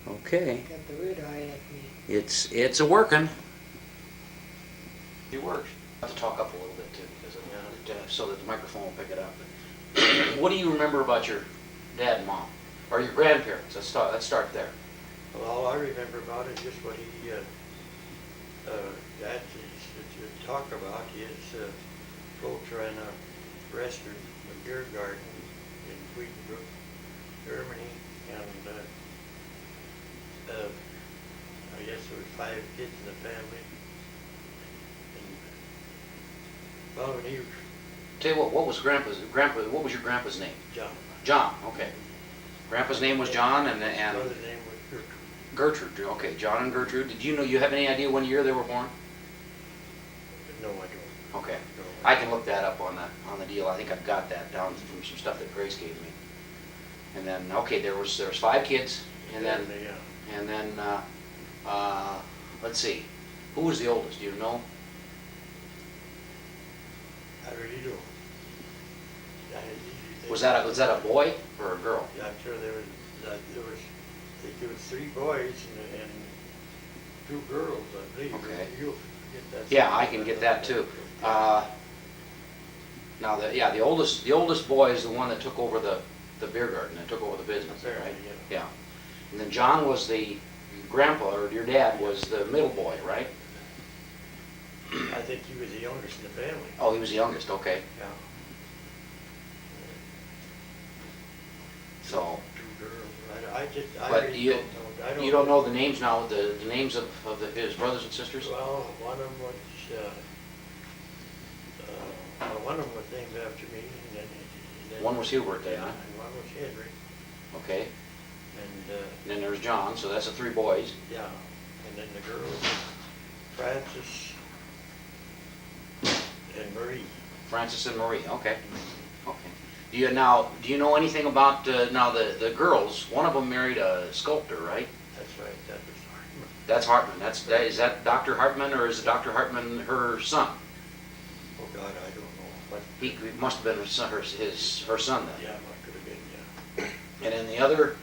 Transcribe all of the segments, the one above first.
Okay. Got the red eye at me. It's a working. It works. I have to talk up a little bit too, because so that the microphone will pick it up. What do you remember about your dad and mom, or your grandparents? Let's start there. Well, all I remember about it is just what he, that to talk about is folks ran a restaurant, a beer garden in Wiedenbrook, Germany, and I guess there was 5 kids in the family. And, well, when he was Tell you what was what was your grandpa's name? John, John. Okay. Grandpa's name was John, and his mother's name was Gertrude. Gertrude. Okay, John and Gertrude. Did you have any idea what year they were born? No, I don't. Okay. No, I can look that up on the deal. I think I've got that down from some stuff that Grace gave me. And then okay, there was 5 kids, and then let's see, who was the oldest? Do you know? I really don't. Was that a boy or a girl? Yeah, I'm sure there was, I think there was 3 boys and 2 girls, I believe. Okay. You'll get that. Yeah, I can get that too. Now, the oldest boy is the one that took over the beer garden and took over the business, right? Apparently, Yeah. And then John was the grandpa, or your dad was the middle boy, right? I think he was the youngest in the family. Oh, he was the youngest. Okay. Yeah. So, 2 girls. I but really you don't know. you don't know the names now, the names of his brothers and sisters? Well, one of them was, one of them was named after me, and then One was Hubert, then, yeah, huh? and one was Henry, Okay. and And then there's John, so that's the 3 boys. yeah, and then the girls, Frances and Marie. Francis and Marie. Okay. Okay. Do you know anything about now the girls? One of them married a sculptor, right? That's right, that was Hartman. That's Hartman. Is that Dr. Hartman, or is Dr. Hartman her son? Oh God, I don't know, but He must have been her son then. yeah, it could have been, yeah. And then the other,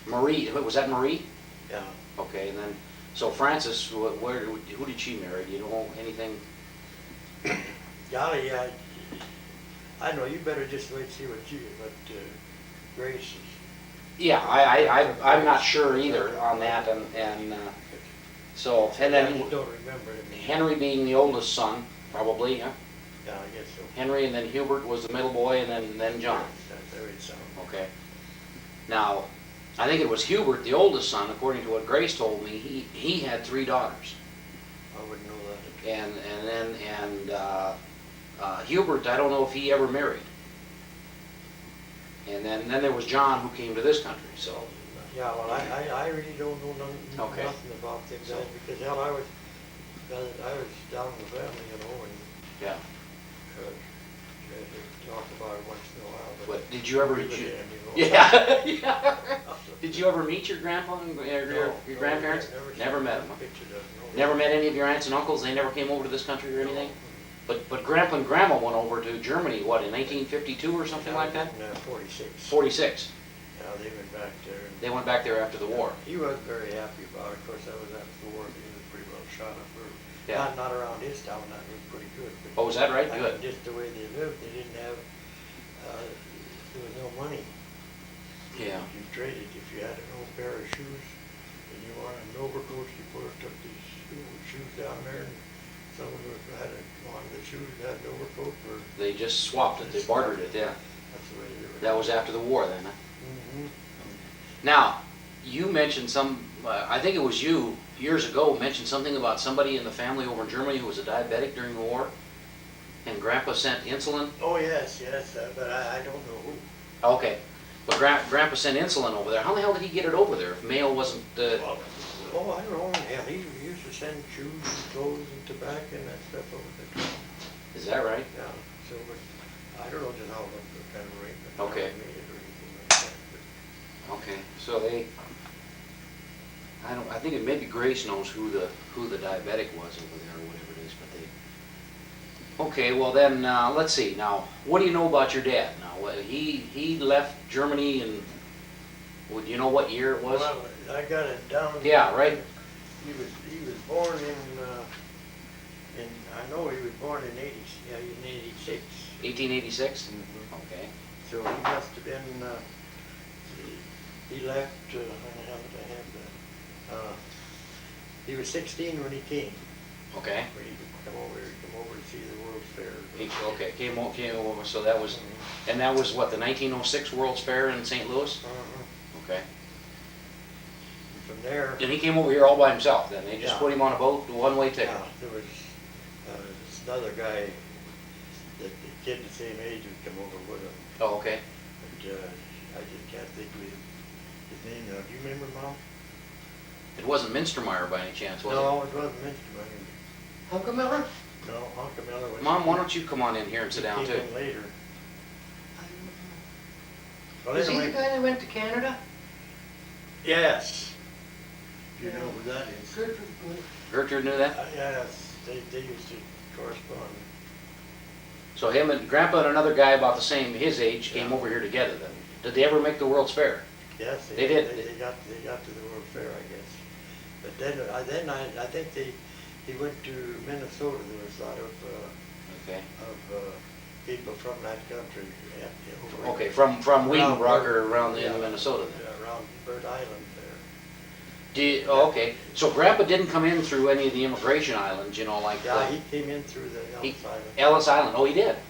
Marie, was that Marie? Yeah, Okay, and then, so Frances, who did she marry? Do you know anything? golly, I don't know, you better just wait and see what Grace is. Yeah, I'm not sure either on that, and so, and I then just don't remember it. Henry being the oldest son, probably, huh? Yeah, I guess so. Henry, and then Hubert was the middle boy, and then John. There it sounds. Okay. Now, I think it was Hubert, the oldest son, according to what Grace told me. He had 3 daughters, I wouldn't know that. and Hubert, I don't know if he ever married. And then there was John, who came to this country. So Yeah, well, I really don't know Okay. nothing about things, So- because hell, I was down in the family, and yeah. talk about it once in a while. But did you ever? we were there, Yeah. Yeah. Did you ever meet your grandpa and your No, grandparents? Never met them. Huh? Pictures of them, no. Never met any of your aunts and uncles? They never came over to this country or anything? But Grandpa and Grandma went over to Germany, what, in 1952 or something like that? In 46. 46. Yeah, they went back there. And They went back there after the war. he wasn't very happy about it. Of course, that was after the war. He was pretty well shot up. Yeah. Not around his town. That was pretty good. But Oh, was that right? I Good. mean, just the way they lived, they didn't have. There was no money. Yeah. You traded if you had an old pair of shoes and you wanted an overcoat, you took these old shoes down there, and someone who wanted the shoes had an overcoat, or They just swapped it. They bartered it, yeah. that's the way they were. That was after the war then, huh? Mm-hmm. Now, you mentioned I think it was you, years ago, mentioned something about somebody in the family over in Germany who was a diabetic during the war, and Grandpa sent insulin. Oh, yes, but I don't know who. Okay, but Grandpa sent insulin over there. How the hell did he get it over there if mail wasn't? Well, oh, I don't know. Yeah, he used to send shoes and clothes and tobacco and that stuff over the town. Is that right? Yeah, so, but I don't know just how much kind of arrangement. Okay. they made it or anything like that, but Okay, so I think it maybe Grace knows who the diabetic was over there or whatever it is, but they. Okay, well then let's see. Now, what do you know about your dad? Now, he left Germany in Would you know what year it was? Well, I got it down. Yeah, right. He was born in, I know he was born in 86. 1886? Mhm. Okay. So he must have been, he left, when the hell did I have that? He was 16 when he came. Okay. When he come over to see the World's Fair. Okay, came over, so that was, and that was what, the 1906 World's Fair in St. Louis? Okay. From there. And he came over here all by himself then? They just Yeah. put him on a boat, one-way ticket? Yeah, there was this another guy, the kid the same age who come over with him. Oh, okay. But I just can't think of his name now. Do you remember, Mom? It wasn't Minstermeyer by any chance, was it? No, it wasn't Minster. Uncle Miller? No, Uncle Miller was. Mom, why don't you come on in here and sit down He too? came in later. Well, Is he the anyway, guy that went to Canada? yes. Do you know who that is? Gertrude knew that? Yes, they used to correspond. So him and Grandpa and another guy about the same, his age, came Yeah. over here together then. Did they ever make the World's Fair? Yes, They did. They got to the World Fair, I guess. But then I think he went to Minnesota. There was a lot Okay. of people from that country. Over Okay, from Wiedenbrock or around yeah, in Minnesota then? around Bird Island there. Oh, okay. So Grandpa didn't come in through any of the immigration islands, you know, like Yeah, he came in through the Ellis Island. Ellis Island. Oh, he did? Mhm.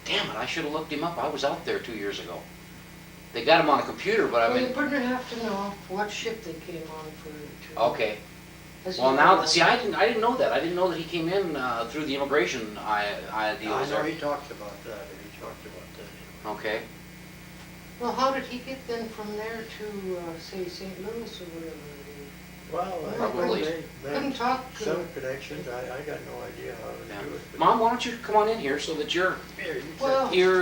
Damn it, I should have looked him up. I was out there 2 years ago. They got him on a computer, but I Well, you mean, wouldn't have to know what ship they came on for. okay. That's Well, what now, I- see, I didn't know that. I didn't know that he came in through the immigration I deals know there. he talked about that. He talked about that. Okay. Well, how did he get then from there to, say, St. Louis or whatever? Well, Probably. they Couldn't talk. some connections. I got no idea how to Yeah. do it. but- Mom, why don't you come on in here so that you're, Here, you Well, you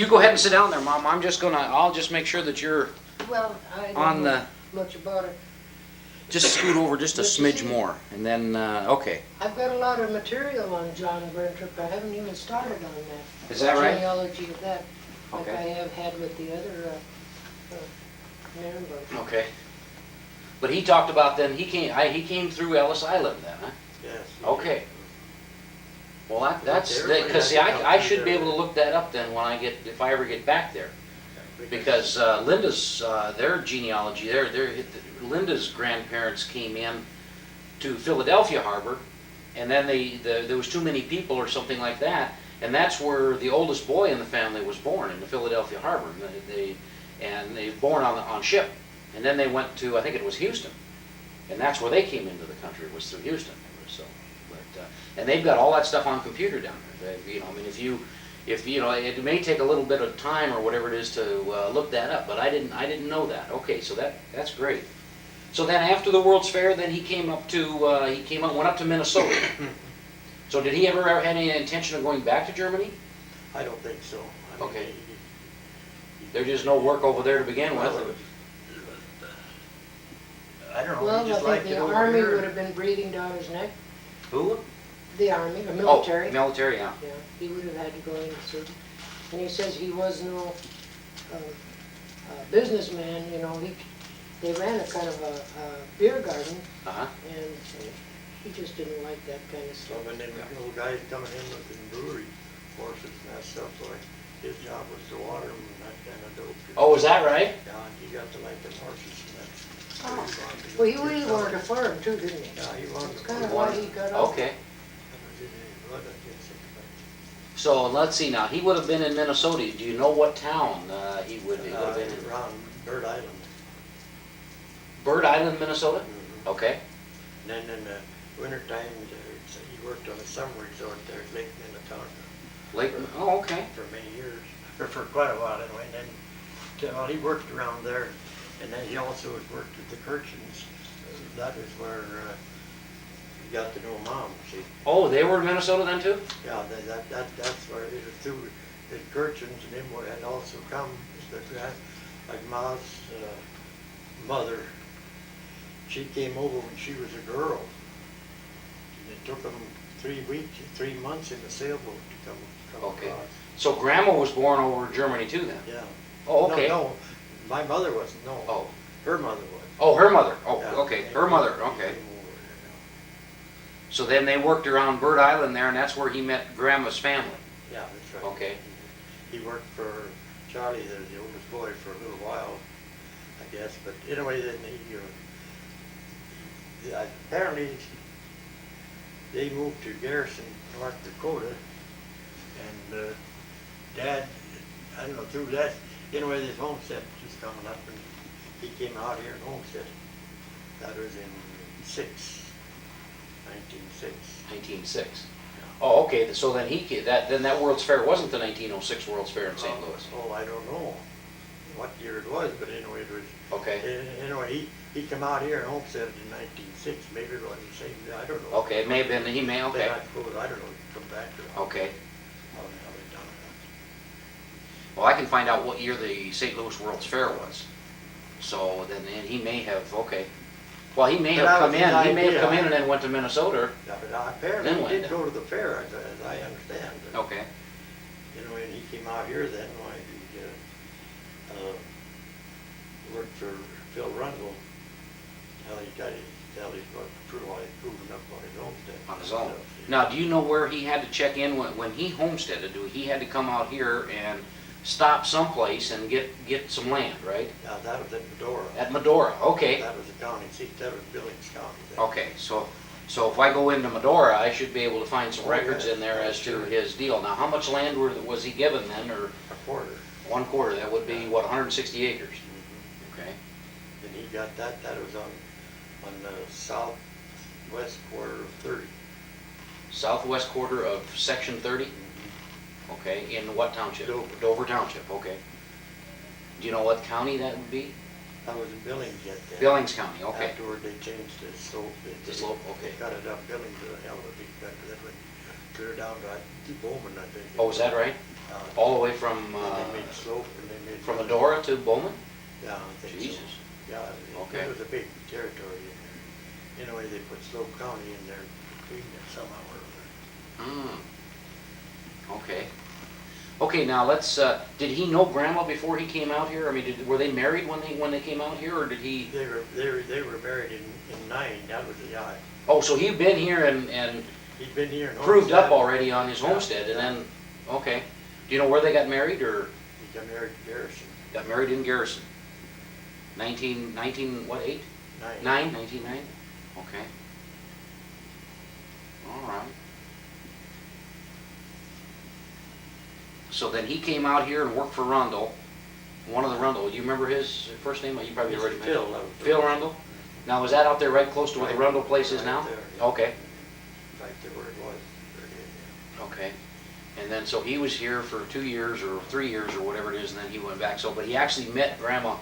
go ahead and sit down there, Mom. I'll just make sure that you're Well, I on don't the, know much about it. just scoot over just a But you smidge see- more, and then, okay. I've got a lot of material on John Brentrup. I haven't even started on that. Is that right? Genealogy of that, like Okay. I have had with the other, Nuremberg. Okay. But he talked about then, he came through Ellis Island then, huh? Yes. Okay. Well, that's, Everybody because see, has to come I through should be there. able to look that up then when if I ever get back there. Because Linda's, their genealogy, Linda's grandparents came in to Philadelphia Harbor, and then there was too many people or something like that, and that's where the oldest boy in the family was born, in the Philadelphia Harbor. And they were born on ship, and then they went to, I think it was Houston, and that's where they came into the country, was through Houston. So, but and they've got all that stuff on computer down there. You know, I mean, if you know, it may take a little bit of time or whatever it is to look that up, but I didn't know that. Okay, so that's great. So then after the World's Fair, then he went up to Minnesota. So did he ever have any intention of going back to Germany? I don't think so. I mean, Okay. There's just no work over there to begin Well, with. I don't know, Well, he I just think liked it the over army here. would have been breathing down his neck. Who? The army, the military. Oh, military, yeah. Yeah, he would have had to go in and serve. And he says he was no businessman, you know, they ran a kind of a beer garden, Uh-huh. and he just didn't like that kind of So stuff. when them little guys coming in with the brewery horses and that stuff, like, his job was to water them and that kind of dope. Oh, is that right? Yeah, and he got to like them horses and that's. Oh. Well, he really wanted to farm too, didn't he? Yeah, he wanted That's to. kind of why he got off. Okay. That was in his blood, I guess, if So let's see now. He would have been in Minnesota. Do you know what town he would have been in? around Bird Island. Bird Island, Minnesota? Mhm. Okay. And then in the wintertime, he worked on a summer resort there, Lake Minnetonka, Lake. Oh, okay. for many years, or for quite a while anyway. And then, well, he worked around there, and then he also had worked with the Kirchens. That is where he got to know Mom, see. Oh, they were in Minnesota then too? Yeah, that's where it was through the Kirchens and him had also come, like Ma's mother. She came over when she was a girl. And it took them 3 months in the sailboat to come Okay. across. So Grandma was born over in Germany too then? Yeah. Oh, okay. No, my mother wasn't, no. Oh. Her mother was. Oh, her mother. Oh, Yeah, okay. they- Her mother. they Okay. came over there, So then they worked around Bird Island there, and that's where he met Grandma's family. yeah. Yeah, that's right. Okay. He worked for Charlie, the oldest boy, for a little while, I guess, but anyway, then apparently they moved to Garrison, North Dakota, and Dad, I don't know, through that, anyway, this homestead was just coming up, and he came out here in Homestead. That was in 1906. 1906. Oh, okay. So then that World's Fair wasn't the 1906 World's Fair in St. Louis. Oh, I don't know what year it was, but anyway, it was. Okay. Anyway, he come out here in Homestead in 1906, maybe it wasn't the same, I don't know. Okay, it may have been, he may, okay. Then I suppose, I don't know, come back to. Okay. How they done Well, I can find out what year the St. Louis World's Fair was. So then and he may have, okay. Well, he may But have that come was in, his he may have come idea. in and then went to Minnesota. it. Yeah, but apparently Then he went did down. go to the fair, as I understand. But Okay. anyway, and he came out here then, why, he worked for Phil Rundle. Till he got proven up on his homestead. On his own. Now, do you know where he had to check in when he homesteaded? He had to come out here and stop someplace and get some land, right? Yeah, that was at Medora. At Medora, okay. That was the county seat, that was Billings County. then. Okay, so if I go into Medora, I should be able to find some Oh, records yes, in there as to sure. his deal. Now, how much land was he given then, or A quarter. 1/4? That would be, what, 160 acres? Mhm. Okay. And he got that was on the southwest quarter of 30. Southwest quarter of Section 30? Mm-hmm. Okay, in what township? Dover. Dover Township, okay. Do you know what county that would be? That was in Billings yet then. Billings County, okay. Afterward, they changed the slope. The slope, okay. They cut it up, Billings is a hell of a big country, that went clear down to Bowman, I think. Oh, is that right? All the way from, And they made slope, and they made. from Medora to Bowman? Yeah, I think so. Jesus. Yeah, Okay. it was a big territory in there. Anyway, they put Slope County in there between it somehow or other. Okay. Okay, now let's, did he know Grandma before he came out here? I mean, were they married when they came out here, or did he? They were married in 9, that was the guy. Oh, so he'd been here and He'd been here and. proved up already on his homestead, and then, okay. Do you know where they got married, or He got married to Garrison. got married in Garrison? 19, what, 8? 9. 1990? Okay. All right. So then he came out here and worked for Rundle, one of the Rundle. You remember his first name? You probably already mentioned. Phil. that was Phil Rundle? Now, is that out there right close to where the Right- Rundle place is right now? there, yeah. Okay, Right there where it was. There it is, okay. And then, so he was here for 2 years or 3 years or whatever it is, and then he went back. So, but he actually met Grandma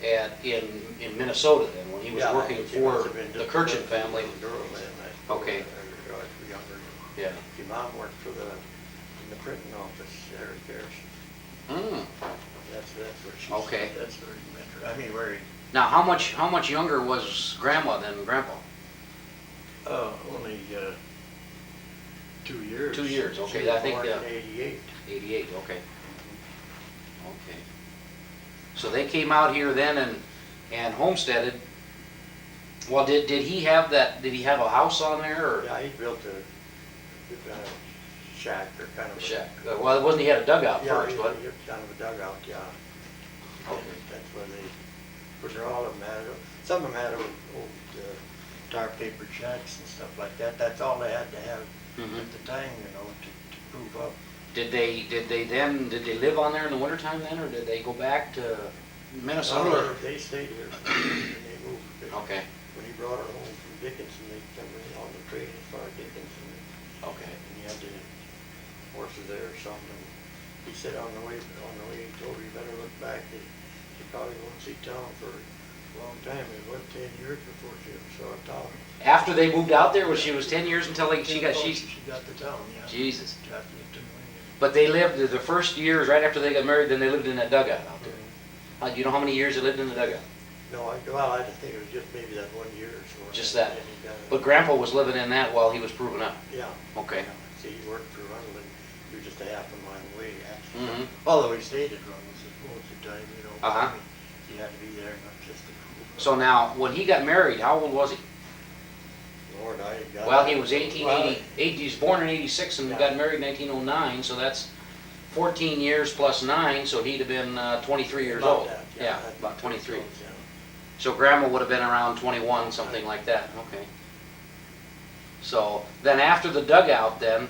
in Minnesota then, when he was Yeah, working he must for have been the just Kirchin a family. little girl then, I suppose, Okay. or younger. Yeah. Your mom worked in the printing office there at Garrison. Mm. That's where she. Okay. That's where he met her. I mean, where he. Now, how much younger was Grandma than Grandpa? Only 2 years. 2 years, okay, She was I think, born in 88. 88, okay. Okay. So they came out here then and homesteaded. Well, did he have did he have a house on there, or? Yeah, he built a shack or kind of A shack. Well, it wasn't, he had a dugout Yeah, first, what? kind of a dugout, yeah. Okay. That's where they, which are all of them had, some of them had old tar paper shacks and stuff like that. That's all they had to have Mhm. at the time, to prove up. Did they live on there in the wintertime then, or did they go back to Minnesota? No, they stayed here and they moved. Okay, When he brought her home from Dickinson, they come in on the train as far as Dickinson. okay. And he had the horses there or something. He said on the way, he told her, you better look back. She probably won't see town for a long time. It was 10 years before she ever saw town. After they moved out there, she was 10 years until she got, She got the town, yeah. Jesus. Got it to me. But they lived, the first years, right after they got married, then they lived in that dugout out there. Do you know how many years they lived in the dugout? No, I just think it was just maybe that 1 year or so. Just And that. then he got But Grandpa was living in that while he was proving up. Yeah. Okay. See, he worked for Rundle, and he was just a half a mile away, actually. Mhm. Although he stayed at Rundle's, most of the time, you know. Uh-huh. I mean, you had to be there, not just the crew. So now, when he got married, how old was he? Lord, I got. Well, he was 1880, Well, he was born in 86 and Yeah. got married in 1909, so that's 14 years plus 9, so he'd have been 23 years about old. that, Yeah, that'd be about 23. close, yeah. So grandma would have been around 21, something like that, okay. So then after the dugout then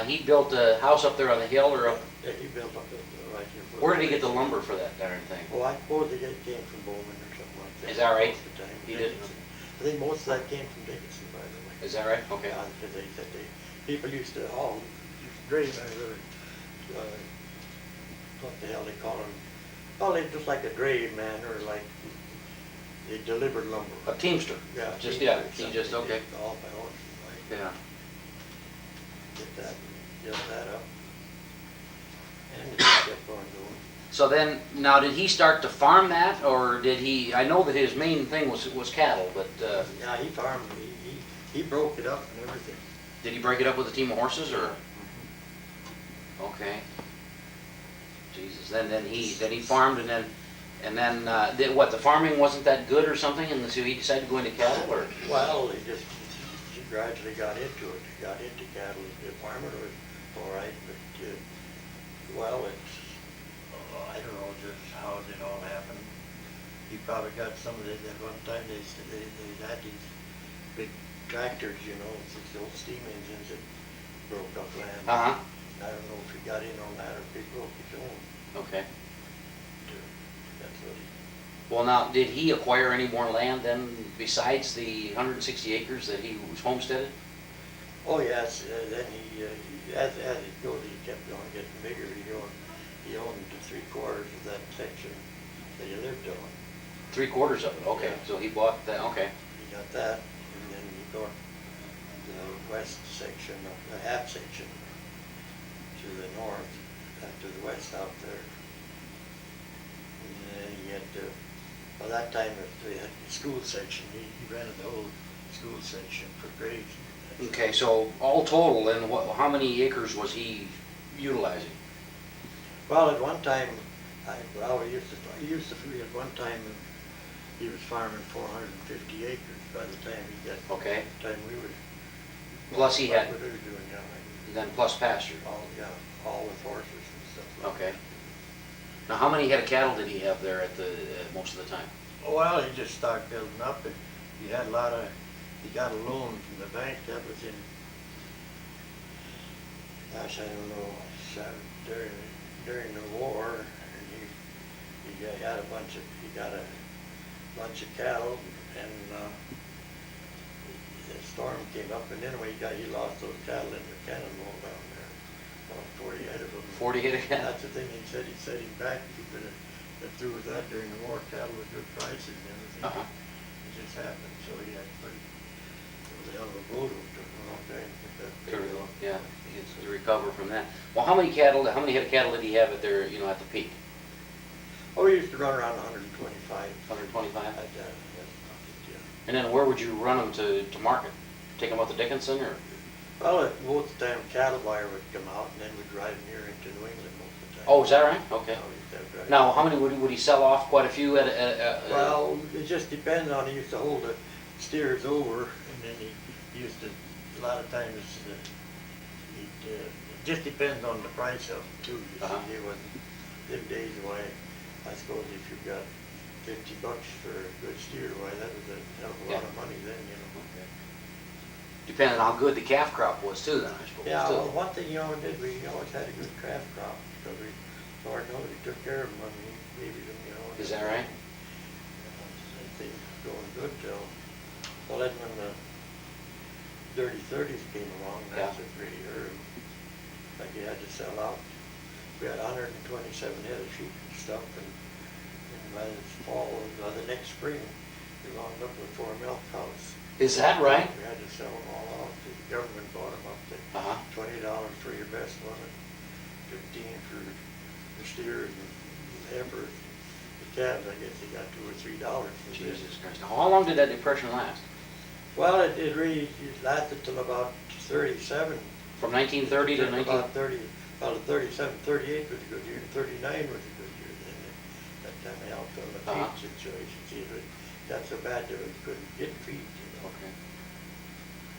he built a house up there on the hill or up, Yeah, he built up it right here. where did he get the lumber for that darn thing? Well, I suppose it came from Bowman or something like that. Is that right? Most of the time. He did? Dickinson. I think most of that came from Dickinson, by the way. Is that right? Okay. Yeah, because they said people used to haul, drave, what the hell they call them? Well, they just like a drave man, or like, they delivered lumber. A teamster? Yeah. Just, teamster yeah, or he something. just, okay. They haul by horses, like, Yeah. get that up. And it just kept on going. So then, now did he start to farm that, or did he, I know that his main thing was cattle, but Yeah, he farmed, he broke it up and everything. did he break it up with a team of horses, or? Okay. Jesus, then he farmed and then, what, the farming wasn't that good or something, and so he decided to go into cattle, or? Well, he gradually got into it. He got into cattle. The farmer was all right, but, well, I don't know just how it all happened. He probably got some of it at one time. They had these big tractors, you know, these old steam engines that broke up land. Uh-huh, I don't know if he got in on that or if he broke his own. okay. That's what he. Well, now, did he acquire any more land then besides the 160 acres that he was homesteaded? Oh, yes, then as it goes, he kept on getting bigger. He owned 3/4 of that section that he lived on. 3/4 of it, okay, Yeah. so he bought that, okay. He got that, and then he got the west section, the half section to the north, to the west out there. And then he had by that time, they had the school section. He rented the whole school section for grades. Okay, so all total, then, how many acres was he utilizing? Well, at one time, he used to be at one time, he was farming 450 acres by the time he got, Okay, time we were. Plus he had- What we were doing, yeah, like, then plus pasture. all with horses and stuff. Like Okay. that. Now, how many head of cattle did he have there at most of the time? Well, he just started building up, and he had he got a loan from the bank. That was in, gosh, I don't know, during the war, and he got a bunch of cattle, and the storm came up, and anyway, he lost those cattle in the cannonball down there, about 40 head of them. 40 head of cattle? That's the thing, he said he'd set him back if he could have got through with that during the war, cattle with good prices and everything. Uh-huh. It just happened, so he had it was a hell of a blow to him, took him a long time to get that To figured re- out. Yeah, he has to recover from that. Well, how many head of cattle did he have at their, at the peak? Oh, he used to run around 125. 125? That's not it, yeah. And then where would you run them to market? Take them out to Dickinson, or? Well, most of the time, cattle buyer would come out, and then we'd drive him here into New England most of the time. Oh, is that right? Okay. Yeah, we'd have drive- Now, how many would he sell off? Quite a few at a? Well, it just depends on, he used to hold the steers over, and then he used to, a lot of times, it just depends on the price of them too. You Uh-huh. see, it wasn't, them days, why, I suppose if you got $50 for a good steer, why, that was a hell of a lot Yeah. of money then, you know. Depending on how good the calf crop was too, then, I suppose. Yeah, too. well, one thing, we always had a good calf crop, because Lord knows, we took care of them, I mean, we babied them, Is that right? Things going good till, well, then when the dirty 30s came along, that's Yeah. a pretty early. Like you had to sell out. We had 127 head of sheep and stuff, and by the fall, the next spring, we wound up with 4 milk cows. Is that right? We had to sell them all off. The government bought them up to Uh-huh. $20 for your best one, and 15 for the steers and heifers. The calves, I guess they got $2 or $3 for this. Jesus Christ. Now, how long did that depression last? Well, it really lasted till about 37. From 1930 to Took 19... About 30, well, 37, 38 was a good year, 39 was a good year then. time I helped on the Uh-huh. feed situation, see if it got so bad that we couldn't get feed, you know. Okay.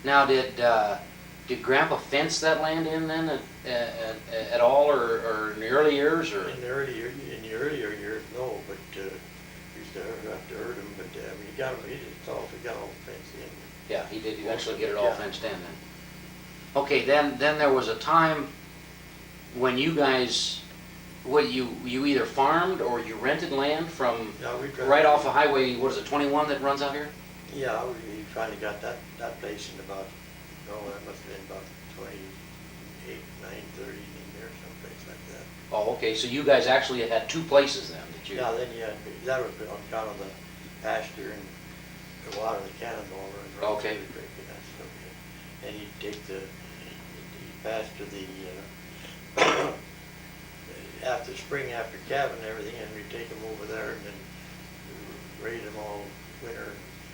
Now, did Grandpa fence that land in then at all, or in the early years, or? In the earlier years, no, but used to have to hurt them, but I mean, he got them, he got all fenced in. Yeah, he did eventually get it all Yeah. fenced in then. Okay, then there was a time when you guys, you either farmed or you rented land from Yeah, we tried. right off of Highway, what is it, 21 that runs out here? Yeah, we finally got that place in about, that must have been about 28, 9:30 in there, someplace like that. Oh, okay, so you guys actually had two places then that you? Yeah, then you had, that was on account of the pasture and the water, the cannonball and Okay. and that stuff. And he'd take he'd pasture after spring, after calving and everything, and we'd take them over there and then raise them all winter.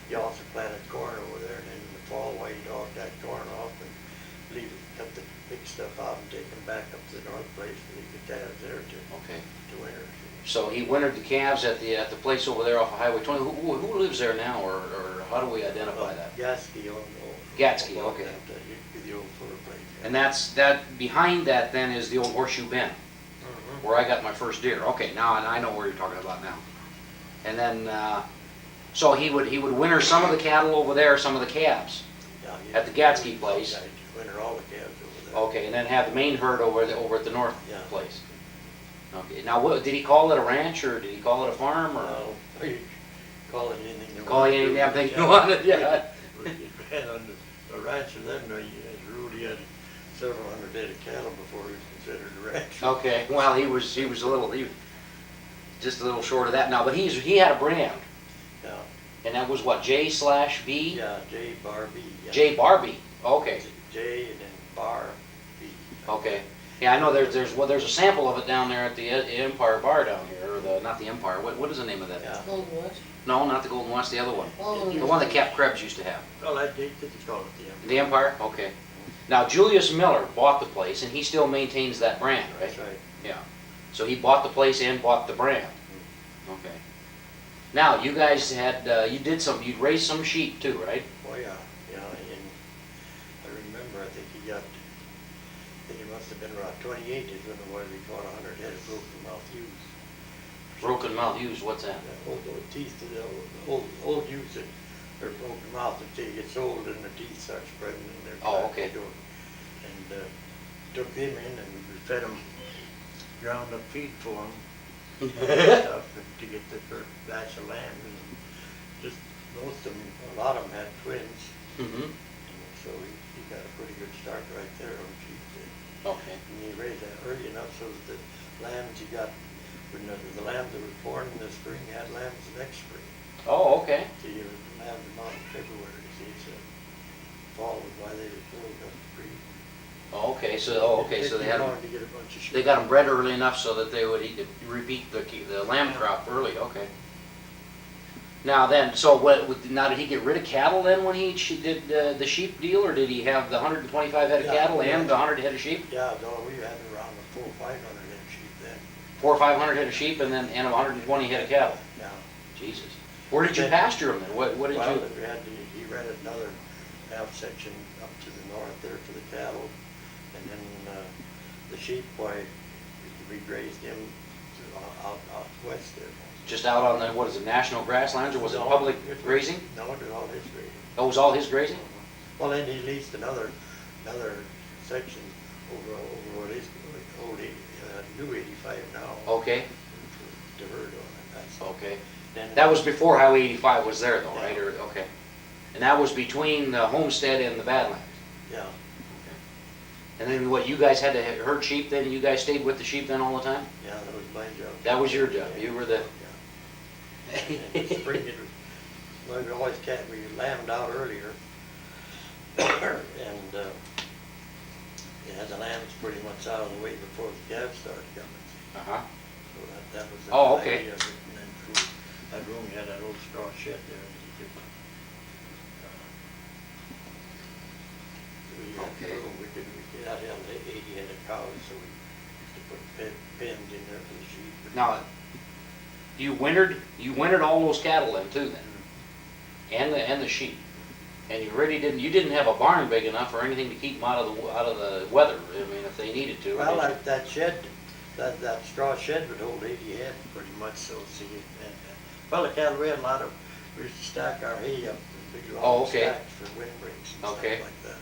He also planted corn over there, and then in the fall, while he'd hog that corn off and leave it, cut the big stuff out and take them back up to the north place to leave the calves there Okay. to winter. So he wintered the calves at the place over there off of Highway 20. Who lives there now, or how do we identify that? Gatsky on Gatsky, okay. The old footer place. Yeah. And behind that then is the old Horseshoe Bend, where I got my first deer. Okay, now I know where you're talking about now. And then, so he would winter some of the cattle over there, some of the calves. Yeah, At the Gatsky place. Yeah, he'd winter all the calves over there. Okay, and then have the main herd over at the north Yeah. place. Okay, now did he call it a ranch, or did he call it a farm, or? No, you call it anything you want. Call it any damn thing you wanted, yeah. And on the rancher then, as a rule, he had several hundred head of cattle before he was considered a rancher. Okay, well, he was just a little short of that now, but he had a brand, Yeah, and that was what, J/B? yeah, J Bar B. Yeah. J Barbie, okay, J and then Bar B. okay. Yeah, I know there's a sample of it down there at the Empire Bar down here, or not the Empire, what is the name of that? Yeah. Golden West? No, not the Golden West, the other one. Oh, The one that Cap Krebs used to have. Well, they call it the Empire. The Empire, okay. Now, Julius Miller bought the place, and he still maintains that brand, right? That's right. Yeah. So he bought the place and bought the brand. Okay. Now, you guys you'd raised some sheep too, right? Oh, yeah, and I remember, I think it must have been around 28 is when it was, we caught 100 head of broken mouth ewes. Broken mouth ewes, what's that? The old teeth, the old ewes that are broken mouth until you get sold and the teeth start spreading and they're. Oh, okay. And took them in and we fed them ground up feed for them. Stuff to get the first batch of lamb, and just most of them, a lot of them had twins, Mm-hmm. and so he got a pretty good start right there on sheep. Okay. And he raised that early enough so that the lambs he got, when the lambs that were born in the spring had lambs the next spring. Oh, okay. So you lambs them out in February, see, so fall was why they were sold up to breed. Okay, so they had long to get a bunch of sheep. they got them bred early enough so that they would repeat the lamb crop early. Okay. Now then, so now did he get rid of cattle then when he did the sheep deal, or did he have the 125 head of Yeah, cattle yeah. and the 100 head of sheep? Yeah, no, we had around the 400 or 500 head of sheep then. 400 or 500 head of sheep and 120 head of cattle. Yeah. Jesus. Where did you pasture them then? What did Well, you? he rented another half section up to the north there for the cattle, and then the sheep, we grazed them out west there. Just out on the, what is it, national grasslands, or was it No, public it was- grazing? No, it was all his grazing. Oh, it was all his grazing? Well, then he leased another section over what is old, new 85 now. Okay, To herd on it, that's. okay. Then- That was before Highway 85 was there though, Yeah. right? Or, okay. And that was between the homestead and the Badlands? Yeah, And then what, you guys had to herd sheep then? You guys stayed with the sheep then all the time? yeah, that was my job. That was your job. You were the... Yeah. And in the spring, well, we lambed out earlier, and the lambs pretty much out of the way before the calves started coming. Uh-huh. So that was the Oh, okay. idea of it. And then through that room, you had that old straw shed there. That you could, we had the Okay. room, we had 80 head of cows, so we used to put pens in there for the sheep. Now, You wintered all those cattle then too then, and the sheep, and you didn't have a barn big enough or anything to keep them out of the weather. I mean, if they needed to. Well, that shed, that straw shed would hold 80 head pretty much. So see, well, the cattle we had a lot of. We used to stack our hay up in big long stacks for windbreaks and stuff like that.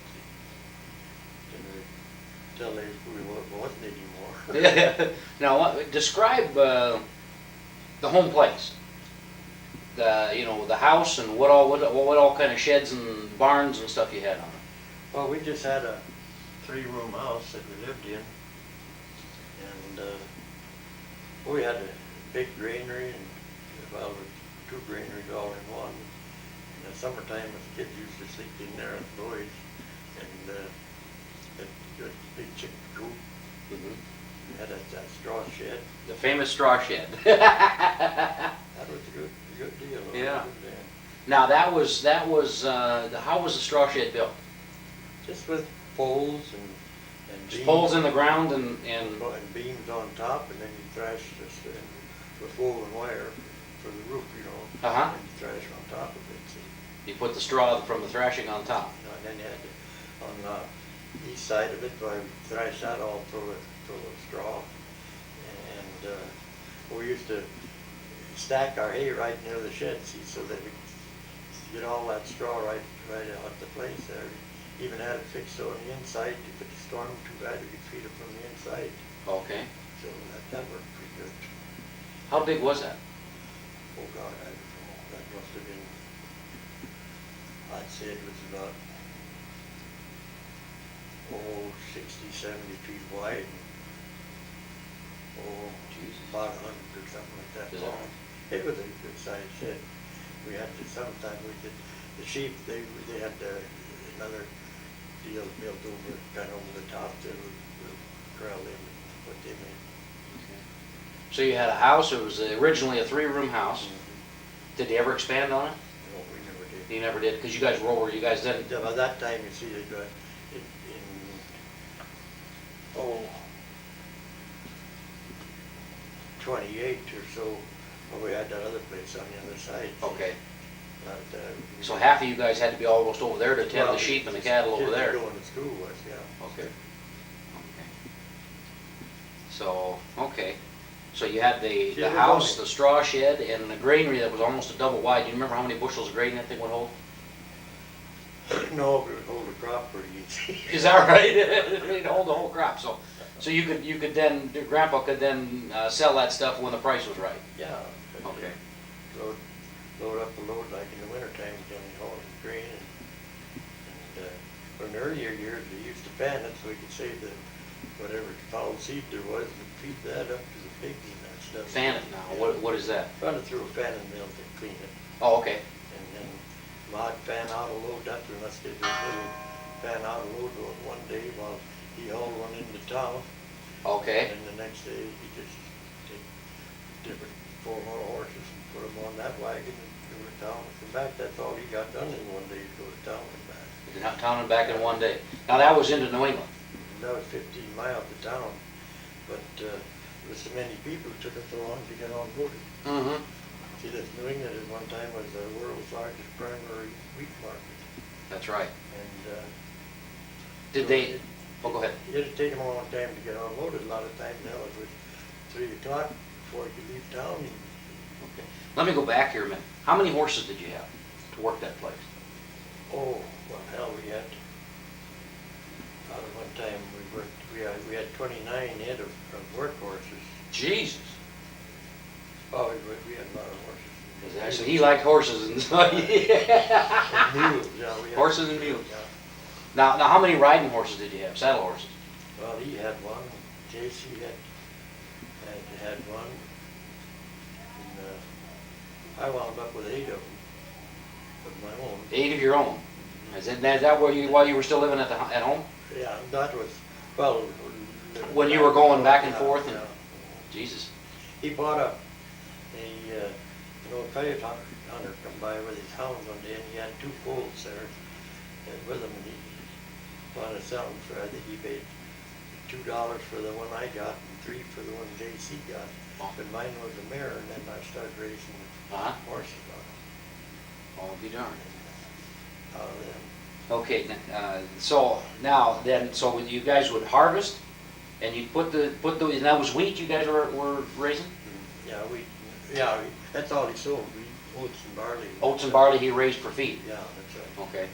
Until we wasn't anymore. Yeah. Now, describe the home place. The house and what all kind of sheds and barns and stuff you had on it. Well, we just had a 3-room house that we lived in, and we had a big granary and well, 2 granaries all in one. In the summertime, the kids used to sleep in there at Lloyd's, and a good big chicken coop. We had that straw shed. The famous straw shed. That was a good deal. Yeah. Now that was how was the straw shed built? Just with poles and Just beams. poles in the ground and And beams on top, and then you thrash this with woven wire for the roof, Uh-huh. and you thrash on top of it. See? you put the straw from the thrashing on top. And then you had on the east side of it, I thrash that all full of straw. And we used to stack our hay right near the shed, see, so that we could get all that straw right out the place there. Even had it fixed so on the inside, if it stormed too bad, we could feed it from the inside. Okay. So that worked pretty good. How big was that? Oh God, I don't know. That must have been, I'd say it was about, 60, 70 feet wide. About 100 or something like that. Is that right? It was a good sized shed. We had to, sometime we did, the sheep, they had another deal built kind of over the top that would corral them and put them in. So you had a house. It was originally a 3-room house. Did they ever expand on it? No, we never did. You never did, because you guys were over. You guys didn't. Yeah, by that time, you see, they got it in 28 or so, well, we had that other place on the other side. Okay. But, So half of you guys had to be almost over there to tend well, the sheep and the cattle over kids there. going to school was, yeah. Okay. So, okay. So you had the Yeah, house, only- the straw shed, and the granary that was almost a double wide. Do you remember how many bushels of grain that thing would hold? No, but it would hold a crop pretty easy. Is that right? It'd hold the whole crop. So you could then, Grandpa could then sell that stuff when the price was right. Yeah. Okay. Load up the load like in the wintertime, then haul the grain. And in the earlier years, we used to fan it so we could save the whatever foul seed there was and feed that up to the pigs and that stuff. Fan it now. What is that? Run it through a fanning mill to clean it. Oh, okay. And then I'd fan out a load after, let's get this little fan out a load one day while he hauled one into town. Okay. And the next day, he just take different 4 more horses and put them on that wagon and go to town and come back. That's all he got done in one day, to go to town and back. Town and back in one day. Now that was into New England. And that was 15 miles to town, but there was so many people who took it so long to get on board. Mm-hmm. See, this New England at one time was the world's largest primary wheat market. That's right. And Did they? Oh, go ahead. It'd take them a long time to get unloaded. A lot of times now it was 3 o'clock before you could leave town. Okay. Let me go back here a minute. How many horses did you have to work that place? Oh, well, hell, we had, out of one time we had 29 head of work horses. Jesus. Oh, we had a lot of horses. So he liked horses and so And mules, yeah. We had Horses and mules. Yeah. Now how many riding horses did you have? Saddle horses? Well, he had one. J.C. had one. And I wound up with 8 of them of my own. 8 of your own. Is that while you were still living at home? Yeah, that was, well. When you were going back and yeah, forth? And, yeah. Jesus. He bought an old coyote hunter come by with his hounds one day, and he had 2 colts there with him, and he wanted to sell them for, I think he paid $2 for the one I got, and 3 for the one JC got. Oh. But mine was a mare, and then I started raising Uh-huh. horses on I'll be darned. it. Out of them. Okay, so now then, so you guys would harvest, and you'd put the, and that was wheat you guys were raising? Yeah, that's all he sold, oats and barley. Oats and barley he raised for feed? Yeah, that's right. Okay.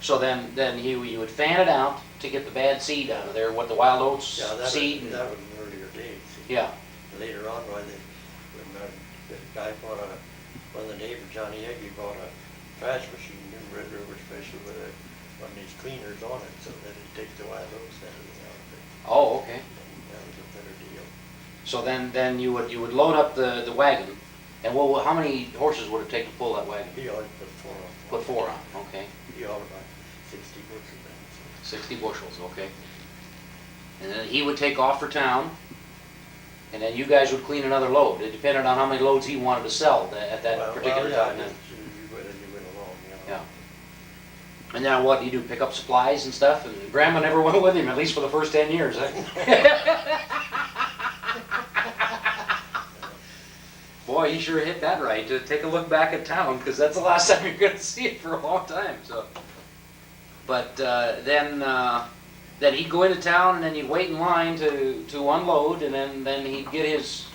So then you would fan it out to get the bad seed out of there, what the wild oats Yeah, seed? and- that was in earlier days. see. Yeah, Later on, when the guy bought one of the neighbors, Johnny Eggy, bought a trash machine in Red River Special with one of these cleaners on it, so that it takes the wild oats and everything out of it. oh, okay. And that was a better deal. So then you would load up the wagon, and how many horses would it take to pull that wagon? He always put 4 on. Put 4 on, okay. He hauled about 60 bushels then. 60 bushels, okay. And then he would take off for town, and then you guys would clean another load. It depended on how many loads he wanted to sell at that particular yeah, time. then. you went along, Yeah. And now what do you do, pick up supplies and stuff? And Grandma never went with him, at least for the first 10 years. Boy, he sure hit that right, to take a look back at town, because that's the last time you're going to see it for a long time. So, but then he'd go into town, and then he'd wait in line to unload, and then he'd get his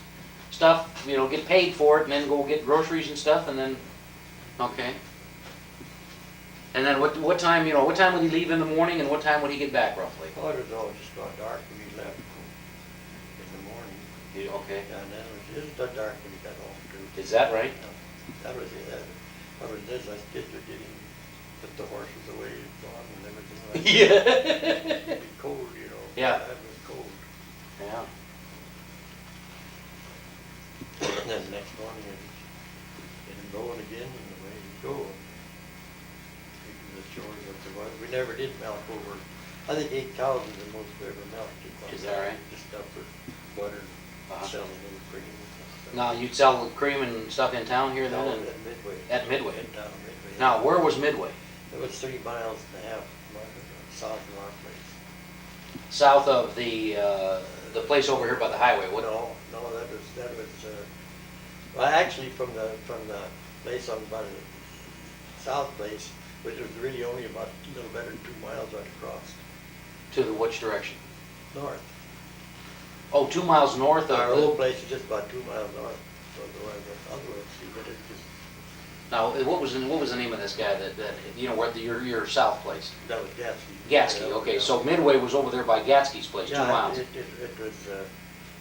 stuff, get paid for it, and then go get groceries and stuff, and then, okay. And then what time, what time would he leave in the morning, and what time would he get back roughly? Oh, it was all just gone dark when he left in the morning. Okay. Yeah, and then it was dark when he got home too. Is that right? Yeah. That was it. That was this. I did getting put the horses away and everything like that. Yeah. It'd be cold, Yeah. That was cold. Yeah. And then the next morning it'd going again, and away he'd go. The chores up the water. We never did milk over. I think 8 cows is the most we ever milked. Is that right? Just stuff for butter, Uh-huh. selling a little cream and stuff. Now, you'd sell cream and stuff in town here then? No, and- at Midway. At Midway. In town Midway. Now, where was Midway? It was 3 miles and a half south of our place. South of the place over here by the highway, what? No, that was, well, actually from the place on by the south place, which was really only about a little better than 2 miles right across, To the which direction? north. Oh, 2 miles north of Our the... old place is just about 2 miles north of the other one, see, but it's just, Now, what was the name of this guy that where your south place? that was Gatsky. Gatsky, okay, so Midway was over there by Gatsky's place, 2 miles. It was,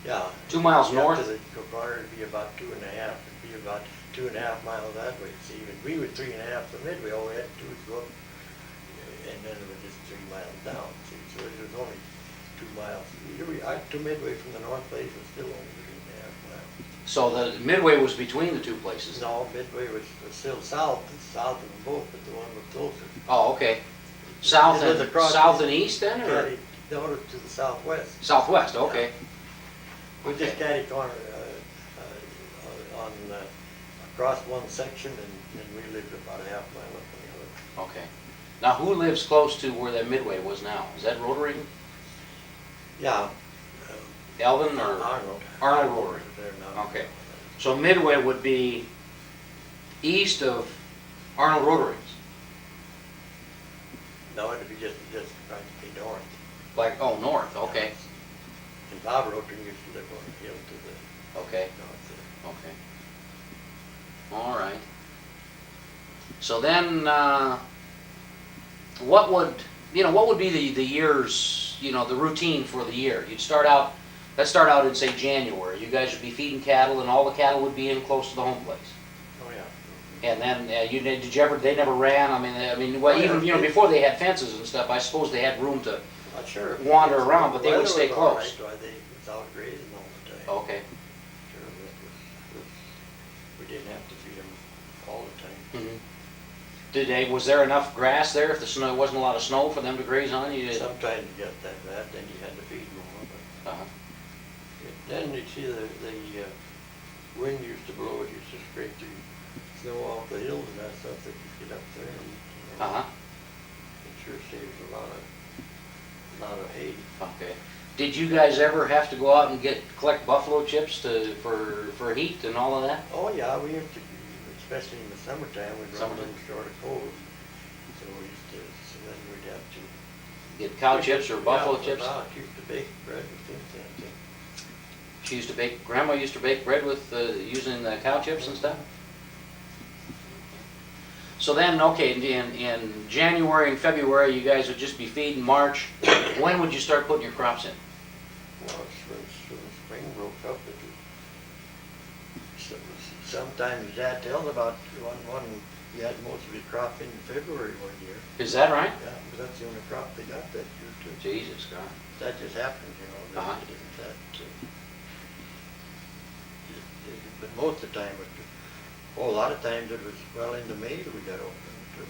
yeah. 2 miles Yeah, north? to the corner, it'd be about 2.5, it'd be about 2.5 miles that way, see, and we were 3.5 from Midway, all we had to do was go up, and then it was just 3 miles down, see, so it was only 2 miles. To Midway from the north place was still only 3.5 miles. So the Midway was between the two places? No, Midway was still south of them both, but the one was closer. Oh, okay. South It was and, across south the- and east then, or? No, to the southwest. Southwest, okay. We just Okay. catty corner, on, across one section, and we lived about a half mile up on the other. Okay. Now, who lives close to where that Midway was now? Is that Rotary? Yeah. Elvin or? Arnold. Arnold Rotary. is there now. Okay. So Midway would be east of Arnold Rotaries, No, it'd be just practically north. like, oh, north, okay, And Bob Rotary used to live on the hill to the okay, north. okay. All right. So then, what would be the year's, the routine for the year? Let's start out in, say, January. You guys would be feeding cattle, and all the cattle would be in close to the home place. Oh, yeah. And then, they never ran, well, Oh, yeah. even, before they had fences and stuff, I suppose they had room to, Not sure. Wander around, but they would Weather stay was all close. right, they was out grazing all the time. okay. Sure, we didn't have to feed them all the time. Mhm. Was there enough grass there if wasn't a lot of snow for them to graze on? You did? Sometimes you got that bad, then you had to feed them more, but Uh-huh. then you see the wind used to blow, it used to scrape the snow off the hills and that stuff, that you get up there and, Uh-huh. it sure saves a lot of hay. Okay. Did you guys ever have to go out and collect buffalo chips for heat and all of that? Oh, yeah, we used to, especially in the summertime, we'd run Summertime. them short of coals. So we used to, so then we'd have to. Get cow chips or buffalo Yeah, chips? well, used to bake bread with things, I think. She used to bake, Grandma used to bake bread with, using the cow chips and stuff? So then, okay, in January and February, you guys would just be feeding. March. When would you start putting your crops in? Well, when spring broke up, sometimes Dad tells about one, he had most of his crop in February one year. Is that right? Yeah, but that's the only crop they got that year too. Jesus, God. That just happened, you know. Uh-huh. It isn't that, but most of the time, a lot of times it was well into May that we got open too.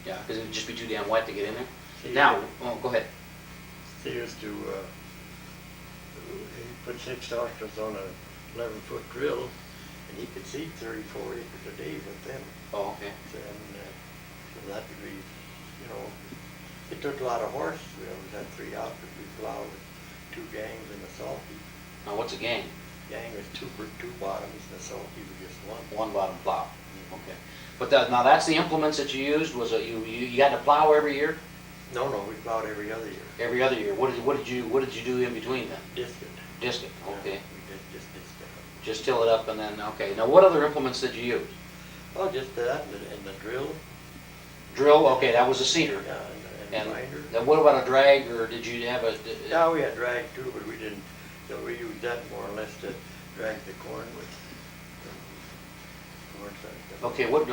Yeah, because it would just be too damn wet to get in there. See, Now, oh, go ahead. They used to, he put 6 ostriches on a 11-foot drill, and he could seed 34 acres a day with them. Oh, okay. So that would be, you know, it took a lot of horse. We always had 3 outfits. We plowed with 2 gangs and a sulky. Now, what's a gang? Gang was two bottoms, and the sulky was just one. One bottom plow. Okay. But now that's the implements that you used. Was it you had to plow every year? No, we plowed every other year. Every other year. What did you do in between then? Disc it. Disc it. Okay. Yeah, we did just disc it. Just till it up and then okay. Now, what other implements did you use? Well, just that and the drill. Drill. Okay, that was a seeder. Yeah, and And grinder. then what about a drag, or did you have a? Yeah, we had drag too, but we didn't. So we used that more or less to drag the corn with. Okay, what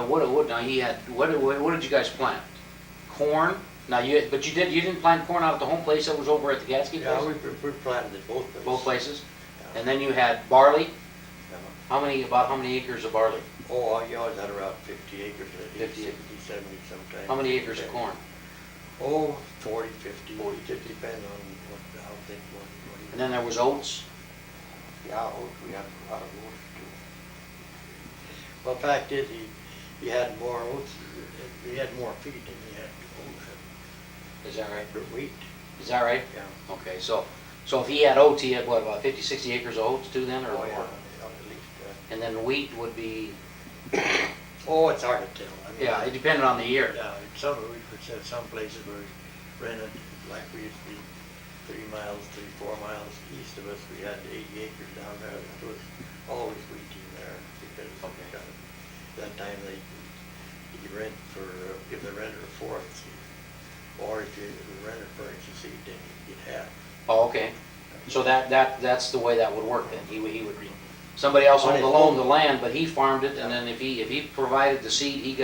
now he had, what did you guys plant? Corn? Now you didn't plant corn out at the home place that was over at the Gatsky place? Yeah, we planted it both places. Both places? Yeah. And then you had barley? Yeah. About how many acres of barley? Oh, you always had around 50 acres, 50. 60, 70 sometimes. How many acres of corn? Oh, 40, 50. It just depends on how things went. And then there was oats? Yeah, oats, we had a lot of oats too. Well, the fact is, he had more oats, he had more feed than he had oats. Is that right? For wheat. Is that right? Yeah. Okay, so if he had oats, he had what, about 50, 60 acres of oats too then, or Oh, more? yeah, at least. And then wheat would be, Oh, it's hard to tell. I mean, yeah, it depended on the year. Yeah, we said some places where we rented, like we used to be 4 miles east of us, we had 80 acres down there. It was always wheat in there because that time you rent for, give the renter a fourth. Or if the renter furnished the seed, then you get half. Oh, okay. So that's the way that would work then. He would, somebody else owned the land, but he farmed it, and then if he provided the seed,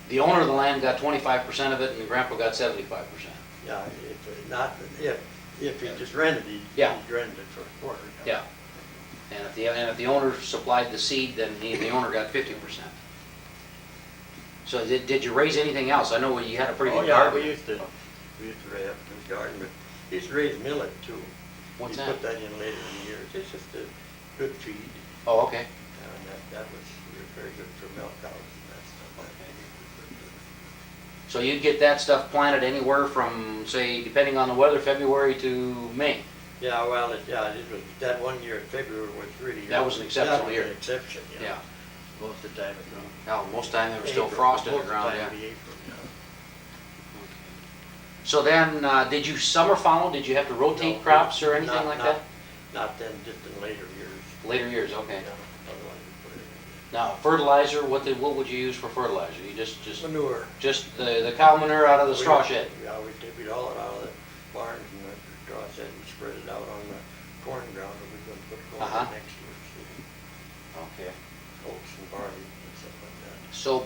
the owner of the land got 25% of it, and the grandpa got 75%. Yeah, if he just rented it, he rented it for a quarter. Yeah. And if the owner supplied the seed, then the owner got 50%. So did you raise anything else? I know you had a pretty good garden. We used to have a garden, but we used to raise millet too. What's We that? put that in later in the years. It's just a good feed. Oh, okay. And that was very good for milk cows and that stuff. Okay. So you'd get that stuff planted anywhere from, say, depending on the weather, February to May? Yeah, well, it was, that one year in February was really. That was an exceptional year. That was an exception, yeah. Yeah. Most of the time it was. Now, most of the time there was still frost in the ground, yeah. Most of the time it'd be April, yeah. So then, did you summer follow? Did you have to rotate No, crops or anything not- like not- that? Not then, just in later years. Later years, okay. Yeah, otherwise we put it Now, fertilizer, what would you use for fertilizer? You just in. Manure. the cow manure out of the straw shed? Yeah, we'd haul it out of the barns and the straw shed and spread it out on the corn ground, and we're gonna put corn Uh-huh. in next year, Okay. oats and barley and stuff like So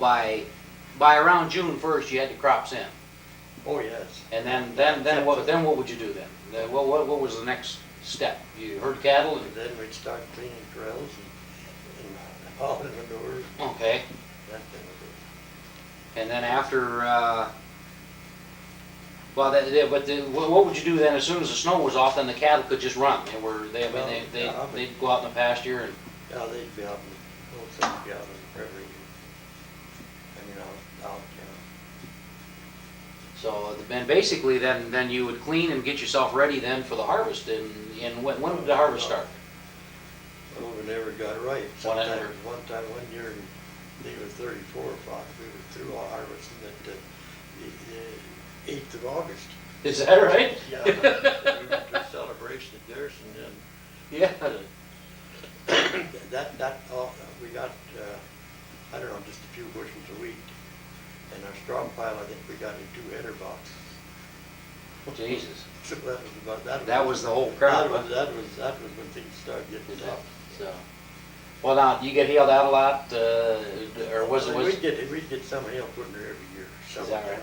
by around June 1st, you had the crops in, that. Oh, yes. and then what would you do then? What was the next step? You herd cattle And then we'd start cleaning corrals and hauling manure, okay, that kind of thing. and then after what would you do then? As soon as the snow was off, then the cattle could just run. They'd go out in the pasture and. Yeah, they'd be out in, most of them be out in the prairie. I mean, out, So, then basically, then you would clean and get yourself ready then for the harvest, and when did the harvest start? Well, we never got it right. Whatever. One time, one year, I think it was 34 or 5, we were through our harvesting at the 8th of August. Is that right? Yeah, we went to a celebration at Garrison, and Yeah. we got, I don't know, just a few bushels of wheat. And our straw pile, I think we got in 2 header boxes. Jesus. So that was about, that That was the whole crowd, huh? That was when things started getting tough. So, well, now, do you get hailed out a lot, or was it? We'd get some hail putting her every year. Is that right?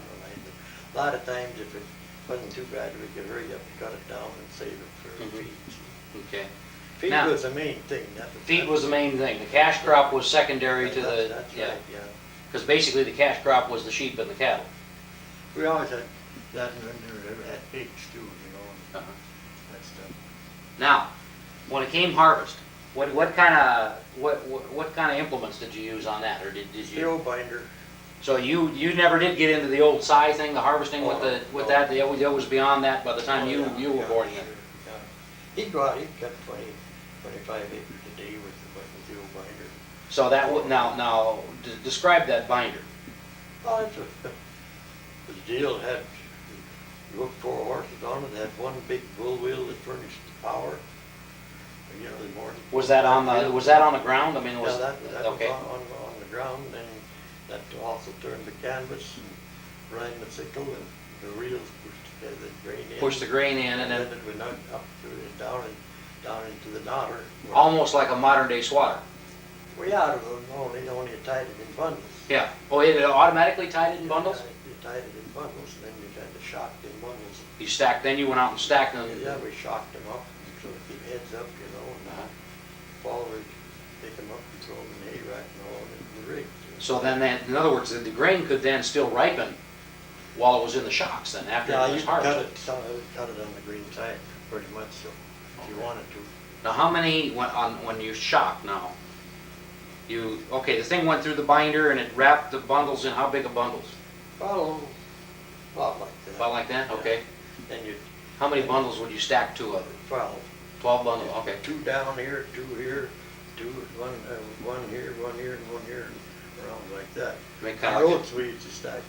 A lot of times, if it wasn't too bad, we could hurry up and cut it down and save it for Mhm. feed. Okay. Feed Now- was the main thing. Feed was the main thing. The cash crop was secondary to the, That's yeah. right, yeah. Because basically the cash crop was the sheep and the cattle. We always had that, and then we had pigs too, you know, and Uh-huh. that stuff. Now, when it came harvest, what kind of implements did you use on that, or did you? Steel binder. So you never did get into the old scythe thing, the harvesting with No. that. It was beyond that by the time you were born Yeah, in. yeah. He'd go out, he'd cut 25 acres a day with the steel binder. So that would now describe that binder. Oh, it's the deal had, you hooked 4 horses on it, had one big bull wheel that furnished the power. You know, the morning. Was that on the ground? I mean, was Yeah, that okay. was on the ground, and that also turned the canvas and ran the sickle, and the reels pushed the grain in. Push the grain in, and then it went up through and down into the nodder. almost like a modern day swatter. Well, yeah, it was only tied it in bundles. Yeah. Oh, it automatically tied it in bundles? You tied it in bundles, and then you kind of shocked in bundles. You stacked. Then you went out and stacked them. Yeah, we shocked them up, so they keep heads up, you know, and fall, we pick them up and throw them in the hay rack and all in the rig. So then, in other words, the grain could then still ripen while it was in the shocks. Then after Yeah, it you was cut harvested. cut it on the green side pretty much, so if you wanted to. Now, how many when you shock now? The thing went through the binder and it wrapped the bundles in how big of bundles? Well, about like that. About like that. Okay. Then you, How many bundles would you stack two of? 12. 12 bundles. Okay. 2 down here, 2 here, 1 here, 1 here, and 1 here, around like that. Make Our kind of oats we used to stack,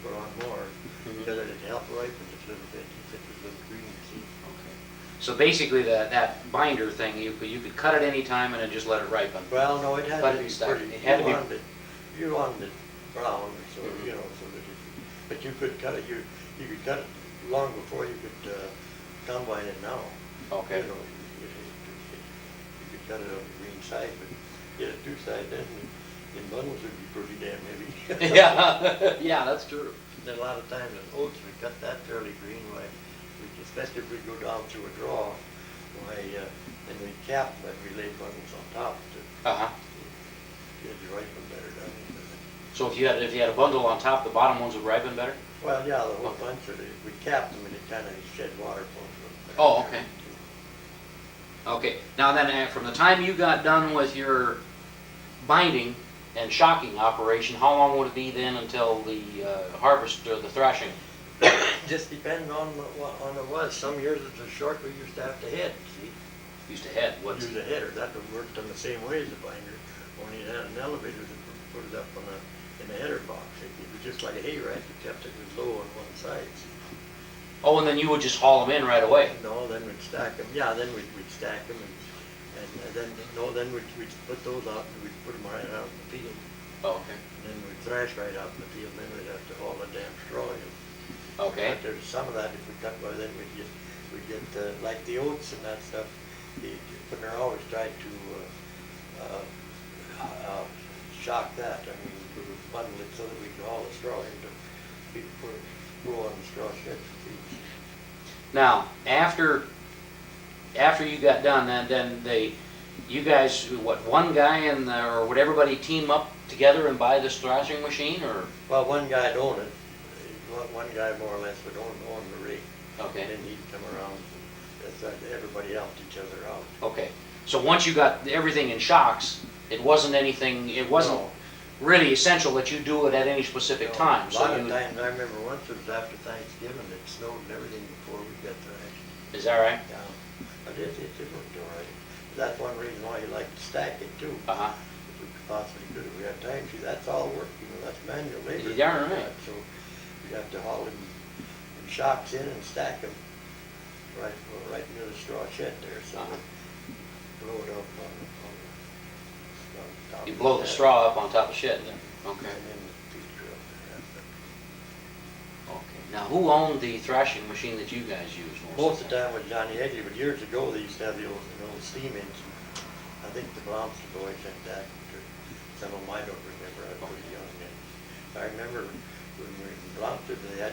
put on more, Mhm. because it helped ripen it a little bit, if it was a little green, see. Okay. So basically, that binder thing, you could cut it any time and then just let it ripen. Well, no, it had Cut to it be and stack pretty, it. It had to be- you wanted it brown, so, Mhm. you know, so that it, but you could cut it, you could cut it long before you could, combine it now. Okay. You know, you could cut it on the green side, but get it 2 side, then in bundles would be pretty damn heavy. Yeah. Yeah, that's true. Then a lot of times in oats, we cut that fairly green, especially if we go down through a draw, then we cap, but we lay bundles on top to Uh-huh. get the ripen better done. So if you had a bundle on top, the bottom ones would ripen better? Well, yeah, the whole bunch of it, we capped them and it kind of shed water for them. Oh, okay. Okay. Now then, from the time you got done with your binding and shocking operation, how long would it be then until the harvest or the thrashing? Just depending on it was. Some years it was short, we used to have to head, see? Used to head. What's Use a header, that would work on the same way as a binder, only it had an elevator that put it up in the header box. It was just like a hay rack, except it was low on one side. Oh, and then you would just haul them in right away. No, then we'd stack them, yeah, then we'd stack them then we'd put those out and we'd put them right out in the field. Oh, okay. And then we'd thrash right out in the field, and then we'd have to haul the damn straw in. Okay. But there's some of that, if we cut by then we'd get, like the oats and that stuff, but they're always tried to, shock that, I mean, bundle it so that we can haul the straw into, roll on the straw shed for feed. Now, after you got done, then you guys, one guy or would everybody team up together and buy this thrashing machine, or? Well, one guy'd own it, one guy more or less would own the rig. Okay. And then he'd come around, everybody helped each other out. Okay. So once you got everything in shocks, it wasn't anything. It wasn't. No. really essential that you do it at any specific time. A So lot of you, times, I remember once it was after Thanksgiving, it snowed and everything before we got thrashed. is that right? Yeah, but it worked all right. That's one reason why you like to stack it too. Uh-huh. If we could possibly do it, we have time to, that's all work, that's manual labor. You're darn right. So we have to haul them in shocks in and stack them right near the straw shed there, so Uh-huh. we blow it up on top. You of blow the shed. straw up on top of the shed then? Okay. And then the feet are up there. That's it. Okay. Now, who owned the thrashing machine that you guys used? Most of the time with Johnny Egley, but years ago, they used to have the old steam engine. I think the Blomster boys had that, or some of them I don't remember, I was pretty young then. I remember when we were in Blomster, they had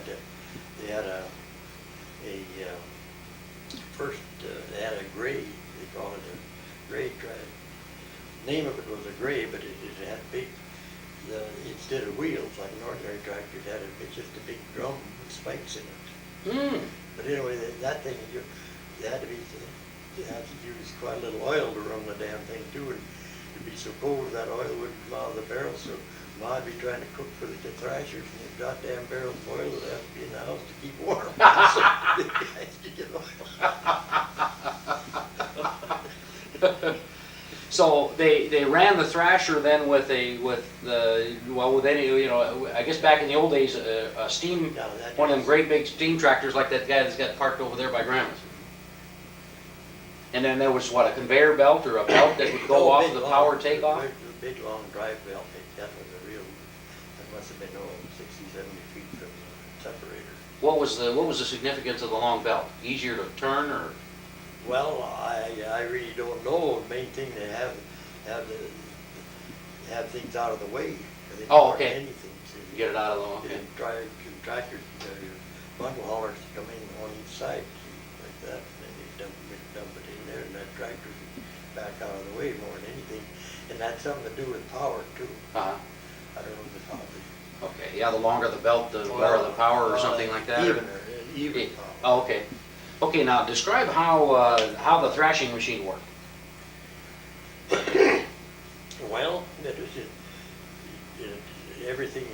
they had a gray, they call it a gray tractor. Name of it was a gray, but it had big, instead of wheels like an ordinary tractor, it had just a big drum with spikes in it. Hmm. But anyway, that thing, you had to use quite a little oil to run the damn thing too, and it'd be so cold that oil wouldn't come out of the barrel, so Ma'd be trying to cook for the thrashers, and the goddamn barrels of oil would have to be in the house to keep warm. So the guys could get oil. So they ran the thrasher then with any, I guess back in the old days, a steam, Yeah, one of them great big steam tractors like that guy that's got parked over there by Grandma's. And then there was what, a conveyor belt or a belt that would go off big, the long, power takeoff? Big long drive belt, that was that must have been 60, 70 feet from the separator. What was the significance of the long belt? Easier to turn or? Well, I really don't know. The main thing they have things out of the way. They Oh, don't okay. Anything. So Get it out of the, okay. Tractors, bundle haulers come in on each side like that, and then they dump it in there, and that tractor back out of the way more than anything. And that's something to do with power too. Uh-huh. I don't know the power. Okay, yeah, the longer the belt, the more the power or something like that? or- Even power. Oh, okay. Okay, now describe how the thrashing machine worked. Well, everything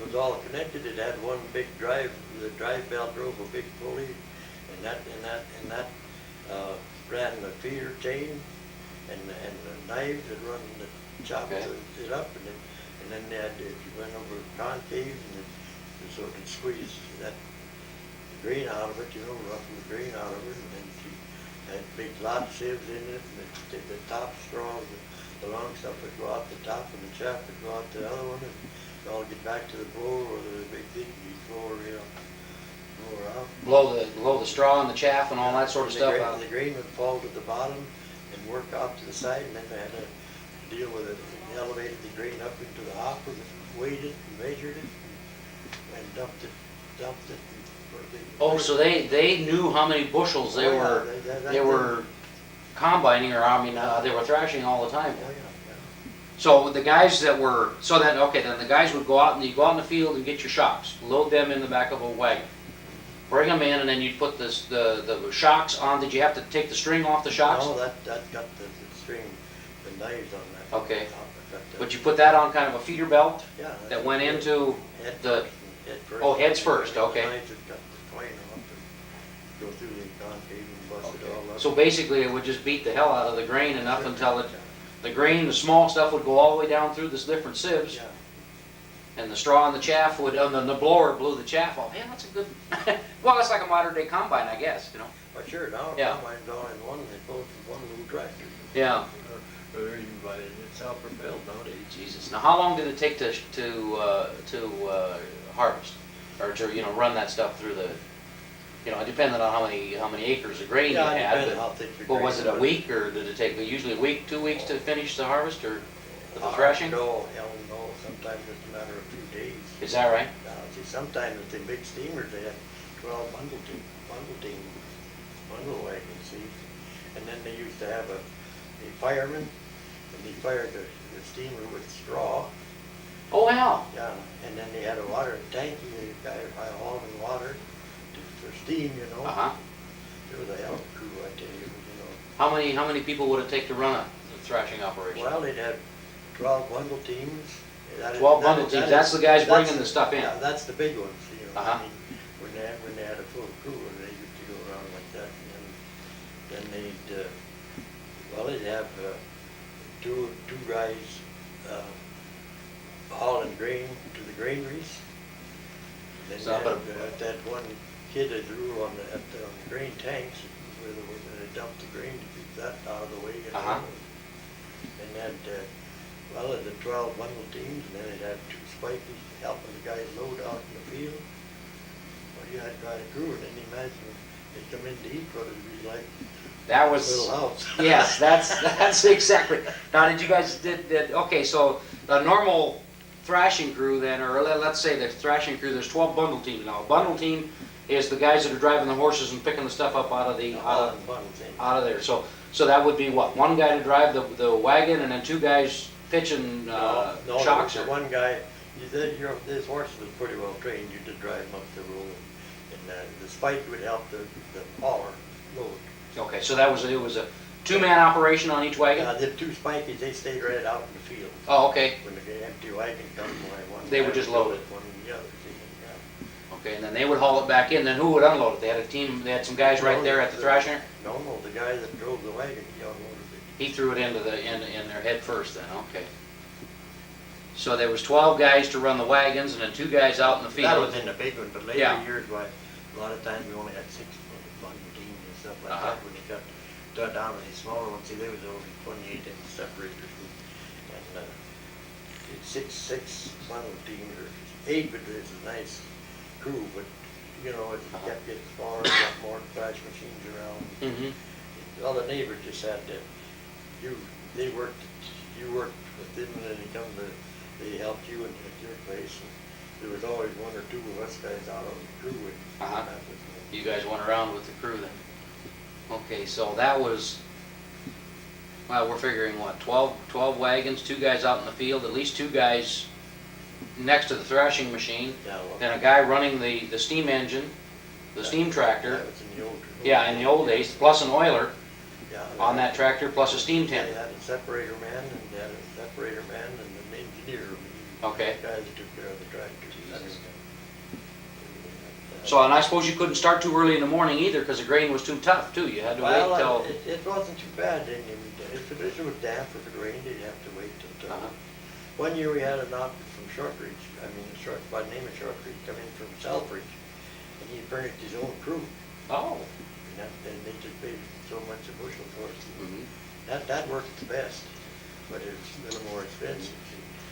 was all connected. It had one big drive. The drive belt drove a big pulley, and that ran the feeder chain and the knives that run the chop Okay. it up, and then they had, if you went over concave, so it could squeeze that grain out of it, ruffle the grain out of it, and then she had big lot sieves in it, and the top straw, the long stuff would go out the top, and the chaff would go out the other one, and it all get back to the blower, or the big thing, you'd blow out. Blow the straw and the chaff and all that sort of stuff out. The grain would fall to the bottom and work out to the side, and then they had to deal with it, and elevated the grain up into the hopper, and weighed it, and measured it, and dumped it. Oh, so they knew how many bushels they were combining, or they were thrashing all the time. Oh, yeah. So the guys that were, then the guys would go out and you go out in the field and get your shocks, load them in the back of a wagon, bring them in, and then you'd put the shocks on. Did you have to take the string off the shocks? No, that got the string, the knives on that. Okay. Got the- But you put that on kind of a feeder belt Yeah. that went into Head the, first. oh, heads first, The okay. knives that got the twine off and go through the concave and bust it all up. So basically it would just beat the hell out of the grain enough until the grain, the small stuff would go all the way down through this different sieves, Yeah. and the straw and the chaff would, and then the blower blew the chaff off. Man, that's a good, well, that's like a modern day combine, I guess, But sure, now Yeah. combines all in one, they both in one little tractor. Yeah. Or even by, it's self-propelled nowadays. Jesus. Now, how long did it take to harvest, or to run that stuff through the, depending on how many acres of grain you Yeah, it had? depends But, how thick your well, was grain it a week, or did it take usually a week, 2 weeks to finish the harvest, or the thrashing? No, hell no, sometimes it's a matter of a few days. Is that right? See, sometimes with the big steamers, they have 12 bundle wagons, see? And then they used to have a fireman, and they fired the steamer with straw. Oh, wow. Yeah, and then they had a water tank, the guy hauling water for steam, Uh-huh. It was a hell of a crew, I tell you, How many people would it take to run a thrashing operation? Well, they'd have 12 bundle teams. 12 bundle teams, that's the guys bringing the stuff in. Yeah, that's the big ones, you know. Uh-huh. I mean, when they had a full crew, they used to go around like that. And then they'd, well, they'd have two guys hauling grain to the granaries. Then So, you but- had that one kid that drew on the grain tanks where they dumped the grain to keep that out of the way. You know. Uh-huh. And that, well, the 12 bundle teams, and then they'd have two spikies helping the guys load out in the field. Well, you had quite a crew, and then you imagine they'd come in to eat, what it'd be like That a was, little house. yes, that's exactly. Now, did you guys, okay, so the normal thrashing crew then, or let's say the thrashing crew, there's 12 bundle teams now. A bundle team is the guys that are driving the horses and picking the stuff up out of the, out of there. So that would be what, one guy to drive the wagon and then two guys pitching No, shocks? the Or- one guy, this horse was pretty well trained, you could drive him up the road, and the spike would help the hauler load. Okay, so it was a two-man operation on each wagon? The two spikies, they stayed right out in the field. Oh, okay, When the empty wagon comes, one. They would guy just load it. One and the other, see, yeah. okay, and then they would haul it back in, then who would unload it? They had a team, they had some guys right there at the thrashing? No, the guy that drove the wagon, he unloaded it. He threw it into in their head first then, okay. So there was 12 guys to run the wagons and then two guys out in the field. That was in the big one, but later Yeah. years, why, a lot of times we only had 6 bundle teams and stuff like Uh-huh. that. When you got down to these smaller ones, see, there was only 28 inch separators, and six bundle teams, or 8, but it's a nice crew, but, you know, as it kept getting smaller, got more thrash machines around. Mhm. All the neighbors just had to, you worked with them, and then they helped you at your place, and there was always one or two of us guys out on the crew, and Uh-huh. that was, You guys went around with the crew then. Okay, so that was, well, we're figuring what, 12 wagons, two guys out in the field, at least two guys next to the thrashing machine, yeah, well, then a guy running the steam engine, the steam tractor, that was in the old. yeah, in the old days, plus an oiler Yeah, on that tractor, plus a steam They tent. had a separator man, and they had a separator man, and an engineer. Okay. The guys that took care of the tractor. So, and I suppose you couldn't start too early in the morning either, because the grain was too tough too, you had to wait till, Well, it wasn't too bad, then, if it was damp, if it rained, you'd have to wait till. Uh-huh. One year we had an outfit from Shortridge, by the name of Shortridge, come in from Southbridge, and he furnished his own crew, oh. and they just paid so much a bushel for it. Mhm. That worked the best, but it was a little more expensive.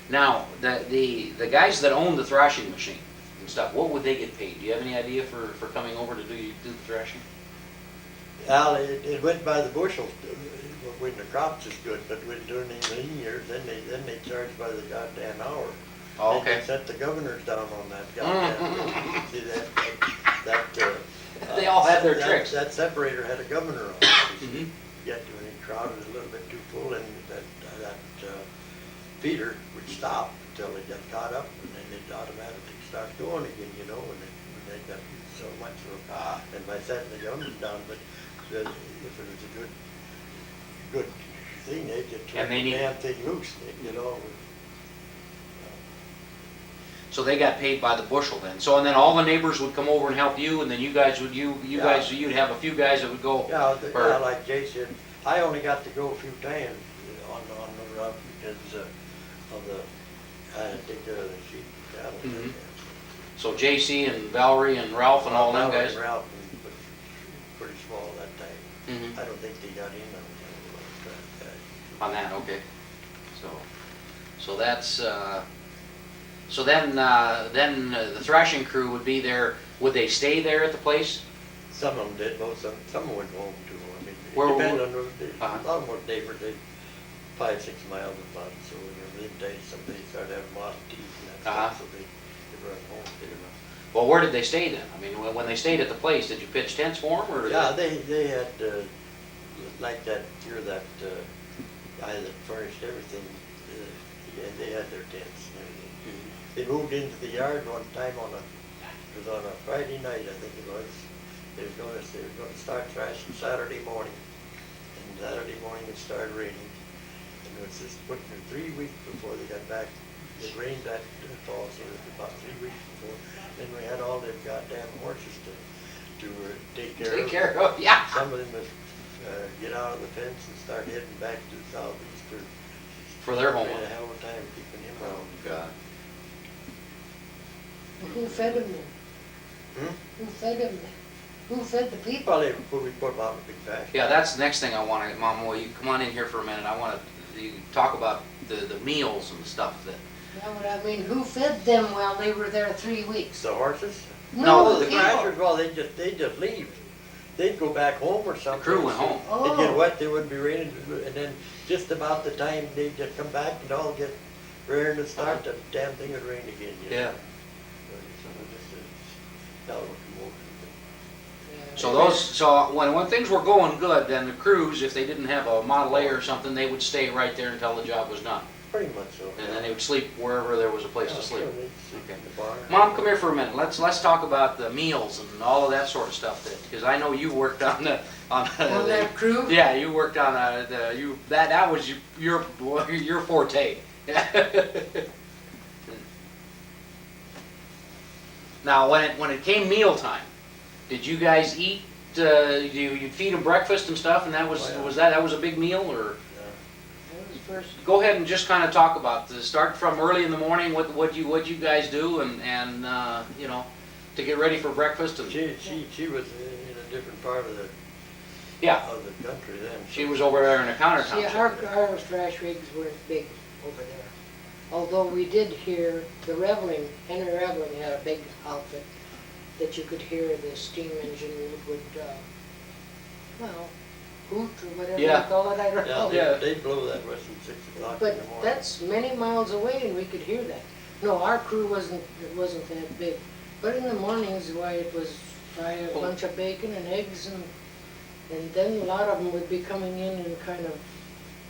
Now, the guys that own the thrashing machine and stuff, what would they get paid? Do you have any idea for coming over to do the thrashing? Well, it went by the bushel when the crops is good, but during the lean years, then they charge by the goddamn hour. Oh, They okay. set the governors down on that goddamn. See that. They all had their that- tricks. That separator had a governor on it. Mhm. Yet when it crowded a little bit too full, and that feeder would stop until they got caught up, and then they'd automatically start going again, you know, when they got so much of, and by setting the governors down, but if it was a good thing, they'd get And they the need- damn thing loose, you know. So they got paid by the bushel then. So, and then all the neighbors would come over and help you, and then you guys would, you'd have a few guys that would go. Yeah, or- yeah, like Jay said, I only got to go a few times on the route because of I had to take care of the sheep and cattle. Mhm. So JC and Valerie and Ralph and all them guys? Ralph was pretty small that time. Mhm. I don't think they got in on On that, okay. So that's, so then the thrashing crew would be there, would they stay there at the place? Some of them did, most of them, some went home too. I mean, Where- it depended on, Uh-huh. a lot of them were neighbors, they 5-6 miles apart, so when they somebody started having Model Ts and that Uh-huh. stuff, so they run home. Well, where did they stay then? I mean, when they stayed at the place, did you pitch tents for them, or? did Yeah, they had, like that, that guy that furnished everything, they had their tents and everything. Mhm. They moved into the yard one time it was on a Friday night, I think it was. They were gonna start thrashing Saturday morning, and Saturday morning it started raining. And it was just putting in 3 weeks before they got back. It rained that fall, so it was about 3 weeks before. Then we had all them goddamn horses to take care of. Take care of, yeah. Some of them would get out of the fence and start heading back to the southeast For their home. We had a hell of a time keeping him Oh, around. God. Who fed them then? Who fed them then? Who fed the people? Well, we put them out in a big pasture. Yeah, that's the next thing I want to, Mom, will you come on in here for a minute? I want to, you talk about the meals and stuff that, Yeah, but I mean, who fed them while they were there 3 weeks? The horses? No, the people. thrashers, well, they'd just leave. They'd go back home or the something. crew went home. They'd get Oh. wet, they wouldn't be raining, and then just about the time they'd just come back and all get rearing to start, the damn thing would rain again, you know. Yeah. So it just, now we'll come over. So those, so when things were going good, then the crews, if they didn't have a Model A or something, they would stay right there until the job was done. Pretty much so. And then they would sleep wherever there was a place Yeah, to sleep. sure, they'd sleep Okay. in the barn. Mom, come here for a minute. Let's talk about the meals and all of that sort of stuff. Because I know you worked on the On that crew? Yeah, you worked on that was your forte. Now, when it came mealtime, did you guys eat? You'd feed them breakfast and stuff, and that was Oh, yeah. that was a big meal, or? Yeah. That was first. Go ahead and just kind of talk about start from early in the morning. What you guys do, and you know, to get ready for breakfast. And She was in a different part of the country then. She was over there in a counter See, township. our thrash rigs weren't big over there. Although we did hear the Reveling, Henry Reveling had a big outfit that you could hear the steam engine would well, hoot or whatever you Yeah. call it, I don't know. Yeah. They'd blow that whistle 6 o'clock in the But morning. that's many miles away and we could hear that. No, our crew wasn't that big. But in the mornings, why, it was fry a bunch of bacon and eggs and then a lot of them would be coming in kind of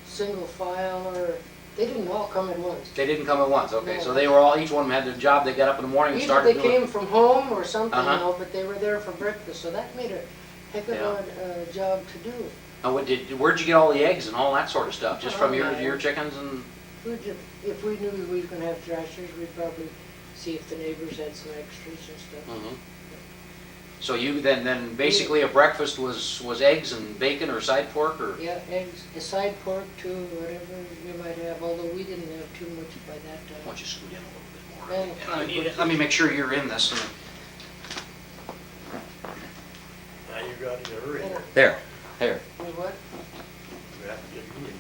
single file, or they didn't all come at once. They didn't come at once. Okay, No. so they were all, each one of them had their job. They got up in the morning and Either started they doing. came from home or something, Uh-huh. you know, but they were there for breakfast, so that made a heck of a job to do. And where'd you get all the eggs and all that sort of stuff? Just from Oh, your chickens and? If we knew we were gonna have thrashers, we'd probably see if the neighbors had some extras and stuff. Mhm. So you then basically a breakfast was eggs and bacon or side pork or? Yeah, eggs, a side pork too, whatever you might have, although we didn't have too much by that Why time. don't you scoot in a little bit more? Yeah. Let me make sure you're in this. Now you got to hurry. Yeah. There. You what? You have to get me in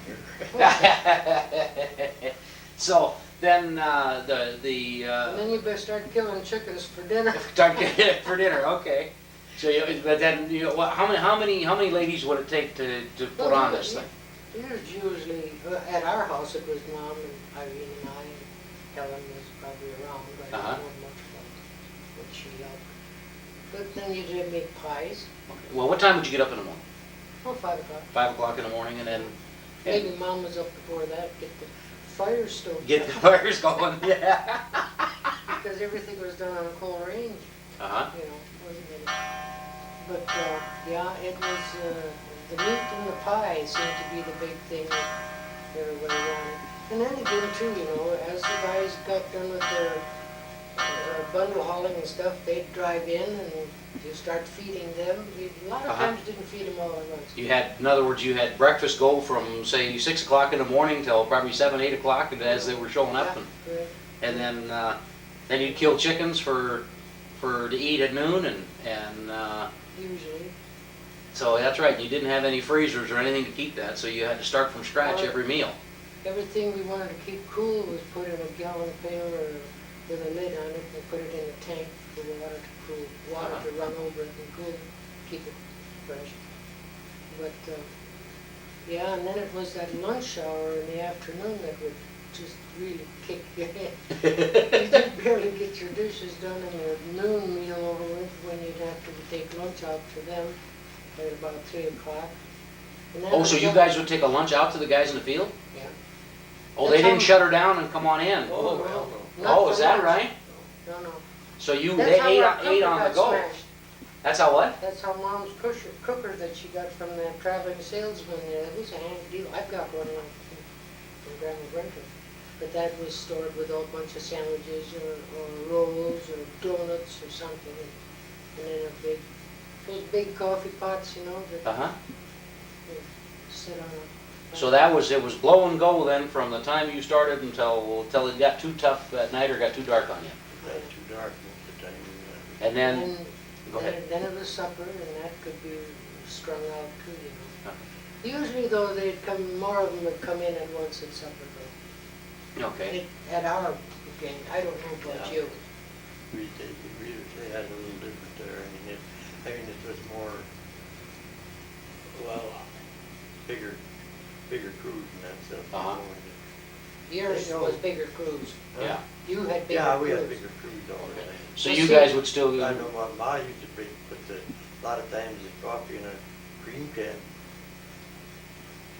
here. So then And then you better start killing chickens for dinner. for dinner. Okay. So but then how many ladies would it take to put on this thing? There's usually, at our house it was Mom and Irene and I, and Helen was probably around, but I Uh-huh. don't know much about what she loved. But then you did make pies, Okay. Well, what time would you get up in the morning? 5 o'clock. 5 o'clock in the morning, and then Maybe Mom was up before that, get the fire stoked. get the fires going. Yeah. Because everything was done on coal range, Uh-huh. you know, wasn't it? But, yeah, it was, the meat and the pie seemed to be the big thing that everybody wanted. And then again too, you know, as the guys got done with their bundle hauling and stuff, they'd drive in and you start feeding them. A lot of Uh-huh. times didn't feed them all at once. In other words, you had breakfast go from say 6 o'clock in the morning till probably 7, 8 o'clock, and as they were showing up, and then you'd kill chickens for to eat at noon, and Usually. so that's right. You didn't have any freezers or anything to keep that, so you had to start from scratch every meal. Everything we wanted to keep cool was put in a gallon pail or with a lid on it and put it in a tank for the water to cool, water to run over it and cool, keep it fresh. But, yeah, and then it was that lunch hour in the afternoon that would just really kick you in. You did barely get your dishes done and your noon meal over with when you'd have to take lunch out to them at about 3 o'clock. And then Oh, so you guys would take a lunch out to the guys in the field? Yeah. Oh, they That's didn't how- shut her down and come on in? Oh, well, no. Not Oh, for is that lunch. right? No, no. So they That's how our ate cooker on the got go? smashed. That's how what? That's how Mom's cooker that she got from that traveling salesman there. It was a handy deal. I've got one from Grandma Brentrup. But that was stored with a bunch of sandwiches or rolls or donuts or something. And then those big coffee pots, you know, that Uh-huh. you sit on a... So it was blow and go then from the time you started until it got too tough at night or got too dark on you. It got too dark most of the time. And then, go ahead. Then it was supper, and that could be strung out too, you know. Uh-huh. Usually though, more of them would come in at once at supper though. Okay. At our gang, I don't know about Yeah. you. We usually had a little different there. I mean, it was more, well, bigger crews and that stuff. you Uh-huh. know, Yours They know. was bigger crews. Yeah. You had bigger crews. Yeah, we had bigger crews all the Okay. time. So Well, you see- guys would still, I know what Ma used to put a lot of times the coffee in a cream can.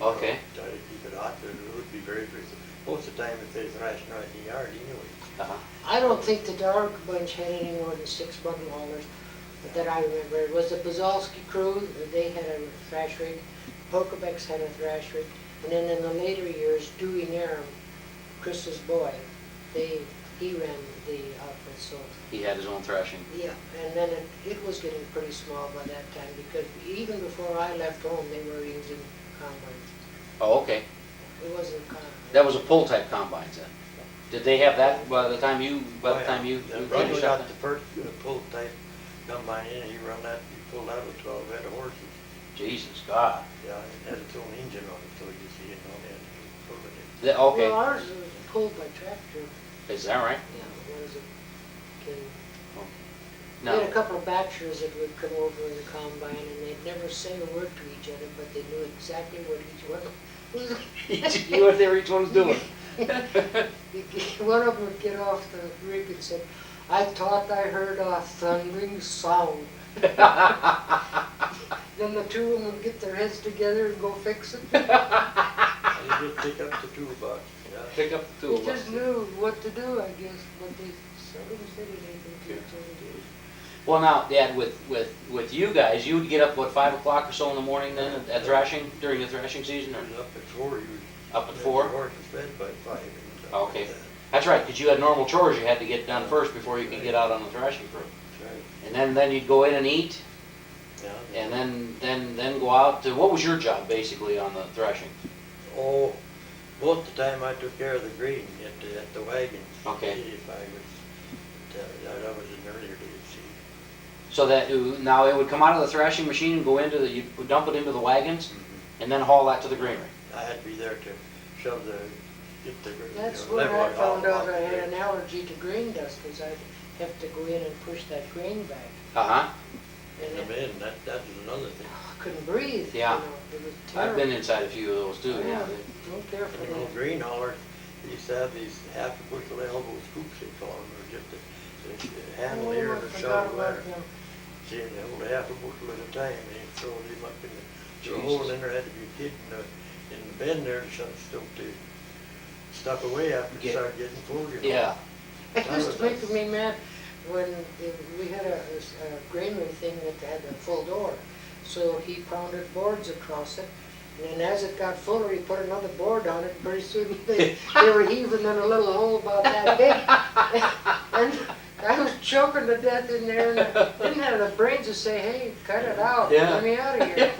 okay. Try to keep it hot, but it would be very, most of the time if there's ration right in the yard anyway. Uh-huh. I don't think the Dark Bunch had any more than 6 bundle haulers that I remember. It was the Bazalski crew, they had a thrash rig. Pokebecks had a thrash rig. And then in the later years, Dewey Narum, Chris's boy, he ran the outfit, so, He had his own thrashing. yeah. And then it was getting pretty small by that time, because even before I left home, they were using combines. Oh, okay. It wasn't combine. That was a pull type combines then. Did they have that by the time you Yeah, finished Ronnie got up? the first pull type combine in, he pulled out with 12 head of horses. Jesus, God. Yeah, it had its own engine on it, so you see it all that, pull it in. Okay. Well, ours was pulled by tractor. Is that right? Yeah, it was a king. We No. had a couple of bachelors that would come over in the combine, and they'd never say a word to each other, but they knew exactly what each one was. You knew what each one was doing. One of them would get off the rig and said, "I thought I heard a thundering sound." Then the two of them would get their heads together and go fix it. And he just pick up the toolbox, yeah. Pick up the They tool. just knew what to do, I guess, but they seldom said anything to each other. Well, now, Dad, with you guys, you would get up, what, 5 o'clock or so in the morning then at thrashing, during the thrashing season? He Or? was up at 4, he was. Up at 4? The horse was fed by 5. and stuff Okay. like that. That's right, because you had normal chores you had to get done first before you could get out on the thrashing crew. That's right, And then you'd go in and eat, yeah. and then go out to, what was your job basically on the thrashing? Oh, most of the time I took care of the grain at the wagons. Okay. If I was, that was in earlier days, see. So that, now it would come out of the thrashing machine and go into the, you would dump it into the wagons, and then haul that to the granary. I had to be there to shove get the. That's you know, where I level it found all out I off had there. an allergy to grain dust, because I'd have to go in and push that grain back. Uh-huh. And And it, then, that was another thing. I couldn't breathe, you Yeah. know, it was I've terrible. been inside a few of those too, yeah. Don't care for And the little that. grain haulers, they used to have these half a bushel elbow scoops, they call them, or just a handle here Oh, and I a forgot shovel about there. them. See, and they hold a half a bushel at a time, and they throw them up in the Jesus. hole in there, had to be hid in the bin there, so to stuff away after it Get- started getting full, you know. Yeah. It used to make me mad when we had a granary thing that had a full door. So he pounded boards across it, and then as it got fuller, he put another board on it, and pretty soon they were heaving in a little hole about that big. And I was choking to death in there, and I didn't have the brains to say, "Hey, cut it out, Yeah. let me out of here."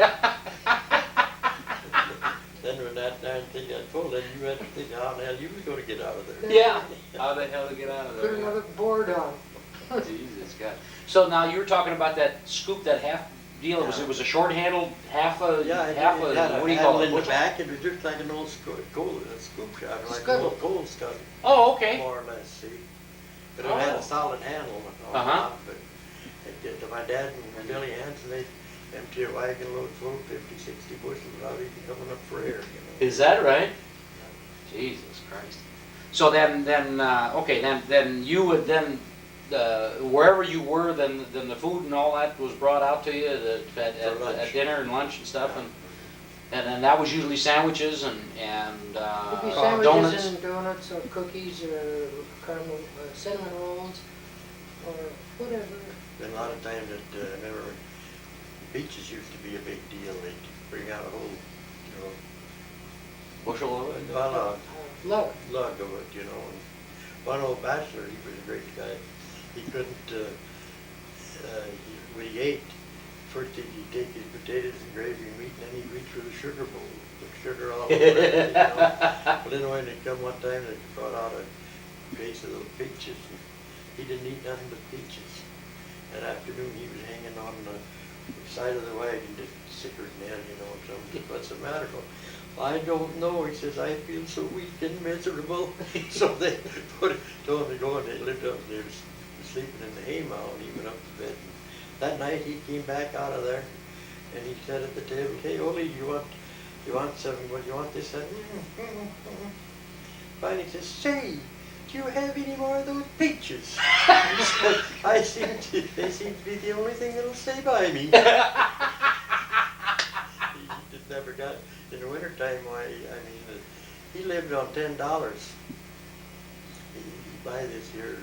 Then when that darn thing got full, then you had to think, how the hell you was gonna get out of there? Yeah. How the hell to get out of Put there? another board on. Jesus God. So now you were talking about that scoop, that half deal. It was a short handled half a Yeah, what it do you had call a handle it? in the back, it was just like an old scoop shot, like an old coal scuttle, Oh, okay. more or less, see? But it had Oh. a solid handle on Uh-huh. top, but my dad and Billy Hanson, they empty a wagon load full, 50, 60 bushels without even coming up for air, you know? Is that right? Jesus Christ. So then you would then, wherever you were, then the food and all that was brought out to you For lunch. at dinner and lunch and stuff, and then that was usually sandwiches and Could be donuts. sandwiches and donuts or cookies or caramel, cinnamon rolls or whatever. Been a lot of times that, I remember when beaches used to be a big deal, they'd bring out a whole, you know, Bushel of it? well, lug. lug of it, you know. And one old bachelor, he was a great guy. He couldn't, when he ate, first he'd take his potatoes and gravy and meat, and then he'd reach for the sugar bowl, put sugar all over it, you know. But then when it come one time, they brought out a case of those peaches, and he didn't eat nothing but peaches. That afternoon, he was hanging on the side of the wagon, just sicker than hell, you know, and somebody said, "What's the matter?" "I don't know," he says, "I feel so weak and miserable." So they told him to go, and they lived up, they was sleeping in the haymow, and he went up to bed. And that night, he came back out of there, and he said at the table, "Hey, Ole, you want something, what, you want this?" And finally he says, "Say, do you have any more of those peaches?" He said, they seem to be the only thing that'll stay by me." He just never got, in the wintertime, why, I mean, he lived on $10. He'd buy this here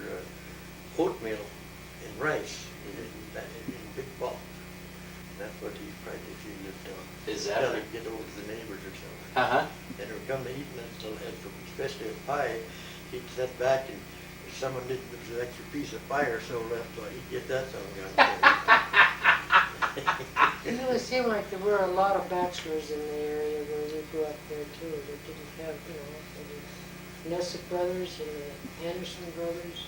oatmeal and rice in big bulk. That's what he practically lived on. Is that Till right? he'd get over to the neighbors or something. Uh-huh. And it would come to eating it, especially a pie, he'd sit back, and if someone didn't, there was an extra piece of pie or so left, well, he'd get that something on. You know, it seemed like there were a lot of bachelors in the area where we grew up there too, that didn't have, you know, the Nessick brothers and the Anderson brothers.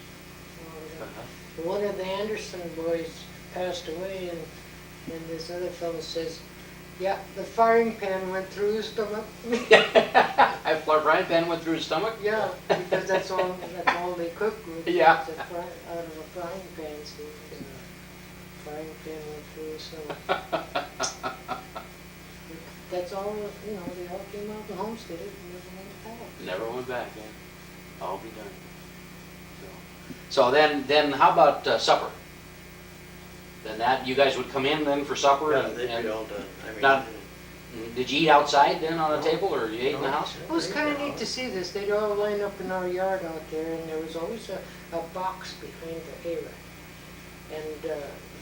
Uh-huh. One of the Anderson boys passed away, and this other fellow says, "Yeah, the frying pan went through his stomach." A frying pan went through his stomach? Yeah, because that's all they cooked with. Yeah. was out of a frying pan, so the frying pan went through his stomach. That's all, you know, they all came out and homesteaded and never went back. Never went back, yeah. All be done. So then how about supper? Then that, you guys would come in then for supper? Yeah, and they'd be all done. I mean, Not- Did you eat outside then on a No. table, or you ate in the No. house? It was kind of neat to see this. They'd all line up in our yard out there, and there was always a box behind the hay rack. And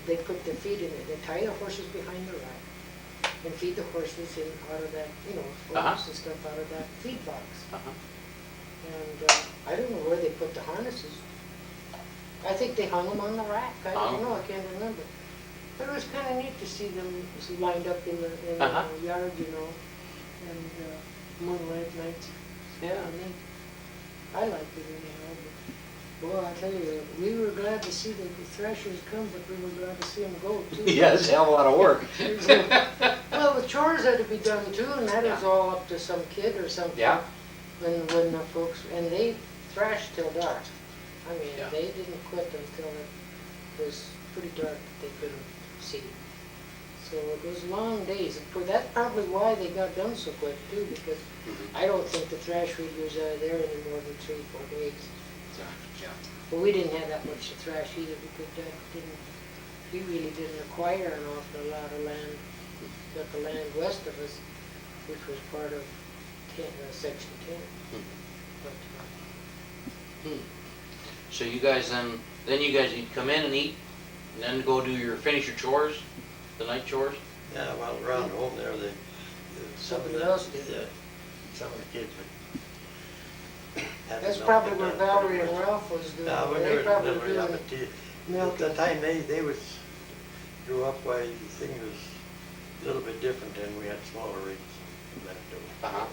they put their feed in it. They tie the horses behind the rack and feed the horses in out of that, you know, oats and stuff out of that feed box. Uh-huh. And I don't know where they put the harnesses. I think they hung them on the rack. I don't know. I can't remember. But it was kind of neat to see them lined up in the yard, you know, and moonlight nights. Yeah. Neat. I liked it anyhow. But, boy, I tell you, we were glad to see the threshers come, but we were glad to see them go too. Yeah, it's a hell of a lot of work. Well, the chores had to be done too, and that was Yeah. all up to some kid or something. Yeah. When the folks, and they thrashed till dark. I mean, Yeah. they didn't quit until it was pretty dark that they couldn't see. So it was long days. That's probably why they got done so quick too, because Mhm. I don't think the thrash readers are there any more than 3-4 days. Yeah. But we didn't have that much to thrash either, because we really didn't acquire an awful lot of land. Got the land west of us, which was part of Section 10. But, Hmm. So you guys then you guys you'd come in and eat, and then go finish your chores, the night chores? Yeah, well, around home there, Somebody else did that. Some of the kids would have that's enough probably to where done Valerie pretty and much. Ralph was doing. No, when they They were probably little, yeah, doing but milk. the time they grew up, why the thing was a little bit different, and we had smaller rigs left over. Uh-huh.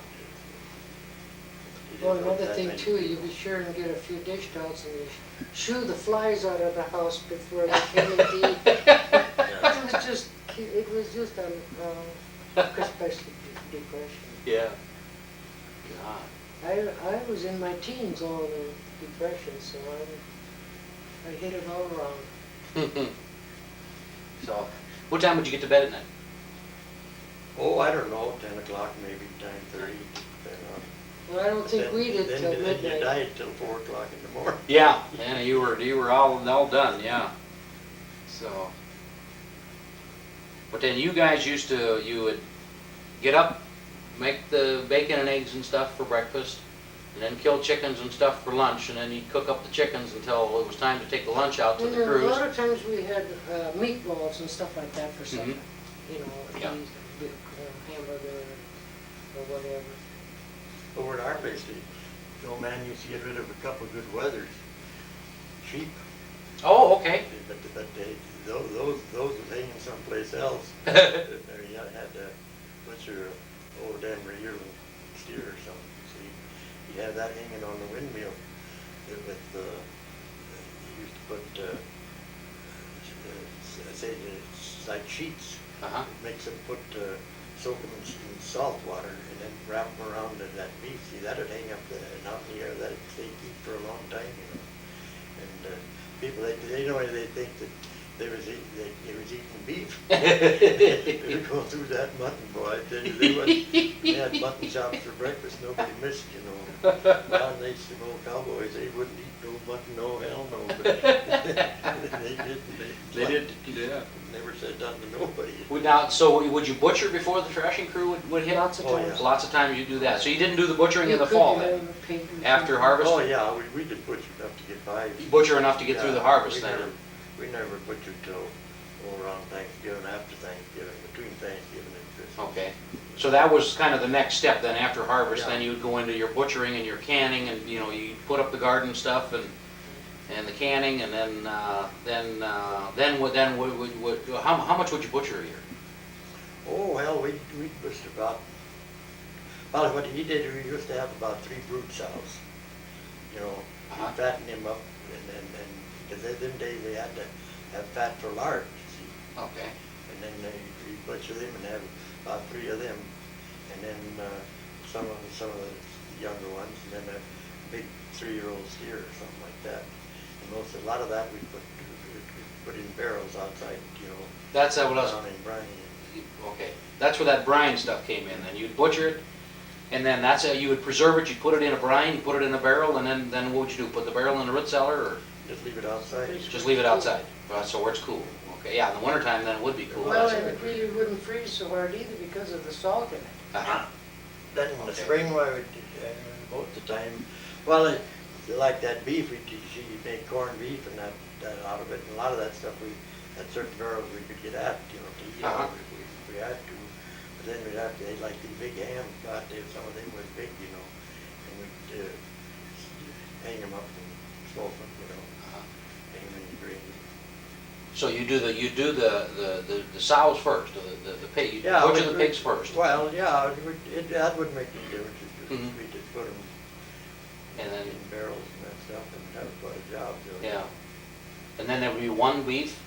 You Well, didn't know another that thing many too, you people. be sure and get a few dish towels and you shoo the flies out of the house before they came into eat. Yeah. It was just a especially depression. Yeah. God. I was in my teens all the depression, so I hit it all wrong. So, what time would you get to bed at night? Oh, I don't know, 10 o'clock, maybe 9:30, depending on. Well, I don't think Then- we did then- till Then you midnight. died till 4 o'clock in the morning. Yeah, and you were all done, yeah. So, but then you guys you would get up, make the bacon and eggs and stuff for breakfast, and then kill chickens and stuff for lunch, and then you'd cook up the chickens until it was time to take the lunch out to And the then a crews. lot of times we had meatballs and stuff like that for supper. Mhm. You know, Yeah. hamburger or whatever. Over at our place, The old man used to get rid of a couple of good wethers, sheep, Oh, okay. but those was hanging someplace else. There you had to butcher a old Denver yearling steer or something, so you have that hanging on the windmill with, you used to put, say, it's like sheets. Uh-huh. Makes them put, soak them in salt water and then wrap them around that beef. See, that'd hang up out in the air, that'd stay keep for a long time, you know. And people, they know they think that they was eating beef. They were going through that mutton, boy, I tell you, they had mutton chops for breakfast, nobody missed, you know. Now, they used to go cowboys, they wouldn't eat no mutton, no hell no, but they didn't. They did, yeah. Never said nothing to nobody. Now, so would you butcher before the thrashing crew would hit? Lots of Oh, times. yeah. Lots of times you do that. So you didn't do the butchering You in the could fall have then? a pig or After something. harvest? Oh, yeah, we did butcher enough to get by. Butcher enough to get through the Yeah, harvest we then? never- We never butchered till around Thanksgiving, after Thanksgiving, between Thanksgiving and Christmas. Okay. So that was kind of the next step then after harvest, Yeah. then you would go into your butchering and your canning and, you know, you put up the garden stuff and the canning and then how much would you butcher a year? Oh, well, we butchered about, well, what he did, we used to have about 3 brood sows. You know, Uh-huh. he fattened them up and because them days they had to have fat for lard, you see. Okay. And then you butcher them and have about 3 of them. And then some of the younger ones, and then a big 3-year-old steer or something like that. And a lot of that we put in barrels outside, you know. That's what I was, Down in briny. okay. That's where that brine stuff came in then. You'd butcher it and then that's how you would preserve it. You'd put it in a brine, you put it in a barrel and then what would you do? Put the barrel in the root cellar or Just leave it outside. just leave it outside? So where it's cool. Okay, yeah, in the wintertime then it would be cool. Well, That's and it. it really wouldn't freeze so hard either because of the salt in it. Uh-huh. Then in the Okay. spring, why would, most of the time, well, like that beef, you make corned beef and that out of it, and a lot of that stuff we had certain barrels we could get at, you know, to eat Uh-huh. out if we had to. But then we'd have to, they'd like these big hams, God, some of them was big, you know, and we'd hang them up and smoke them, you know, Uh-huh. hang them in the green. So you do the sows first, or the pig, you Yeah, butcher the pigs first. Well, yeah, that wouldn't make any difference, Mhm. we just put them And then, in barrels and that stuff, and that was quite a job, so. yeah. And then there would be one beef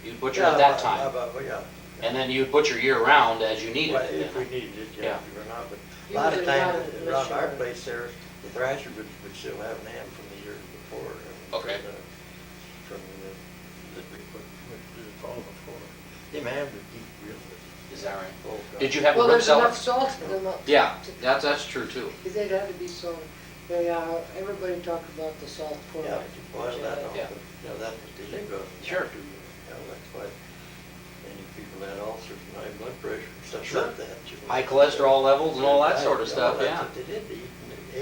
you'd butcher Yeah, at that time. well, yeah. And then you'd butcher year round as you needed Well, it. if we then. needed it, Yeah. yeah, if we were not, but a You lot of would allow times it around our unless place there, the thrasher would still have an ham from the year before. Okay. From that we put the fall before. Them hams would keep real good. Is that right? Oh, God. Did you have a Well, rib there's cellar? enough salt in them up. Yeah, that's true too. Because they'd have to be salt. Yeah, everybody talked about the salt pork. Yeah, you boil that off, Yeah. you know, that's what they live on. Sure. You know, that's why many people had ulcers and high blood pressure and stuff Sure. like that. you know. High cholesterol levels and all that sort of Yeah, stuff, that's yeah. what they did, they eat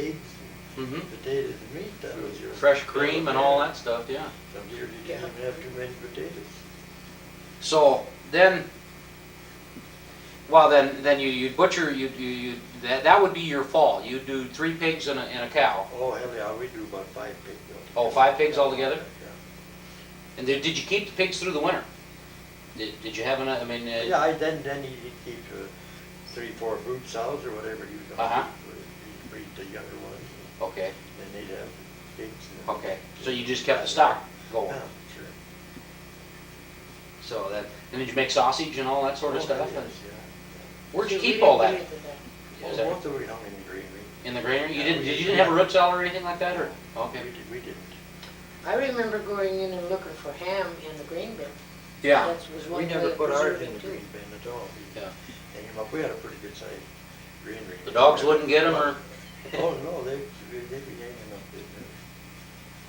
eggs Mm-hmm. and potatoes and meat, that was your. Fresh cream and all that stuff, yeah. Some years you didn't even have too many potatoes. So then, well then you'd butcher, that would be your fall. You'd do 3 pigs and a cow. Oh, hell yeah, we do about 5 pigs. Oh, 5 pigs altogether? Yeah. And did you keep the pigs through the winter? Did you have enough, I mean? Yeah, then you keep 3, 4 brood sows or whatever you don't Uh-huh. You breed the younger ones, Okay, and then they'd have pigs. and- okay. So you just kept the stock going. Yeah, sure. So that, and did you make sausage and all that sort of Oh, stuff? yes, yeah. Where'd you So we keep all didn't that? get into that. Is Well, that most of it hung in the granary. in the granary? You Yeah, didn't have a rib cellar or anything like that, or? Okay. We didn't. I remember going in and looking for ham in the grain bin. Yeah. That was one We way never of put ours preserving in the too. green bin at all. We Yeah. hang 'em up, we had a pretty good sized granary. The dogs wouldn't get them, or? Oh, no, they'd be hanging up in there.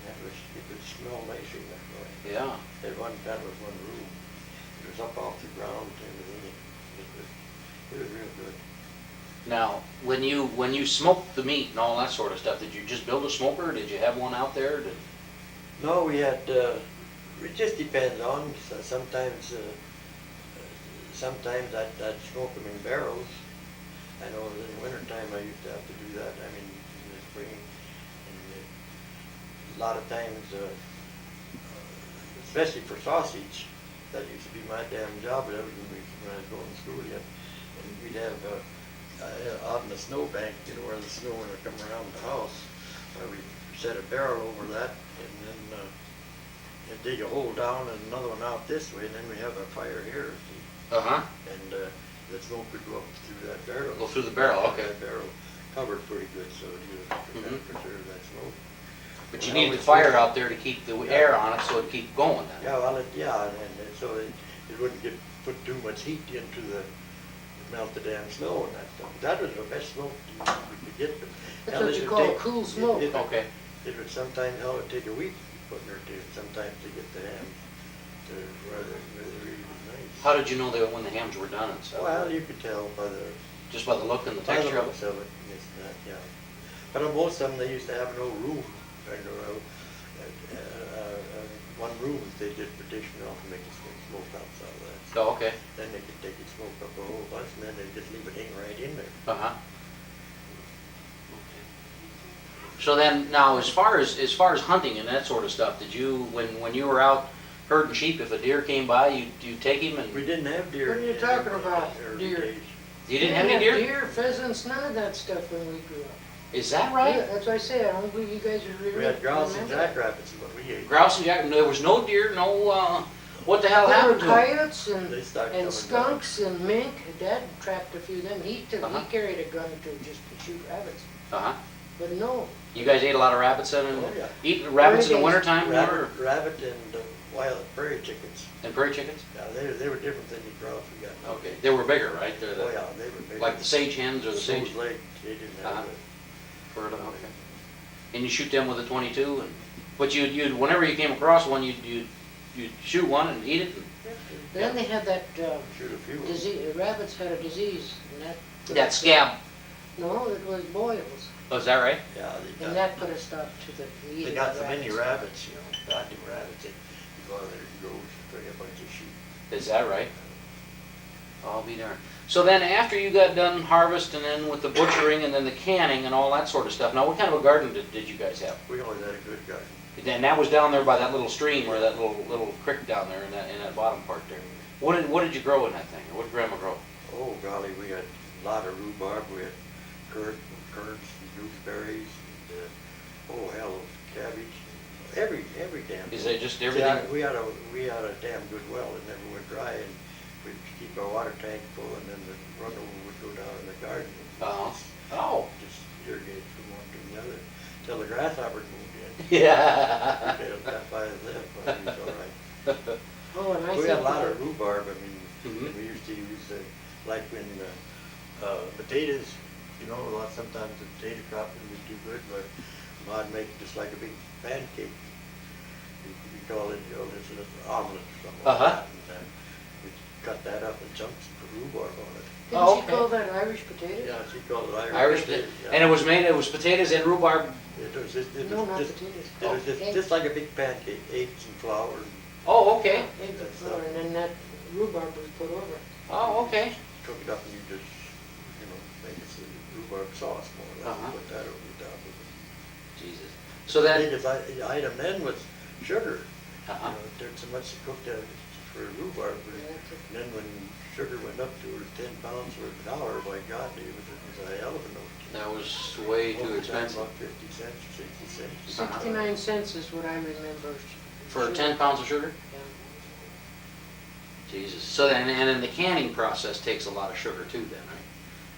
It would smell nice in that way. Yeah. That was one room. It was up off the ground and everything. It was real good. Now, when you smoked the meat and all that sort of stuff, did you just build a smoker, or did you have one out there? No, we had, it just depends on, sometimes I'd smoke them in barrels. I know in the wintertime I used to have to do that, I mean, in the spring. a lot of times, especially for sausage, that used to be my damn job, that was when I was going to school yet. And we'd have, out in the snowbank, you know, where the snow would come around the house, we'd set a barrel over that, and then and dig a hole down and another one out this way, and then we have a fire here, see? Uh-huh. And the smoke would go up through that barrel. Go through the barrel, okay. That barrel covered pretty good, so you would preserve that smoke. But you needed the fire out there to keep the air on it so it'd keep going then. Yeah, well, and so it wouldn't put too much heat into melt the damn snow and that stuff. That was the best smoke we could get. But That's what you call cool smoke. Okay. It would sometimes, hell, it'd take a week putting her to, sometimes to get the hams to where they're really nice. How did you know that when the hams were done and stuff? Well, you could tell by just by the look and the by the texture of looks it? of it, yes, that, yeah. But on most of them, they used to have no room. One room they did partition off and make the smoke outside of that. So Oh, okay. then they could take the smoke up a whole bunch, and then they just leave it hang right in there. Uh-huh. So then, now, as far as hunting and that sort of stuff, did you, when you were out herding sheep, if a deer came by, you take him and... We didn't have deer. What are you talking about, early deer? days. You didn't have any deer? Deer, pheasants, none of that stuff when we grew up. Is that Yeah, right? that's what I say, I don't believe you guys are really. We had grouse and remember that. jackrabbits is what we ate. Grouse and jack, there was no deer, no, what the hell There were happened to them? coyotes They started coming and back. skunks and mink. Dad trapped a few of them. He Uh-huh. carried a gun or two just to shoot rabbits. Uh-huh. But no, You guys ate a lot of rabbits then? Oh, yeah. Eat rabbits in the Early days. wintertime? Rabbit and wild prairie chickens. And prairie chickens? Yeah, they were different than the grouse we got. now. Okay, they were bigger, right? They're Oh, the, yeah, they were big. like the sage hens or the sage... Smooth leg, they didn't have Uh-huh. the. Bird, okay. And you shoot them with a 22, and but you'd whenever you came across one, you'd shoot one and eat it. And, then they had that Shoot a few. disease. Rabbits had a disease, and that. that scab. No, it was boils, Oh, is that right? Yeah, and that put a stop to the eating. they got of so many rabbits. rabbits, you know, goddamn rabbits, you go out there and go bring a bunch of sheep. Is that right? I'll be darned. So then, after you got done harvest, and then with the butchering, and then the canning, and all that sort of stuff. Now, what kind of a garden did you guys have? We always had a good garden. And that was down there by that little stream, or that little creek down there in that bottom part there. What did you grow in that thing? Or what did Grandma grow? Oh golly, we had a lot of rhubarb, we had currants and gooseberries, and oh hell, cabbage, every damn. Is it just Yeah, everything? we had a damn good well, it never went dry, and we'd keep our water tank full, and then the runover would go down in the garden. Oh. Just irrigate from one to the other, till the grasshoppers moved in. Yeah. They don't got by them, but it was all right. Oh, and I We think had a lot that- of rhubarb, I mean, Mhm. and we used to use, like when potatoes, you know, sometimes the potato crop would do good, but I'd make just like a big pancake. We call it, you know, this is an omelet or something like Uh-huh. that. And we'd cut that up in chunks and put rhubarb on it. Didn't Oh, she okay. call that Irish potato? Yeah, she called it Irish Irish, potato. Yeah. and it was potatoes and rhubarb. No, not potatoes. It was Eggs. just like a big pancake, eggs and flour. Oh, okay. Eggs and flour, and then that rhubarb was put over it. Oh, okay. Cook it up and you just, you know, make it some rhubarb sauce more or less, Uh-huh. put that over the top of it. Jesus. So The then, biggest item then was sugar. You uh-huh. know, it took so much to cook that for rhubarb, but and then when sugar went up to 10 pounds for $1, by God, it was a hell of a note. That was way too Over time, expensive. About 50 cents or 60 cents. 69 cents is what I remember. For 10 pounds of sugar? Yeah. Jesus. So then, and then the canning process takes a lot of sugar too then, right?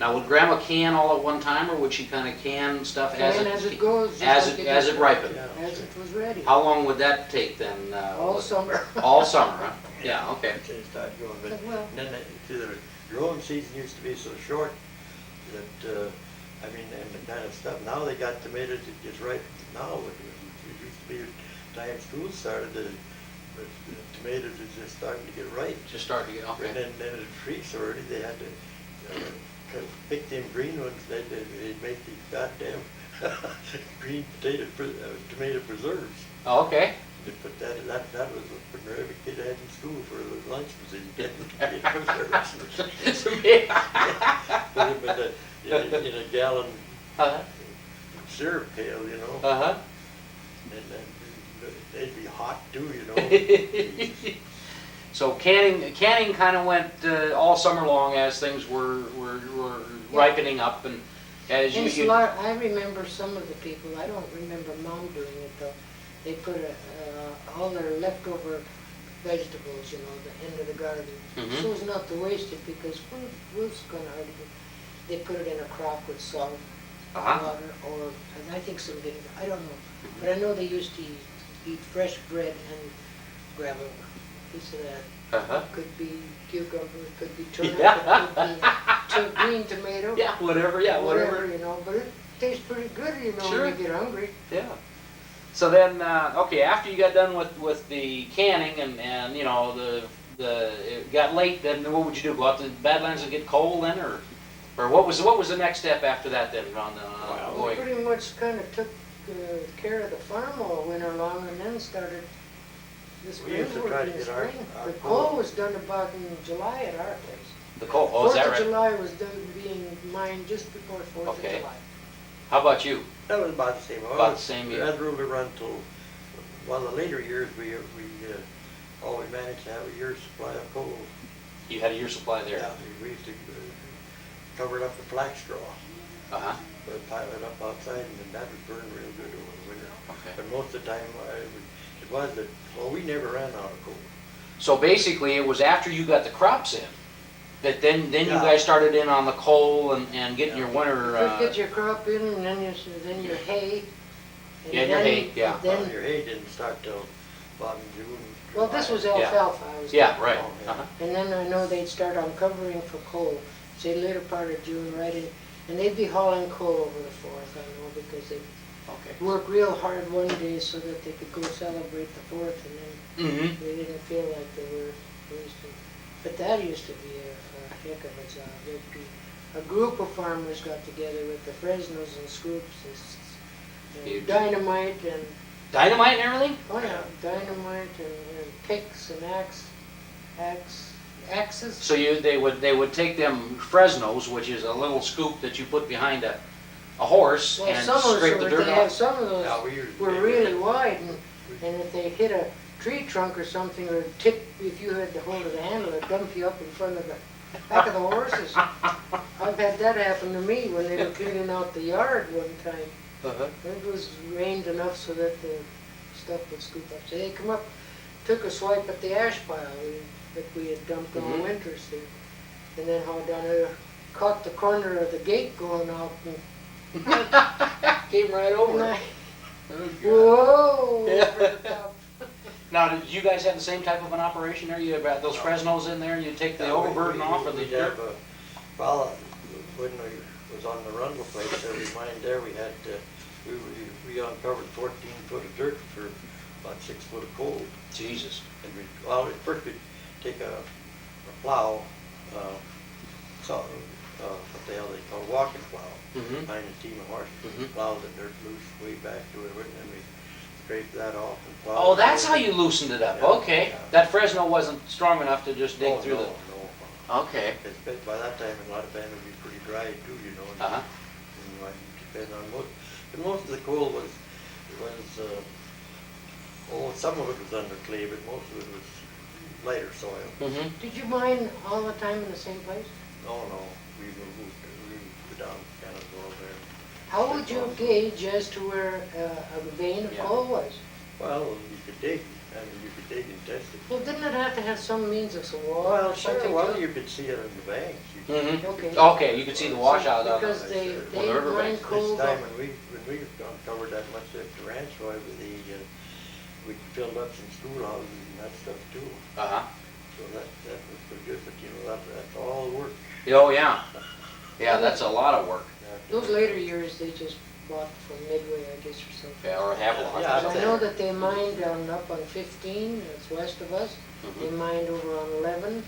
Now, would Grandma can all at one time, or would she kind of can stuff as Can it... as it goes. just As like it is. ripened? Yeah. As it was ready. How long would that take then? All summer. All summer, huh? Yeah, okay. Until it started going, but Well- and then the growing season used to be so short that, I mean, and the kind of stuff, now they got tomatoes that gets ripe now. It used to be time school started, the tomatoes is just starting to get ripe. Just start to get, okay. And then it freeze already, they had to pick them green ones, they'd make these goddamn green tomato preserves. Oh, okay. They put that was what every kid had in school for lunch, was in preserves. Put them in a gallon Uh-huh. syrup pail, you know. Uh-huh. then they'd be hot too, you know. So canning kind of went all summer long as things were ripening up, and as you I remember some of the people, I don't remember Mom doing it though. They put all their leftover vegetables, you know, the end of the garden, Mhm. so as not to waste it, because who's gonna argue? They put it in a crock with salt, water, and I think some vinegar, I don't know. But I know they used to eat fresh bread and grab a piece of that. Could be cucumber, it could be turnip, Yeah. it could be green tomato. Yeah, whatever, You know, but it tastes pretty good, you know, Sure. when you get hungry. Yeah. So then, okay, after you got done with the canning and you know it got late, then what would you do? Go out to the Badlands and get coal then, or what was the next step after that then, Ron? We pretty much kind of took care of the farm all winter long, and then started this We used to spring try work to in the get our spring. The coal. coal was done about in July at our place. The coal. Oh, is that Fourth of right? July was done being mined just before Fourth of Okay. July. How about you? That was about the same. About the same year. That rule to run till, well, the later years, we always managed to have a year's supply of coal. You had a year supply there. Yeah, we used to cover it up with flax straw, pile it up outside, and then that would burn real good over the winter. Okay. But most of the time, it was that, well, we never ran out of coal. So basically, it was after you got the crops in that then you Yeah. guys started in on the coal and getting your winter. First get your crop in, and then your hay. And Yeah, your then- hay, yeah. and Well, Then, your hay didn't start till about June. well, this was July. alfalfa I was Yeah, talking right. about. Uh-huh. And then I know they'd start uncovering for coal, say later part of June, right in, and they'd be hauling coal over the Fourth, I know, because they Okay. worked real hard one day so that they could go celebrate the Fourth, and then Mm-hmm. they didn't feel like they were wasting. But that used to be a heck of a job. There'd be a group of farmers got together with the Fresnos and scoops and Huge. dynamite and, Dynamite and everything? oh yeah, dynamite and picks and axes. So they would take them Fresnos, which is a little scoop that you put behind a horse Well, and some of scrape the those, dirt they have off. some of Yeah, those we used. were really wide, and if they hit a tree trunk or something, or tip, if you had the hold of the handle, it'd dump you up in front of the back of the horses. I've had that happen to me when they were cleaning out the yard one time. It was rained enough so that the stuff would scoop up. So they come up, took a swipe at the ash pile that we had dumped all Mhm. winters there, and then hauled down there, caught the corner of the gate going out, and Came right over. I, Oh, God. whoa! Yeah. over the top. Now, did you guys have the same type of an operation there? You had those Fresnos in there and you take the overburden off of the We'd dirt? have, well, when we was on the Rundle place, there, we mined there, we had, we uncovered 14 foot of dirt for about 6 foot of coal. Jesus. And well, at first we'd take a plow, what the hell they call walking plow, Mm-hmm. behind a team of horses, Mhm. plow the dirt loose way back to it, and then we scrape that off and plow. Oh, it that's over. how you loosened it up. Yeah, Okay. yeah. That Fresno wasn't strong enough to just dig Oh, through no, the. no. Okay. It's by that time, a lot of time it'd be pretty dry too, you know. Uh-huh. And you might depend on but most of the coal was, some of it was under clay, but most of it was lighter soil. Mm-hmm. Did you mine all the time in the same place? No, we moved down Canada there. How would you gauge as to where a vein of Yeah. coal was? Well, you could dig, you could dig and test it. Well, didn't it have to have some means of some water Well, or sure, something? well, to it? you could see it in the banks. Mm-hmm. Okay. Okay, you could see the washout on Because it. they Well, the river mine banks. coal. This time when we uncovered that much at the ranch, we filled up some schoolhouses and that stuff too. Uh-huh. So that was pretty good, but you know, that's all the work. Oh, yeah. Yeah, that's a lot of work. Those later years, they just bought from Midway, I guess, or something. Yeah, or Havelock. Yeah, But I know that they mined up on 15, that's west of us. They Mhm. mined over on 11,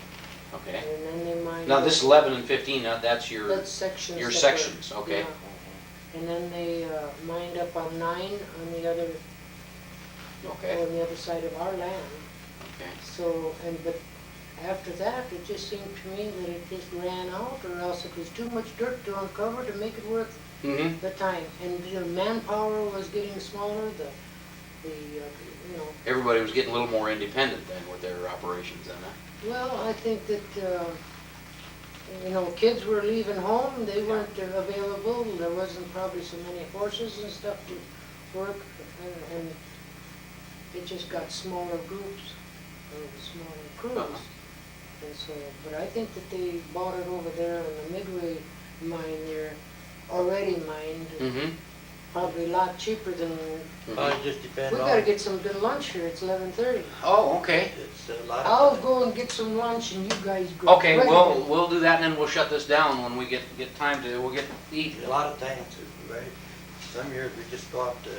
Okay. and then they mined. Now, this 11 and 15, now that's your sections. your that were- sections, okay. yeah. And then they mined up on 9 on the other, Okay. on the other side of our land. Okay. So, but after that, it just seemed to me that it just ran out, or else it was too much dirt to uncover to make it worth Mm-hmm. the time. And the manpower was getting smaller, the, Everybody was getting a little more independent then with their operations then, huh? well, I think that, kids were leaving home, they weren't available, there wasn't probably so many horses and stuff to work, and it just got smaller groups, or smaller crews. And so, but I think that they bought it over there in the Midway mine there, already mined, Mm-hmm. probably a lot cheaper than, Well, it just depends we on. gotta get some good lunch here, it's 11:30. Oh, okay. It's a lot I'll of, go and get some lunch and you guys go. Okay, Wait a we'll minute. do that and then we'll shut this down when we get time to, we'll get to eat. a lot of times, right? Some years we just go out to,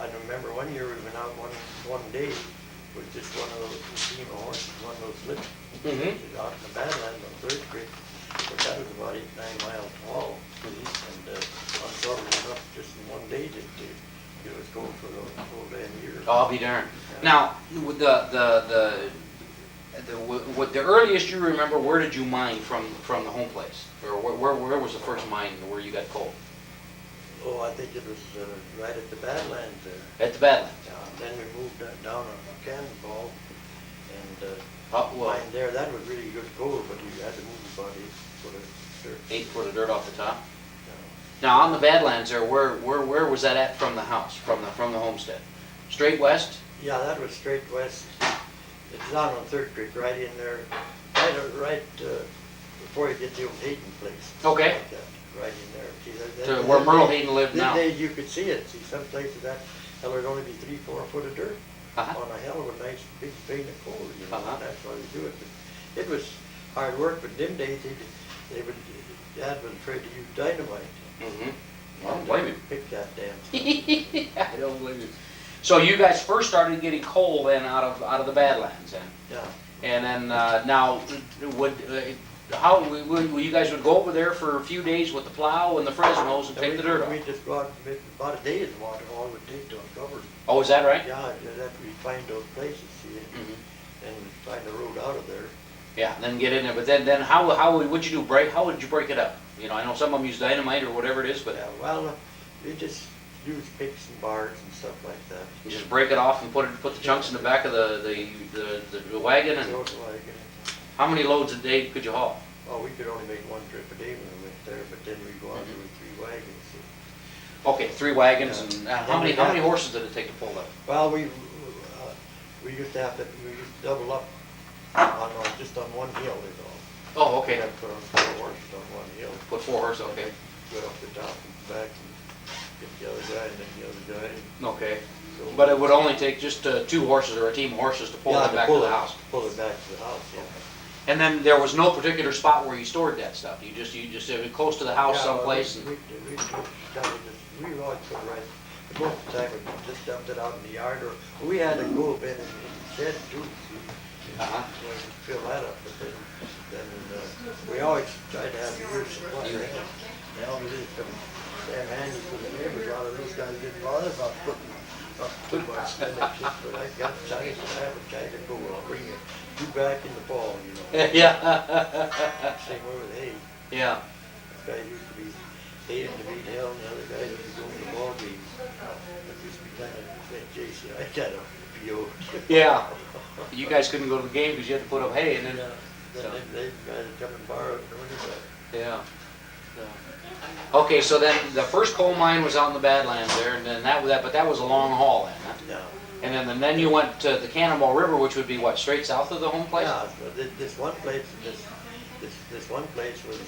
I remember one year we went out one day with just one of those team of horses, one of those lift. Mhm. Out in the Badlands on Third Creek, but that was about 8-9 miles tall. Mhm. And uncovered enough just in one day to get us going for the whole damn year. Oh, I'll be darned. Now, with with the earliest you remember, where did you mine from the home place? Or where was the first mine where you got coal? Oh, I think it was right at the Badlands there. At the Badlands? Then we moved down on Cannonball and Oh, well, mined there. That was really good gold, but you had to move about 8 foot of dirt. 8 foot of dirt off the top. Yeah. Now, on the Badlands there, where was that at from the house, from the homestead? Straight west? Yeah, that was straight west. It's down on Third Creek, right in there, right before you get to the old Hayden place. Okay. Like that, right in there. See, To where Merle Hayden lived Them now? days you could see it. See, some places that hell would only be 3-4 foot of dirt Uh-huh. on a hell of a nice big vein of coal. Uh-huh. That's why they do it. But it was hard work. But them days Dad was afraid to use dynamite. Mm-hmm. I don't blame him. Pick that damn stuff. I don't blame you. So you guys first started getting coal then out of the Badlands then? Yeah. And then now, will you guys would go over there for a few days with the plow and the Fresnos and take the dirt off? We just go out about a day is water all it would take to uncover. Oh, is that right? Yeah, that we find those places, see, Mhm. and find a road out of there. Yeah, then get in there. But then how would you do how would you break it up? I know some of them use dynamite or whatever it is, but Yeah, well, we just use picks and bars and stuff like that. you just break it off and put the chunks in the back of the wagon. And Road wagon. how many loads a day could you haul? Well, we could only make one trip a day when we went there, but then we go out there with 3 wagons. See. Okay, 3 wagons, Yeah. and how many horses did it take to pull that? Well, we used to double up on just on one hill is all. Oh, okay. We had to put on 4 horses on one hill. Put 4 horses, okay. Go up the top and back and get the other guy and then the other guy. Okay. So- But it would only take just 2 horses or a team of horses to pull Yeah, it back to the house. Pull it back to the house, yeah. And then there was no particular spot where you stored that stuff. You just it was close to the house Yeah, well, someplace. We always put right, most of the time we just dumped it out in the yard, or we had a coal bin in the shed too, see. Uh-huh. So we fill that up, but then we always tried to have a good supply. Now it is damn handy for the neighbors, a lot of those guys get bothered about putting up too much, then they just, but I got giants and I have a giant go, I'll bring you back in the fall, Yeah. Same way with hay. Yeah. This guy used to be hated to beat hell, and the other guy used to go to the ball games. It used to be kind of, Jason, I got a PO. Yeah. You guys couldn't go to the game because you had to put up hay, and then. Then they guys come and borrow it and win it. Yeah. Okay, so then the first coal mine was out in the Badlands there, and then but that was a long haul then, huh? Yeah. And then you went to the Cannonball River, which would be what, straight south of the home place? Yeah, but this one place was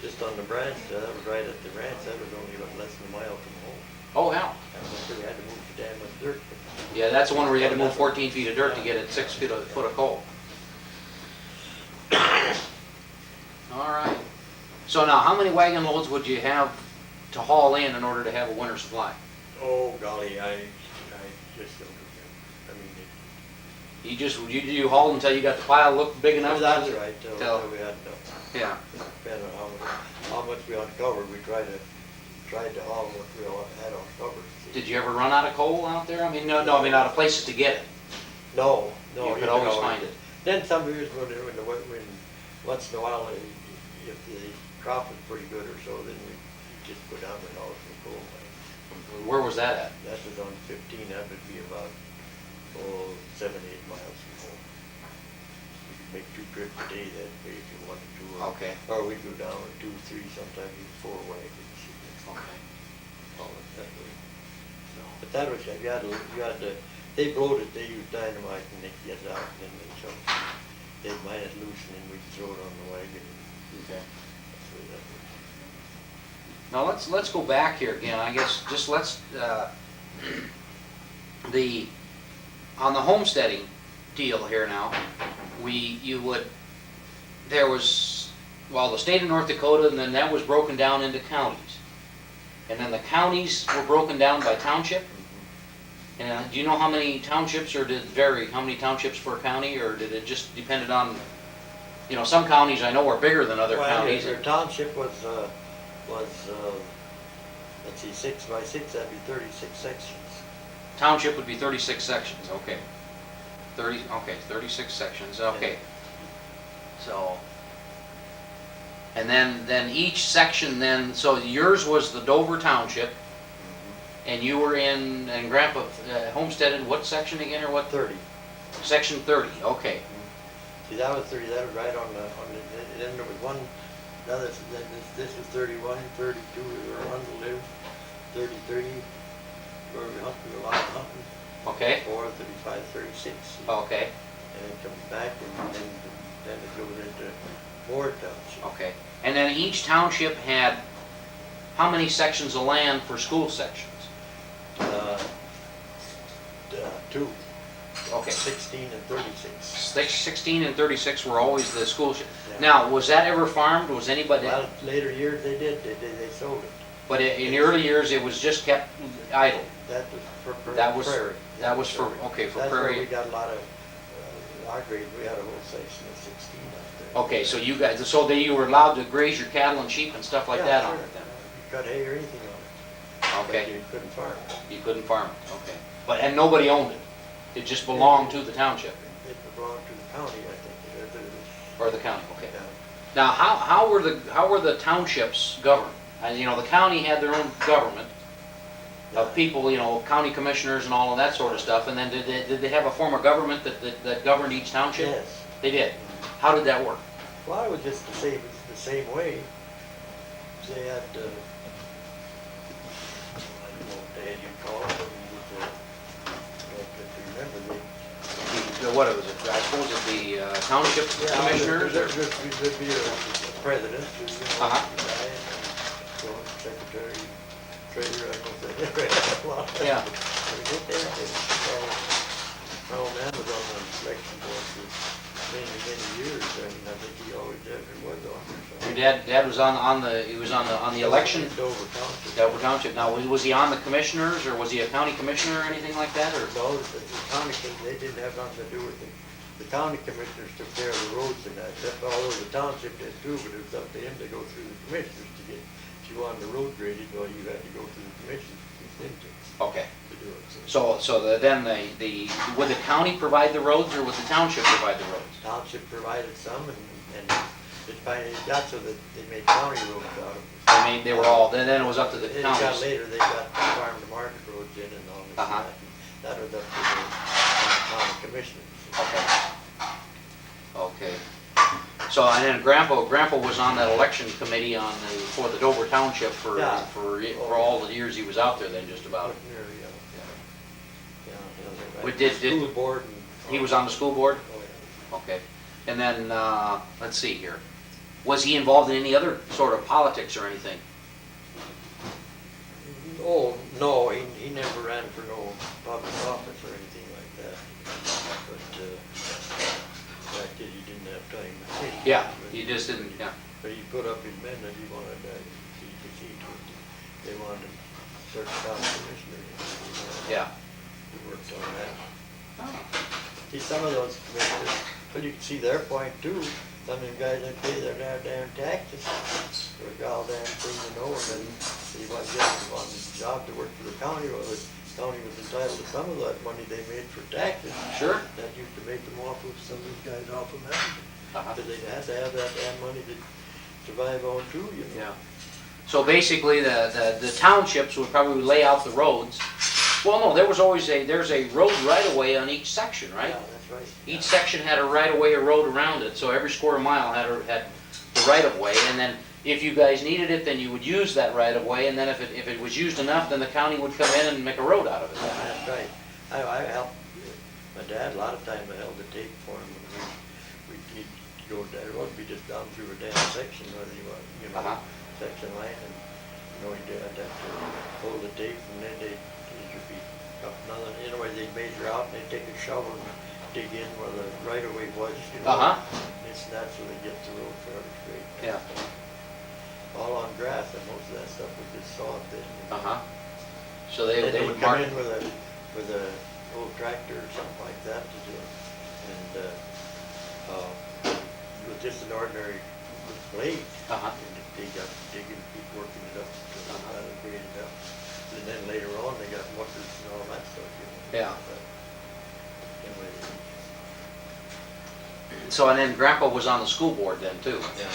just on the branch, that was right at the ranch, that was only about less than a mile from home. Oh, hell. And so we had to move the damn much dirt. Yeah, that's the one where you had to move 14 feet of dirt to get it 6 feet of foot of coal. All right. So now, how many wagon loads would you have to haul in order to have a winter supply? Oh, golly, I just don't remember. I mean, You hauled until you got the pile looked big enough? that's right, till Till- we had enough. Yeah. Depending on how much we uncovered, we tried to haul what we all had uncovered. see. Did you ever run out of coal out there? I mean, no, I mean, out of places to get it. No. You could always find it. Then some years when once in a while, if the crop was pretty good or so, then we just go down and haul some coal mines. Where was that at? That was on 15, that would be about, 7, 8 miles from home. You could make 2 trips a day that way if you wanted to. Okay. Or we'd go down with 2, 3, sometimes even 4 wagons. Okay. All it that way. But that was, you had to, they blowed it, they used dynamite and they get it out and then they chunk it. They might have loosened and we'd throw it on the wagon. Okay. That's the way that was. Now let's go back here again. I guess just let's on the homesteading deal here now. There was the state of North Dakota, and then that was broken down into counties, and then the counties were broken down by township. And do you know how many townships, or did it vary? How many townships per county, or did it just depended on? Some counties I know are bigger than other counties. Their township was let's see, 6 by 6, that'd be 36 sections. Township would be 36 sections, okay. 36 sections, okay. So, and then each section so yours was the Dover Township, and you were and Grandpa homesteaded what section again, or what? 30. Section 30, okay. See, that was 30, that was right on the, then there was one, this was 31, 32, we were on to live, 33, where we hunted, a lot of hunting. Okay. 34, 35, 36. Okay. And it comes back and then it goes into Ward Township. Okay. And then each township had how many sections of land for school sections? 2. Okay. 16 and 36. 16 and 36 were always the school. Yeah. Now, was that ever farmed? Was anybody? Well, later years they did. They sold it. But in the early years, it was just kept idle. That was for prairie. That was for That's prairie. where we got a lot of our grade. We had a whole section of 16 out there. Okay, so you were allowed to graze your cattle and sheep and stuff like that on it then? You cut hay or anything on it. Okay. But you couldn't farm it. You couldn't farm it, okay. And nobody owned it? It just belonged to the township? It belonged to the county, I think. Or the county, okay. Yeah. Now, how were the townships governed? The county had their own government of people, county commissioners and all of that sort of stuff, and then did they have a form of government that governed each township? Yes. They did. How did that work? Well, it was just the same way. They had, I don't know what they had you call it, What was it? I suppose it'd be township commissioners or? There'd be a president, Uh-huh. secretary, treasurer, I don't know. Yeah. My old man was on the election board for many years, and I think he always was on there. Your dad was on the election? Dover Township. Dover Township. Now, was he on the commissioners, or was he a county commissioner or anything like that, or? No, the county, they didn't have nothing to do with it. The county commissioners took care of the roads and that, although the township did too, but it was up to him to go through the commissioners to get, if you wanted the road graded, well, you had to go through the commissioners Okay. to do it. Then would the county provide the roads, or would the township provide the roads? Township provided some, and it finally got so that they made county roads out of it. They were all, then it was up to the It got counties. later, they got farm to market roads in and all this and Uh-huh. that, and that was up to the county commissioners. Okay. So, and then Grandpa was on that election committee for the Dover Township for all the years he was out there then, just about. School board and. He was on the school board? Oh, yeah. Okay. And then, let's see here. Was he involved in any other sort of politics or anything? Oh, no, he never ran for no public office or anything like that. But, fact is, he didn't have time. Yeah, he just didn't, yeah. But he put up his men that he wanted to see to it. They wanted to search county commissioner. Yeah. He worked on that. See, some of those commissioners, but you can see their point too. Some of them guys that pay their damn taxes for a goddamn thing, and then he wasn't getting on the job to work for the county. Well, the county was entitled to some of that money they made for taxes. Sure. That used to make them off of some of these guys off of that. Uh-huh. Because they had to have that damn money to survive on too, you know. Yeah. So basically, the townships would probably lay out the roads. Well, no, there's a road right-of-way on each section, right? Yeah, that's right. Each section had a right-of-way, a road around it, so every square mile had the right-of-way, and then if you guys needed it, then you would use that right-of-way, and then if it was used enough, then the county would come in and make a road out of it. That's right. I helped my dad, a lot of times I held the tape for him, and we'd go down, it would be just down through a damn section, whether you want, you know, section line, and, you know, you'd have to hold the tape, and then it would be up another, anyway, they'd measure out, and they'd take a shovel and dig in where the right-of-way was, you know. It's naturally get the road fairly straight. Yeah. All on grass, and most of that stuff was just sawed then. So they Then would they'd come mark. in with a old tractor or something like that to do it. And, with just an ordinary blade. Dig and keep working it up, grade it up. And then later on, they got muckers and all that stuff, you know. Yeah. But anyway, So, and then Grandpa was on the school board then too. yeah.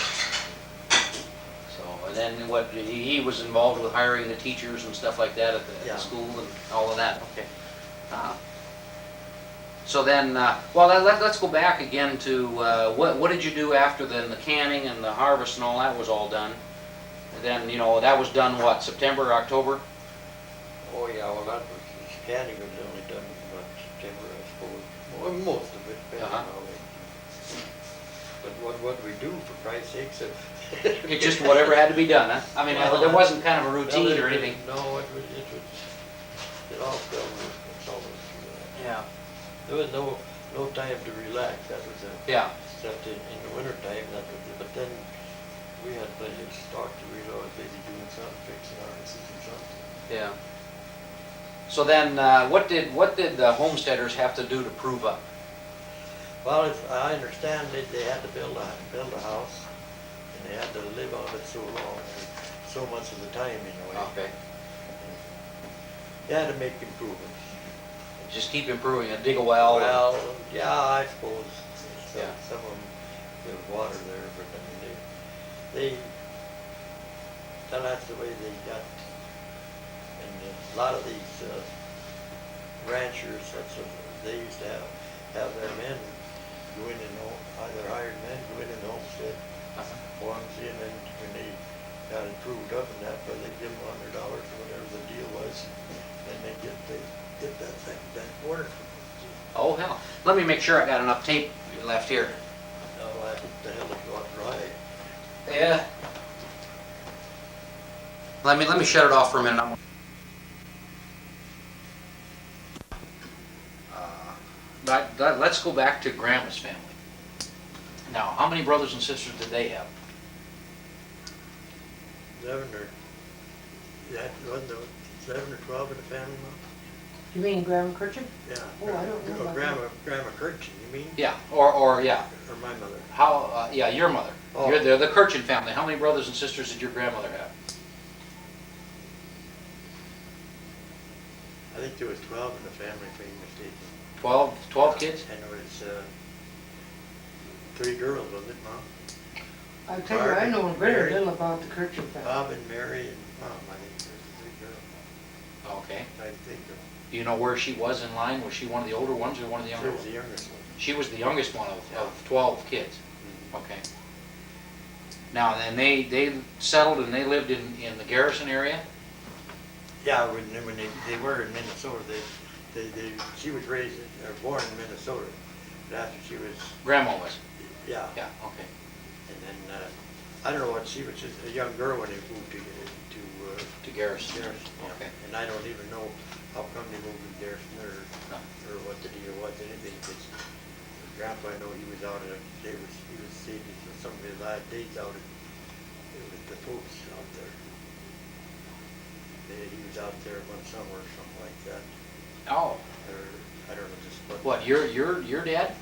So, and then what, he was involved with hiring the teachers and stuff like that at the Yeah. school and all of that, okay. So then, well, let's go back again to, what did you do after then the canning and the harvest and all that was all done? And then, you know, that was done what, September, October? Oh, yeah, well, that was, this canning was only done in about September, I suppose. Well, most of it, depending on how they. But what we do, for Christ's sakes, It just whatever had to be done, huh? I mean, Well, there wasn't kind of a routine well, or anything. No, it all fell with consultants. Yeah. There was no time to relax, that was it. Yeah. Except in the winter time, that was it. But then we had plenty of stock to read, I was busy doing something, fixing harnesses or something. Yeah. So then, what did the homesteaders have to do to prove up? Well, I understand they had to build a house, and they had to live on it so long, so much of the time, you know. Okay. They had to make improvements. Just keep improving it, dig a well. Well, yeah, I suppose. Yeah. Some of them, there's water there, but I mean, that's the way they got. And a lot of these ranchers, they used to have their men go in and either hired men go in and homestead farms in, and when they got improved up and that, but they give them $100 or whatever the deal was, and they get that thing, that water. Oh, hell. Let me make sure I got enough tape left here. No, the hell it got dry. Yeah. Let me shut it off for a minute. Let's go back to Grandma's family. Now, how many brothers and sisters did they have? 11 or, that wasn't the 11 or 12 in the family, Mom? You mean Grandma Kirchen? Yeah. Oh, I don't know about Grandma Kirchen, you mean? Yeah, or yeah. Or my mother? How? Yeah, your mother. Oh. You're the Kirchen family. How many brothers and sisters did your grandmother have? I think there was 12 in the family, if I'm mistaken. 12 kids? And there was 3 girls, wasn't it, Mom? I'll tell you, I know Barb, very Mary, little about the Kirchen family. Bob and Mary and Mom, I think there's 3 girls. Okay. I think Do you know where she was in line? Was she one of the older ones or one of the she younger was ones? the youngest one. She was the youngest one Yeah. of 12 kids. Mhm. Okay. Now, then they settled and they lived in the Garrison area? Yeah, when they were in Minnesota, she was raised, or born in Minnesota, but after she was, Grandma was? yeah. Yeah, okay. And then, I don't know what, she was just a young girl when they moved to To Garrison? Garrison, yeah. Okay. And I don't even know how come they moved to Garrison No. or what the deal was, anything, because Grandpa, I know he was out at, he was seeing some of his last days out with the folks out there. He was out there one summer or something like that, Oh, or, I don't know, just what, your dad?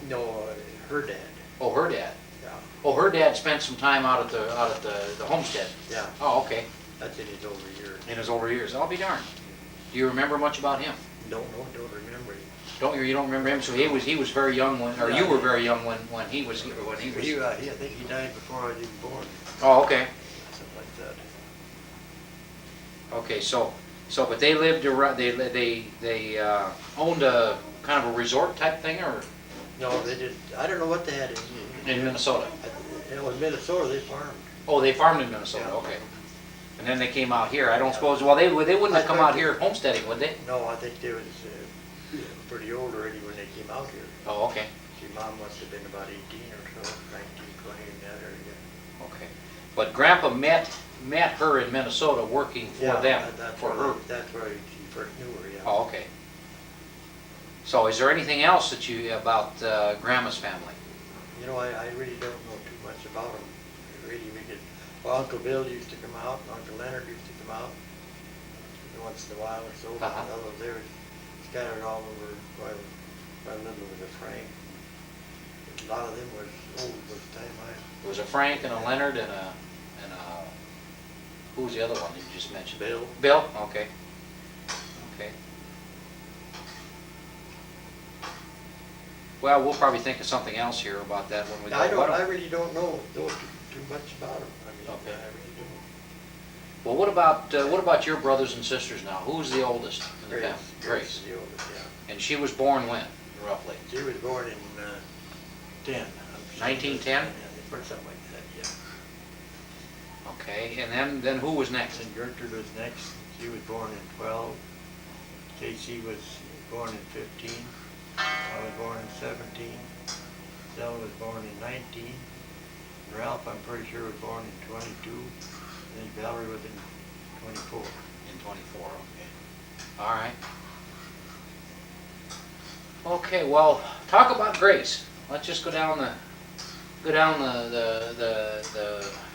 No, her dad, Oh, her dad. yeah, Oh, her dad spent some time out at the homestead. yeah, Oh, okay. that's in his older years. In his older years. I'll be darned. Do you remember much about him? Don't remember him. You don't remember him? So he was very young when, or you Yeah. were very young when he was. I think he died before I was even born, Oh, okay. something like that. Okay, but they lived around, they owned a kind of a resort type thing, or No, they did, I don't know what they had in Minnesota? in Minnesota, they farmed. Oh, they farmed in Minnesota, Yeah. okay. And then they came out here, I don't suppose, well, they wouldn't have come out here homesteading, would they? No, I think they was pretty old already when they came out here. Oh, okay, See, Mom must have been about 18 or so, 19, 20 in that area. okay. But Grandpa met her in Minnesota working for Yeah, them, that's for where- her. That's where he first knew her, yeah. Oh, okay. So is there anything else that you, about Grandma's family? You know, I really don't know too much about them. Really, well, Uncle Bill used to come out, and Uncle Leonard used to come out once in a while or so. Uh-huh. Although they were scattered all over, quite a little with a Frank. A lot of them was old by the time It was a Frank and a Leonard and a, who was the other one you just mentioned? Bill. Bill, okay. Okay. Well, we'll probably think of something else here about that when we go. I really don't know too much about them. I mean, Okay. I really don't. Well, what about your brothers and sisters now? Who's the oldest in the family? Grace is the oldest, yeah. And she was born when, roughly? She was born in 10. 1910? Or something like that, yeah. Okay, and then who was next? And Gertrude was next. She was born in 12. Casey was born in 15. I was born in 17. Stella was born in 19. Ralph, I'm pretty sure, was born in 22. And then Valerie was in 24. In 24, okay. All right. Okay, well, talk about Grace. Let's just go down the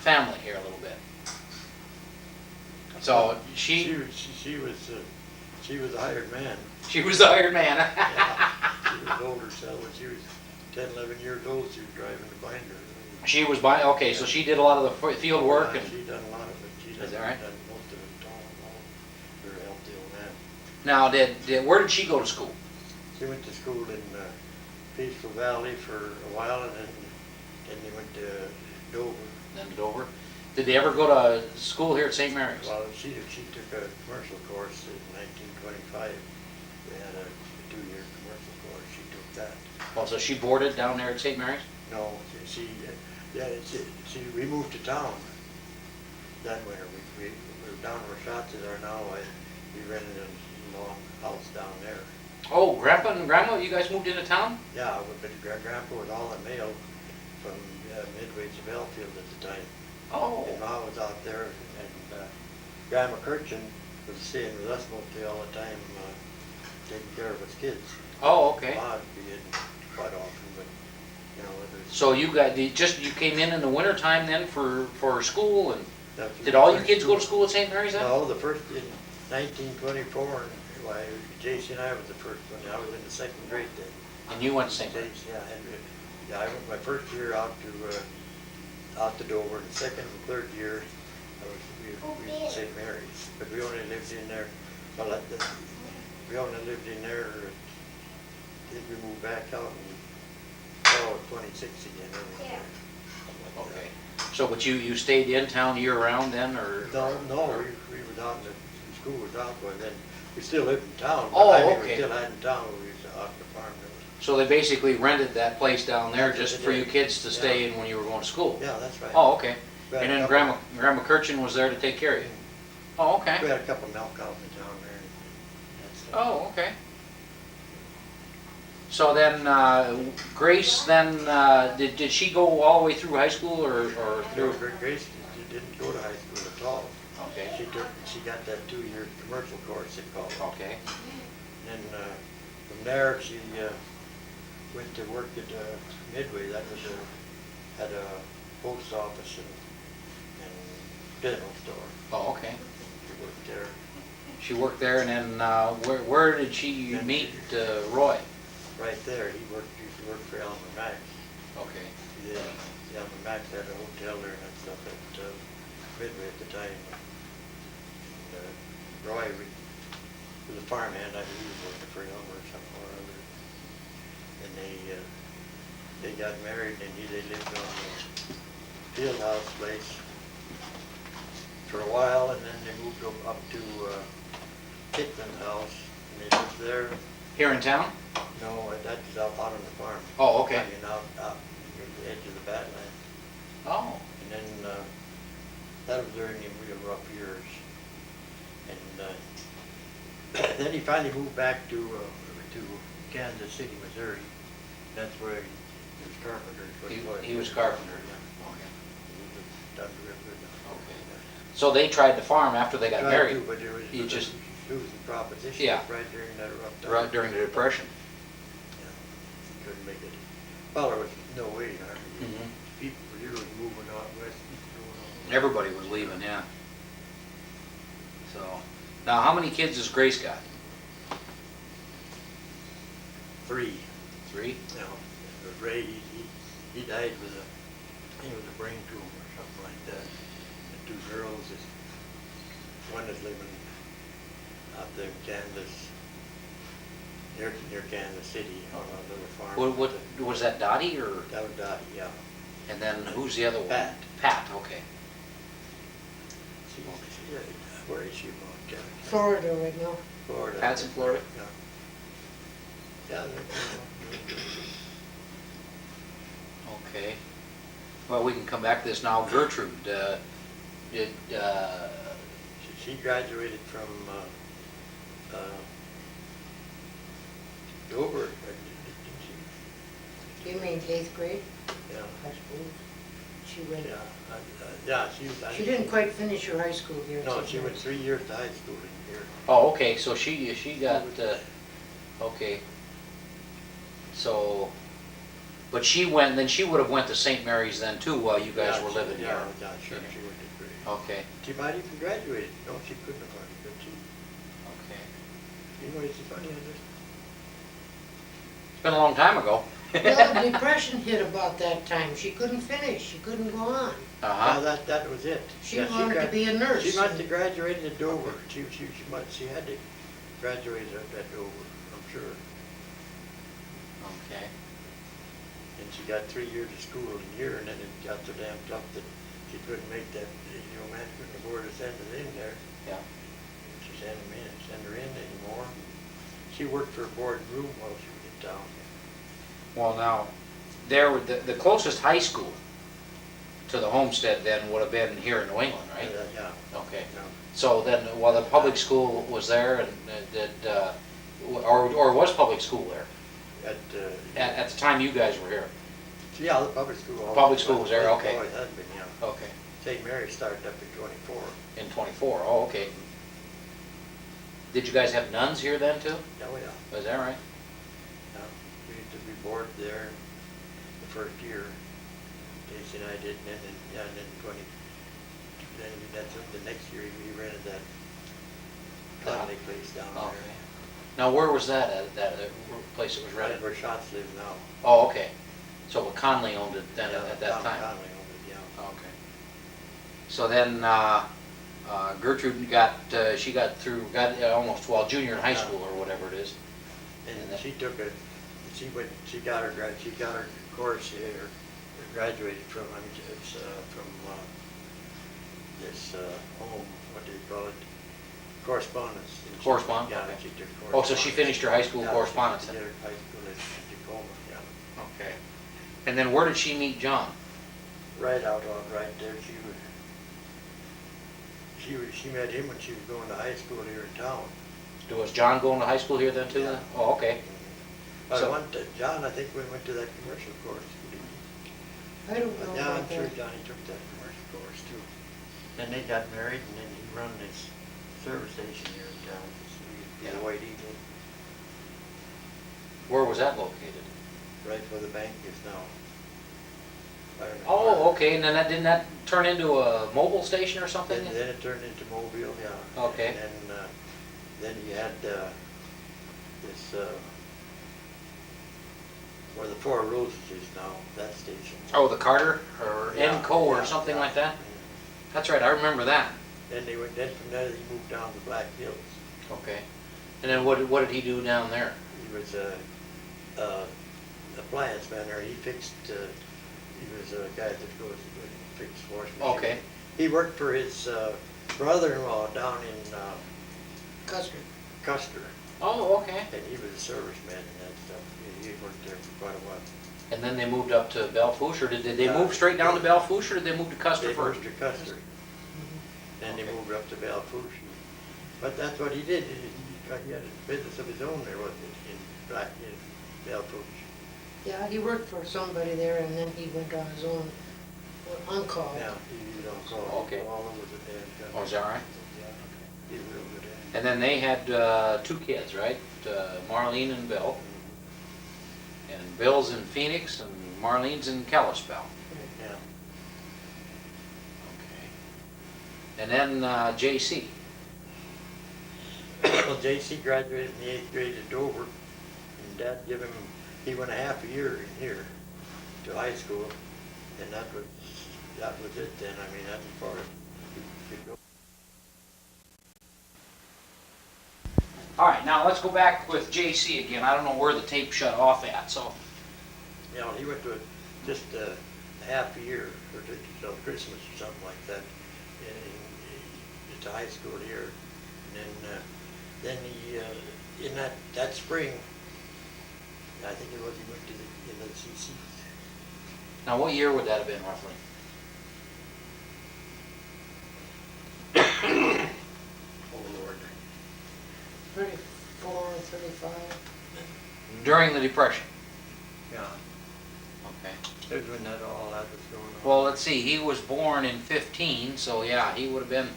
family here a little bit. So She was a hired man. she was the hired man. Yeah. She was older, so when she was 10, 11 years old, she was driving the binder. She was by, okay, so she did a lot of the field work Yeah, and, she done a lot of it. She Is done that right? done most of it all. Her healthy old man. now where did she go to school? She went to school in Peaceful Valley for a while, and then they went to Dover. Then to Dover? Did they ever go to school here at St. Mary's? Well, she took a commercial course in 1925. They had a 2-year commercial course. She took that. Well, so she boarded down there at St. Mary's? No, we moved to town that winter. We were down where Shots are now. We rented a long house down there. Oh, Grandpa and Grandma, you guys moved into town? Yeah, but Grandpa was all the mail from Midway to Belfield at the time. Oh. And Ma was out there, and Grandma Kirchen was staying with us mostly all the time, taking care of his kids. Oh, okay. Ma would be in quite often, but, you know, it was... So you you came in the winter time then for school, and that's did the all you first kids go to school at St. Mary's then? No, the first in 1924, and why, J.C. and I was the first one. I was in the 2nd grade then. And you went to St. Mary's? Yeah, and I went my first year out to Dover, and 2nd and 3rd year we were at St. Mary's. But we only lived in there, well, we only lived in there, then we moved back out in 26 again. Yeah. Okay. So, but you stayed in town year round then, or? No, we were down, the school was out, but then we still lived in town. Oh, I mean, okay. we still had in town, we was out in the farm. So they basically rented that place down there That's just what for they you did. kids to stay Yeah. in when you were going to school? Yeah, that's right. Oh, okay. We had And a then couple- Grandma Kirchen was there to take care of you? Oh, We okay. had a couple milk cows in town there. Oh, okay. So then, Grace then, did she go all the way through high school or through? Grace didn't go to high school at all. Okay, She got that 2-year commercial course they call it. okay. And from there, she went to work at Midway. That was had a post office and general store. Oh, okay. She worked there. She worked there, and then where did she Then meet Roy? Right there, used to work for Elmer Max. Okay. Yeah, Elmer Max had a hotel there and stuff at Midway at the time. And, Roy was a farmhand. I think he was working for Elmer or something or other. And they got married, and they lived on the field house place. for a while, and then they moved up to Kitlin's house, and they lived there. Here in town? No, that's out on the farm. Oh, okay. I mean, out near the edge of the Badlands. Oh, And then, that was during the real rough years. And, then he finally moved back to Kansas City, Missouri. That's where he was carpenter. is what was. he was carpenter, yeah. Okay. He was done real good. Okay. So they tried to farm after they got Tried married? to, but it was You just, losing proposition Yeah. right during that rough time. right during the Depression? Yeah, couldn't make it. Well, there was no way, Mhm. people were usually moving out west. Everybody was leaving, yeah. So, now how many kids has Grace got? 3. 3? You know, Ray, he died with a brain tumor or something like that. The 2 girls, one is living out there in Kansas, near Kansas City on a little farm. What, was that Dottie or? That was Dottie, yeah. And then who's the other one? Pat. Pat, okay. Where is she about? Florida right now. Florida. Pat's in Florida? Yeah. Yeah. Okay. Well, we can come back to this now. Gertrude, did, She graduated from Dover, didn't she? You mean 8th grade, Yeah. I suppose? She went, Yeah, yeah, she was. she didn't quite finish her high school here. No, she went 3 years to high school in here. oh, okay, so she got, okay. So, but she went, then she would have went to St. Mary's then too while you guys were living here? Yeah, sure, she went to grade. Okay, She might even graduated. No, she couldn't have gone, could she? okay. You know, it's funny, It's been a long time ago. Well, the Depression hit about that time. She couldn't finish, she couldn't go on. Uh-huh. Well, that was it. She Yeah, wanted to be a nurse. She must have graduated at Dover. She had to graduate at Dover, I'm sure. Okay. And she got 3 years of school in here, and then it got so damn tough that she couldn't make that, man couldn't afford to send it in there. Yeah. She send her in anymore. She worked for a board and room while she was in town. Well, now, the closest high school to the homestead then would have been here in New England, right? Yeah. Okay. Yeah. So then, while the public school was there, and or was public school there at the time you guys were here? Yeah, the public school. Public school was there, okay. Always has been, yeah. Okay. St. Mary's started up in 24. In 24. Oh, okay. Did you guys have nuns here then too? Oh, yeah. Was that right? Yeah. We used to be bored there the first year. Casey and I did, and then 20. Then the next year we rented that family place down Okay. there. Now, where was that at? That place that was Right rented? where Schatz live now. Oh, okay. So Conley owned it then Yeah, at that Tom time? Conley owned it, yeah. Okay. So then Gertrude got almost, well, junior in high Yeah. school or whatever it is. And she got her course here, graduated from, it's from this home, what do you call it? Correspondence. And Correspondence, Yeah, okay. she took Oh, so correspondence. she finished her high school Yeah, correspondence She then? did her high school at Tacoma, yeah. Okay. And then where did she meet John? Right there, she met him when she was going to high school here in town. Was John going to high school here then too? Yeah. Oh, okay. But So- John, I think we went to that commercial course. I don't know Yeah, I'm about sure that. Johnny took that commercial course too. Then they got married, and then he run this service station here in town, the Yeah. White Eagle, Where was that located? right where the bank is now. I don't know Oh, where. okay. And then didn't that turn into a mobile station or something? Then it turned into Mobile, yeah. Okay. And then you had this, where the Four Roses is now, that station. Oh, the Carter or Yeah, Enco or yeah, something yeah. like that? Mhm. That's right, I remember that. Then from there, they moved down to Black Hills. Okay. And then what did he do down there? He was a appliance man there. He was a guy that goes and fixed washing machines. Okay. He worked for his brother-in-law down in Custard. Custer, Oh, okay. and he was a serviceman and that stuff. He worked there for quite a while. And then they moved up to Belle Fourche, or did they Yeah. move straight down to Belle Fourche, or did they move to Custer They first? moved to Custer. Then they Okay. moved up to Belle Fourche. But that's what he did. He had a business of his own there, wasn't it, in Belle Fourche. Yeah, he worked for somebody there and then he went on his own, on call. Yeah, he was on call. Okay. All over the damn country. Oh, is that right? Yeah, he was real good at it. And then they had two kids, right? Marlene and Bill. And Bill's in Phoenix and Marlene's in Kalispell. Yeah. Okay. And then J.C. Well, J.C. graduated in the 8th grade at Dover, and Dad he went a half a year in here to high school, and that was it then. I mean, that's as far as he could go. All right, now let's go back with J.C. again. I don't know where the tape shut off at, so. Yeah, he went to just a half a year, or till Christmas or something like that, to high school here. And then he, in that spring, I think it was, he went to the CCs. Now, what year would that have been roughly? Oh, Lord. 34, 35. During the Depression. Yeah, Okay. it was when all that was going on. Well, let's see, he was born in 15, so yeah, he would have been,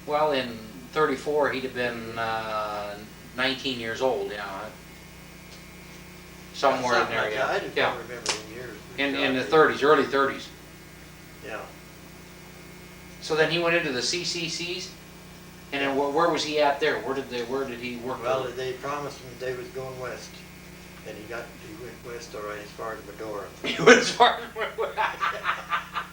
well, in 34, he'd have been 19 years old, yeah. Somewhere in Something there, like that. yeah. I just Yeah. don't remember the years. In the 30s, early 30s. Yeah. So then he went into the CCCs, and then where was he at there? Where did he work? Well, they promised him they was going west, and he went west all right as far as Medora. He went as far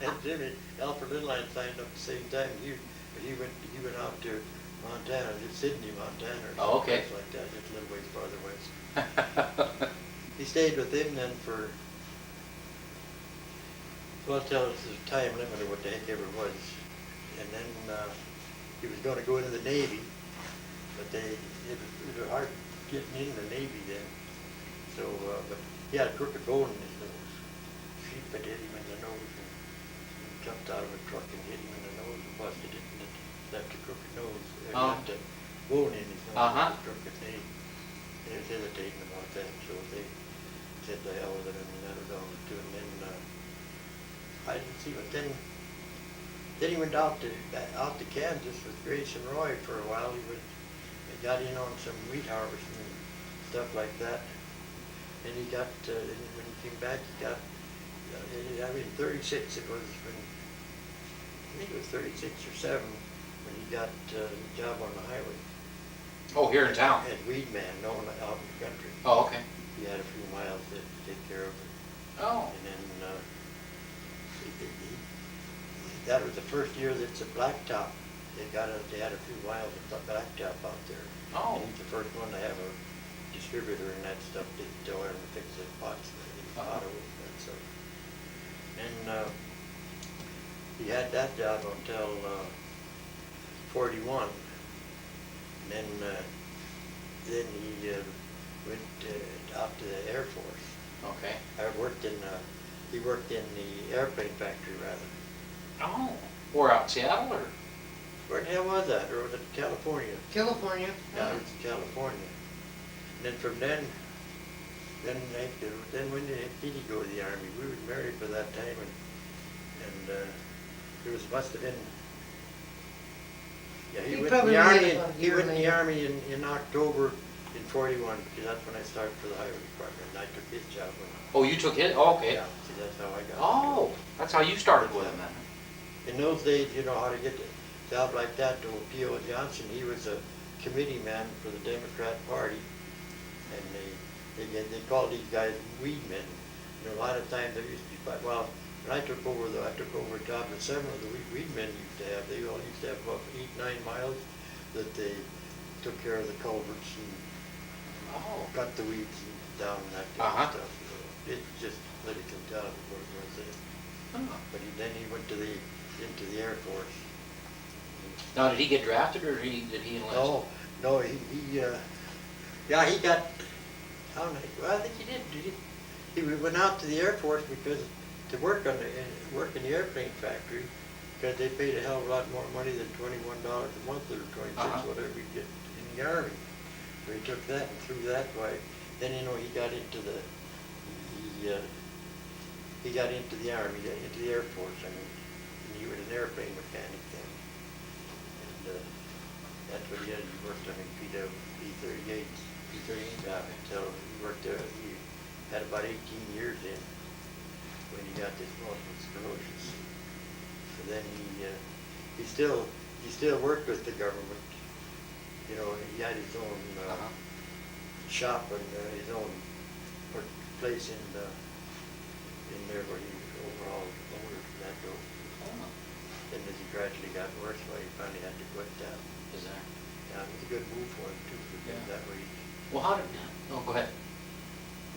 And Jimmy, Alfred Littleline signed up at the same time. He went out to Montana, just Sydney, Montana, or Oh, okay. someplace like that, just a little ways farther west. He stayed with him then for, well, tell us the time limit or what the heck ever was. And then he was going to go into the Navy, but it was hard getting in the Navy then. So, but he had a crooked bone in his nose. Sheep had hit him in the nose and jumped out of a truck and hit him in the nose and busted it and it left a crooked nose. Oh. Left a bone in his nose. Uh-huh. And crooked. They was hesitating about that, so they said the hell with it and that was all to him. And then I didn't see, but then he went out to Kansas with Grace and Roy for a while. He got in on some wheat harvesting and stuff like that. And he got, when he came back, he got, 36 it was when, I think it was 36 or 7 when he got a job on the highway. Oh, here in town. As weed man, no, out in the country. Oh, okay. He had a few miles to take care of it. Oh. And then, that was the first year that's a blacktop. They had a few miles of blacktop out there. Oh. And he's the first one to have a distributor and that stuff to go in and fix the pots and Uh-huh. auto and stuff. And he had that job until 41. And then he went out to the Air Force. Okay. He worked in the airplane factory rather. Oh. We're out in Seattle, or? Where the hell was that? Or was it California? California. Yeah, it was California. And then from then when did he go to the Army? We were married for that time, and must have been, yeah, he He went in probably the went Army, about a he year went in the later. Army in October in 41, because that's when I started for the highway department, and I took his job when, Oh, you took it? Oh, okay. yeah, see, that's how I got. Oh, that's how you started with him then. In those days, you know how to get a job like that to P.O. Johnson. He was a committee man for the Democrat Party, and they called these guys weed men. You know, a lot of times there used to be, well, when I took over a job that 7 of the weed men used to have. They all used to have about 8-9 miles that they took care of the culverts and Oh. cut the weeds down and that kind Uh-huh. of stuff. So it's just political job, what it was there. Oh. But then he went into the Air Force. Now, did he get drafted or did he enlist? No, yeah, he got, I think he did. He went out to the Air Force because to work in the airplane factory, because they paid a hell of a lot more money than $21 a month or 26, whatever we get in the Army. So he took that and threw that way. Then he got into he got into the Army, into the Air Force. I mean, and he was an airplane mechanic then. And that's what he did. He worked on a P-38 job until he worked there. He had about 18 years in when he got this multiple sclerosis. So then he still worked with the government. You know, he had his own shop and his own place in there where he was overall owner for that dope. Oh. Then as he gradually got worse, well, he finally had to quit that. Is there? Yeah, it was a good move for him too, because that way. Well, how did, go ahead.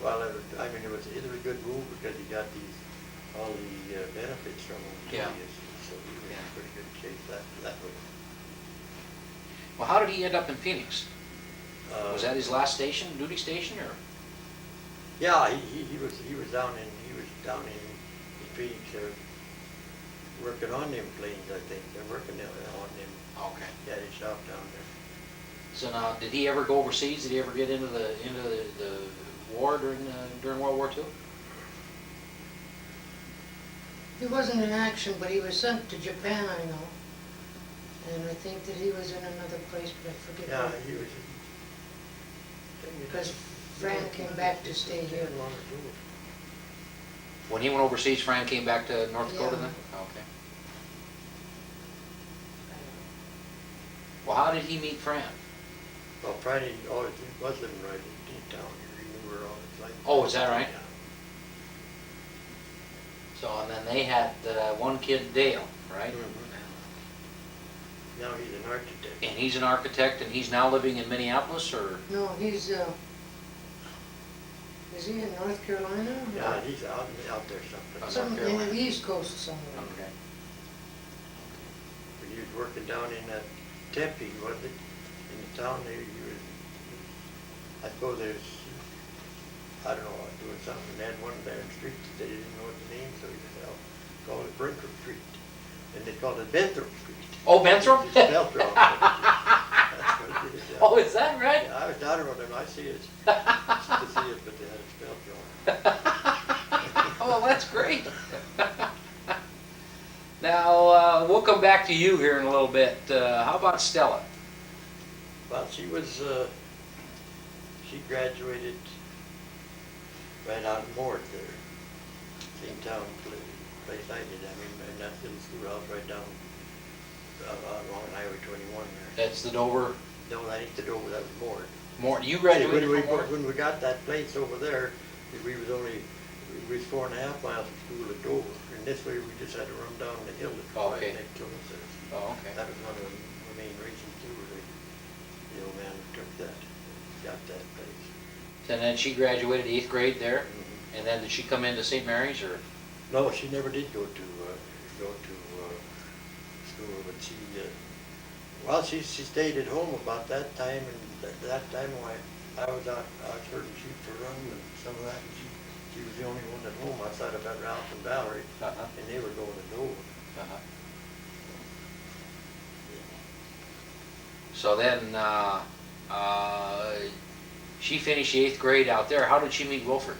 Well, I mean, it was a good move because he got all the benefits from him. Yeah. So he was in pretty good shape that way. Well, how did he end up in Phoenix? Was that his last duty station, or? Yeah, he was down in Phoenix there, working on them planes. I think they're working on them. Okay. He had his shop down there. So now, did he ever go overseas? Did he ever get into the war during World War II? He wasn't in action, but he was sent to Japan, I know. And I think that he was in another place, but I forget. Yeah, where. he was. Because Fran came back to stay here. When he went overseas, Fran came back to North Dakota Yeah. then? Okay. Well, how did he meet Fran? Well, Friday always was living right in town here. He knew her all his life. Oh, is that right? Yeah. So, and then they had one kid, Dale, right? Now he's an architect. And he's an architect, and he's now living in Minneapolis, or? No, he's, is he in North Carolina? Yeah, he's out there something. Something in the East Coast somewhere. Okay. When he was working down in that Tempe, wasn't it? In the town there, I suppose there's, I don't know, doing something. They had one there in the street that they didn't know what the name, so he said, call it Brentrup Street. And they called it Brentrup Street. Oh, Brentrup? It's spelled wrong. That's what it is, yeah. Oh, is that right? Yeah, I was down there with them. I see it. To see it, but they had it spelled wrong. Oh, that's great. Now, we'll come back to you here in a little bit. How about Stella? Well, she graduated right out of Mort there, same town place I did. I mean, in that little schoolhouse right down along Highway 21 there. That's the Dover. No, I think the Dover, that was Mort. Mort, you graduated from Mort? When we got that place over there, we was 4.5 miles from school at Dover, and this way we just had to run down the hill to Okay. right next to us. Oh, okay. That was one of the main reasons too. The old man who took that, got that place. And then she graduated 8th grade there, Mhm. and then did she come into St. Mary's, or? No, she never did go to school, but she stayed at home about that time, and that time when I was out herding sheep for run and some of that, and she was the only one at home outside of that Ralph and Valerie, and they were going to Dover. So then, she finished the 8th grade out there. How did she meet Wilford?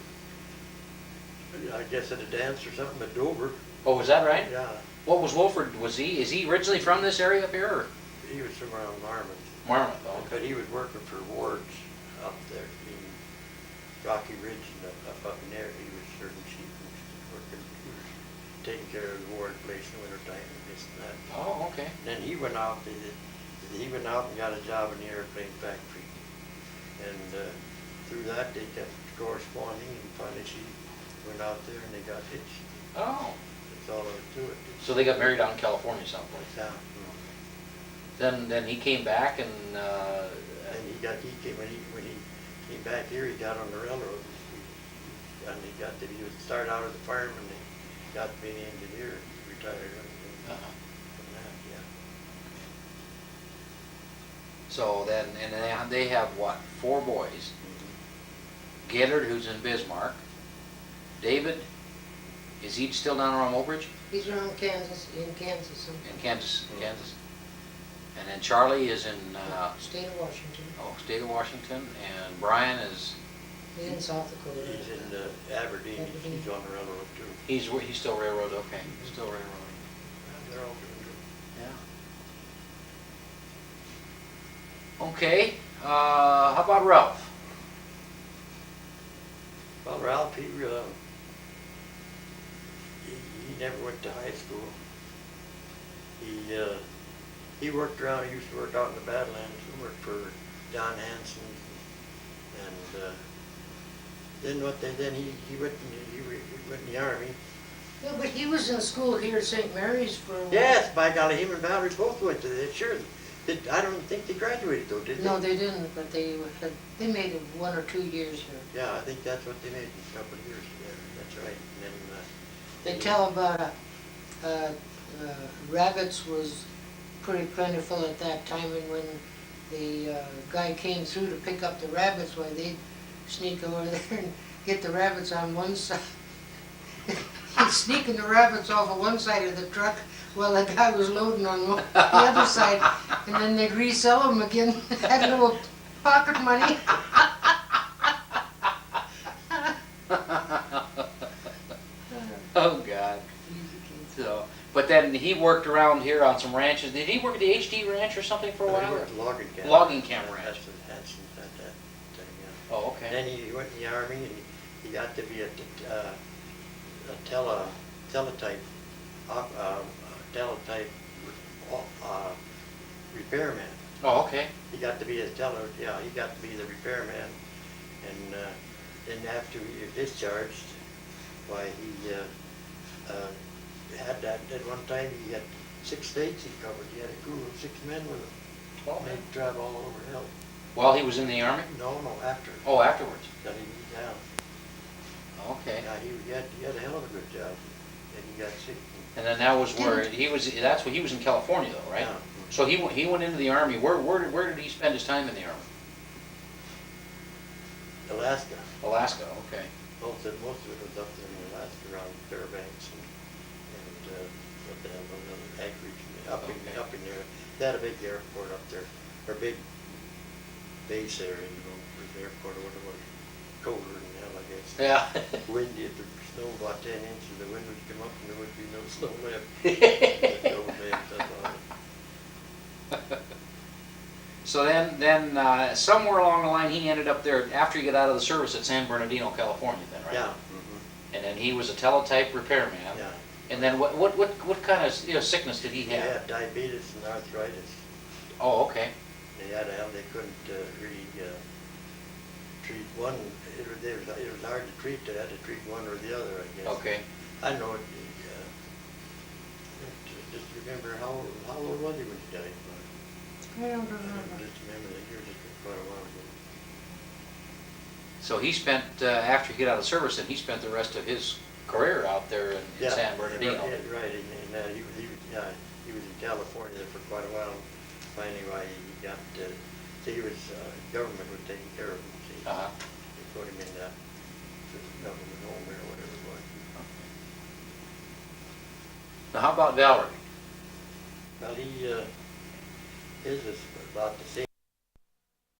I guess at a dance or something at Dover. Oh, was that right? Yeah, What was Wilford? Is he originally from this area up here, or? he was from around Marmouth. Marmouth, oh, But he was working for Ward's up there in Rocky Ridge and up in there. He was herding sheep and he was taking care of the Ward place in the wintertime and this and that. Oh, okay. Then he went out and got a job in the airplane factory. And through that they kept corresponding, and finally she went out there and they got hitched. Oh. That's all there was to it. So they got married out in California someplace. Yeah. Then he came back and And when he came back here, he got on the railroad. And he would start out as a fireman, and he got to be an engineer, and retired from that, yeah. So then, and they have what, 4 boys? Gellert, who's in Bismarck. David, is he still down around Mobridge? He's around Kansas, in Kansas, In Kansas, Kansas. And then Charlie is in, state of Washington. state of Washington, and Brian is, He's in South Dakota. He's in Aberdeen, he's on the railroad too. he's still railroad, okay, still railroading. They're all doing good. Yeah. Okay, how about Ralph? Well, Ralph, he never went to high school. He worked around, he used to work out in the Badlands, he worked for Don Hanson, and then he went in the Army. Yeah, but he was in school here at St. Mary's for a while. Yes, by golly, him and Valerie both went to that, sure. I don't think they graduated though, did they? No, they didn't, but they made it 1 or 2 years here. Yeah, I think that's what they made in a couple of years, yeah, that's right. And then, They tell about rabbits was pretty plentiful at that time, and when the guy came through to pick up the rabbits, why they'd sneak over there and get the rabbits on one side. He's sneaking the rabbits off of one side of the truck while the guy was loading on the other side, and then they'd resell them again, had a little pocket money. Oh, God. So, but then he worked around here on some ranches. Did he work at the HD Ranch or something for a he while? worked at Logging Camp. Logging Camp Ranch. That's what Hanson's at that thing, yeah. Oh, okay. Then he went in the Army and he got to be a teletype repairman. Oh, okay. He got to be he got to be the repairman, and then after he was discharged, why he had that, at one time he had 6 states he covered. He had a crew of 6 men with him. Oh, They'd travel all over hell. while he was in the Army? No, after. Oh, afterwards. That he, yeah. Okay. Yeah, he had a hell of a good job. And he got sick. And then that was where he was. That's where he was in California, though, right? Yeah. So he went into the Army. Where did he spend his time in the Army? Alaska. Alaska. Okay. Most of it was up there in Alaska around Fairbanks and what the hell was it, Anchorage, up in there. They had a big airport up there, or big base area, for the airport or what it was. Colder than hell, I guess. Yeah. Windy, if it snowed about 10 inches, the wind would come up and there would be no snow left. No left, that's all. So then somewhere along the line, he ended up there after he got out of the service at San Bernardino, California. Then, right? Yeah. And then he was a teletype repairman. Yeah. And then what kind of sickness did he He have? had diabetes and arthritis. Oh, okay. They couldn't really treat one. It was hard to treat. They had to treat one or the other, I guess. Okay. I know it. Just remember how old was he when he died? I don't remember. Just remember the year, just quite a while ago. So he spent after he got out of service, and he spent the rest of his career out there in San Bernardino. Right, and he was in California there for quite a while. Finally, why he got he was government was taking care of him. See, they put him in that government home or whatever it was. Now, how about Valerie? Well, his is about the same.